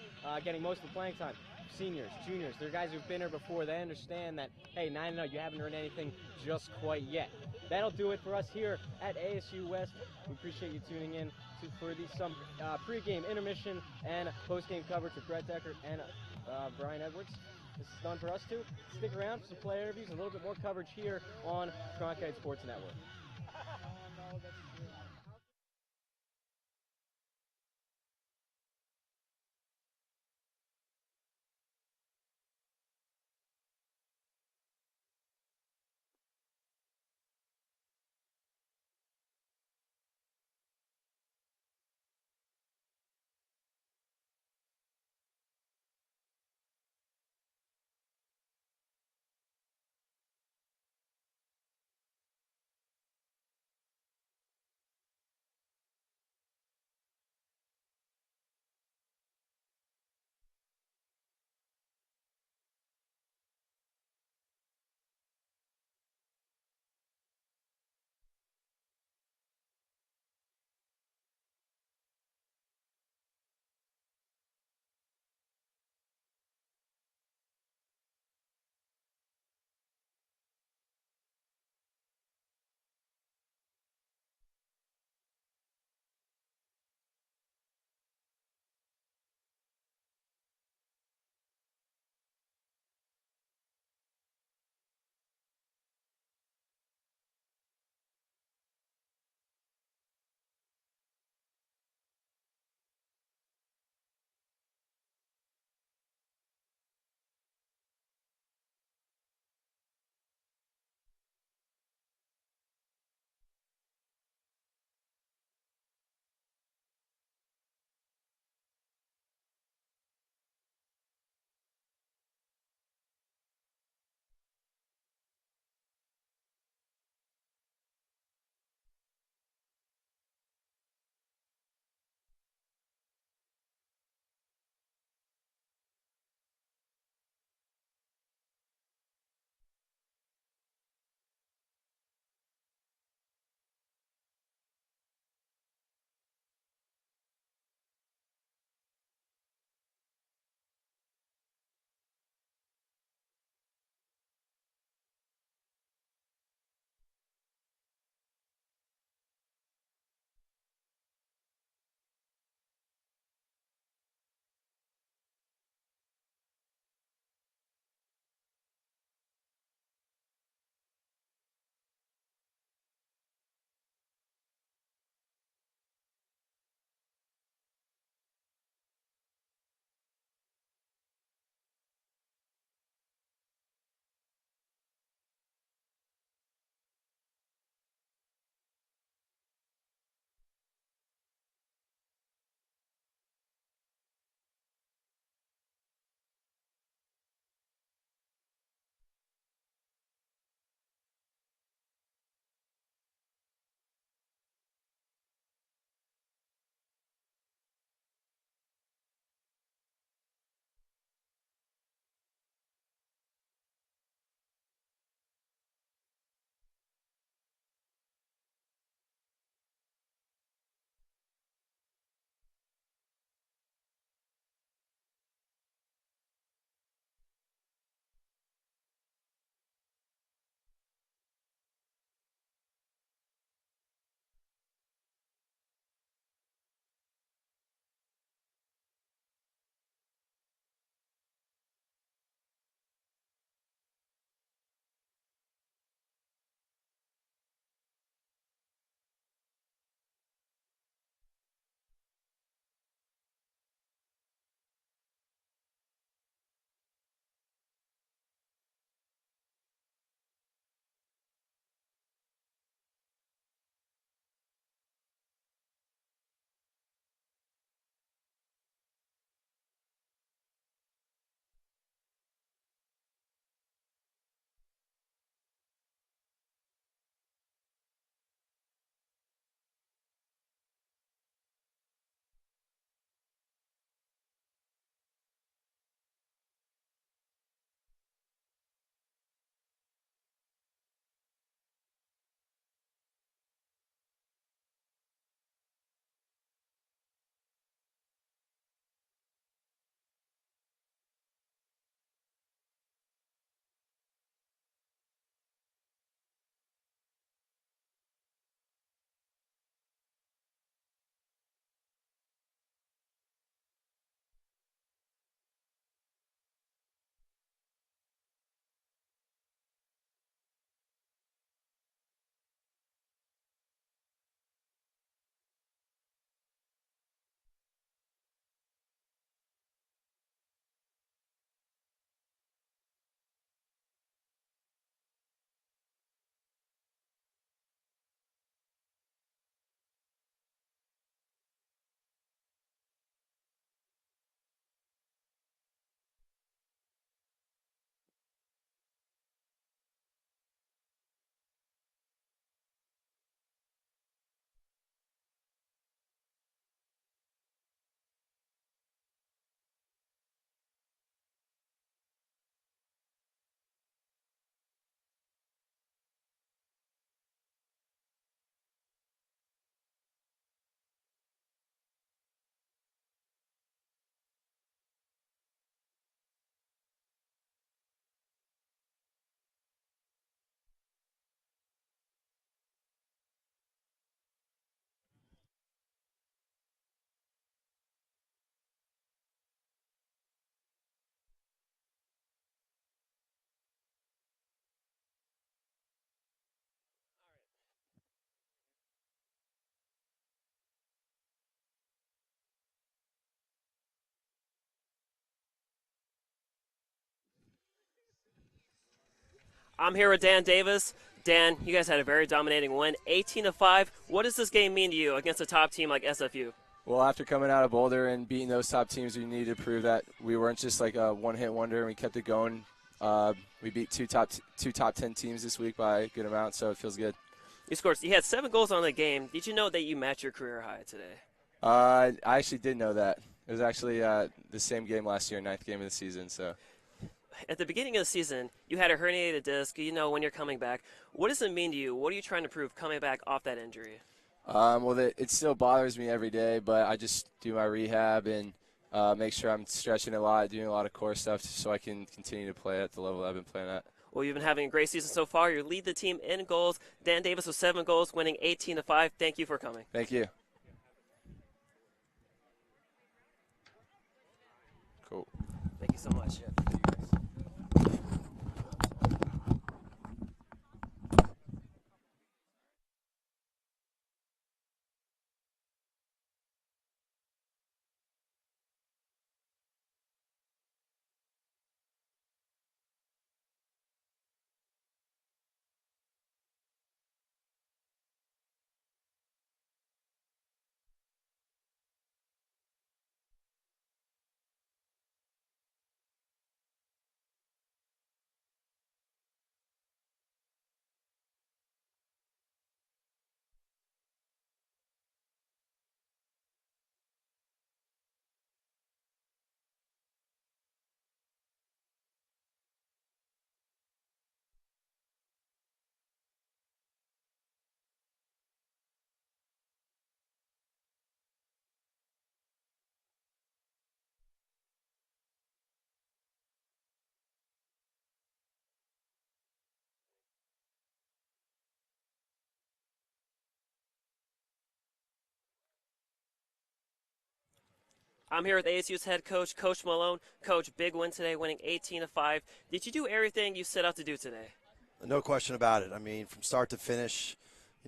getting most of the playing time. seniors, juniors, they're guys who've been here before. They understand that, hey, 9-0, you haven't earned anything just quite yet. That'll do it for us here at ASU West. We appreciate you tuning in for some pregame, intermission, and postgame coverage with Brett Decker and Brian Edwards. This is done for us too. Stick around for some player interviews and a little bit more coverage here on Cronkite Sports Network. I'm here with Dan Davis. Dan, you guys had a very dominating win, 18-5. What does this game mean to you against a top team like SFU? Well, after coming out of Boulder and beating those top teams, we needed to prove that we weren't just like a one-hit wonder, and we kept it going. We beat two top 10 teams this week by a good amount, so it feels good. You had 7 goals on the game. Did you know that you matched your career high today? I actually did know that. It was actually the same game last year, 9th game of the season. So, at the beginning of the season, you had a herniated disc. You know when you're coming back. What does it mean to you? What are you trying to prove coming back off that injury? Well, it still bothers me every day, but I just do my rehab and make sure I'm stretching a lot, doing a lot of core stuff so I can continue to play at the level I've been playing at. Well, you've been having a great season so far. You lead the team in goals. Dan Davis with 7 goals, winning 18-5. Thank you for coming. Thank you. Cool. Thank you so much. I'm here with ASU's head coach, Coach Malone. Coach, big win today, winning 18-5. Did you do everything you set out to do today? No question about it. I mean, from start to finish,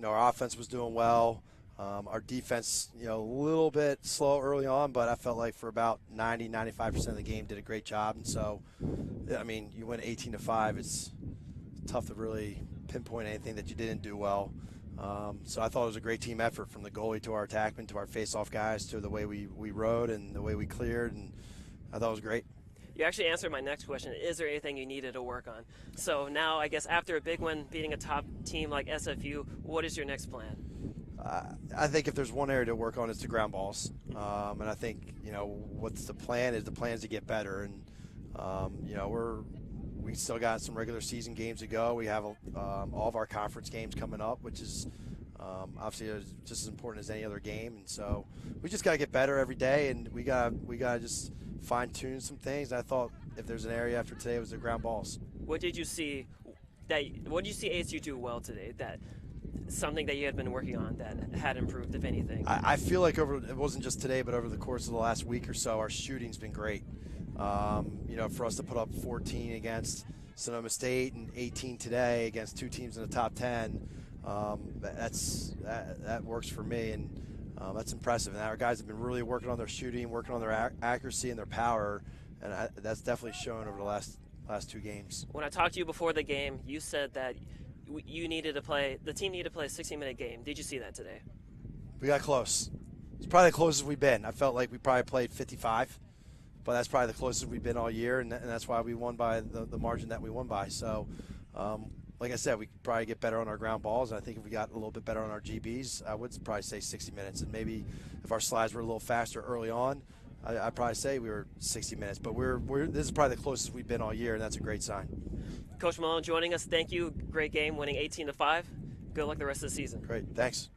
our offense was doing well. Our defense, a little bit slow early on, but I felt like for about 95% of the game did a great job. And so, I mean, you win 18-5. It's tough to really pinpoint anything that you didn't do well. So I thought it was a great team effort from the goalie to our attackmen to our face-off guys to the way we rode and the way we cleared, and I thought it was great. You actually answered my next question. Is there anything you needed to work on? So now, I guess, after a big win, beating a top team like SFU, what is your next plan? I think if there's one area to work on, it's the ground balls. And I think, what's the plan is to get better. And, we still got some regular season games to go. We have all of our conference games coming up, which is obviously just as important as any other game. And so we just got to get better every day, and we got to just fine-tune some things. And I thought if there's an area after today, it was the ground balls. What did you see ASU do well today? That something that you had been working on that had improved, if anything? I feel like it wasn't just today, but over the course of the last week or so, our shooting's been great. For us to put up 14 against Sonoma State and 18 today against 2 teams in the top 10, that works for me, and that's impressive. And our guys have been really working on their shooting, working on their accuracy and their power, and that's definitely shown over the last 2 games. When I talked to you before the game, you said that the team needed to play a 16-minute game. Did you see that today? We got close. It's probably the closest we've been. I felt like we probably played 55. But that's probably the closest we've been all year, and that's why we won by the margin that we won by. So, like I said, we could probably get better on our ground balls, and I think if we got a little bit better on our GBs, I would probably say 60 minutes. And maybe if our slides were a little faster early on, I'd probably say we were 60 minutes. But this is probably the closest we've been all year, and that's a great sign. Coach Malone joining us. Thank you. Great game, winning 18-5. Good luck the rest of the season. Great. Thanks.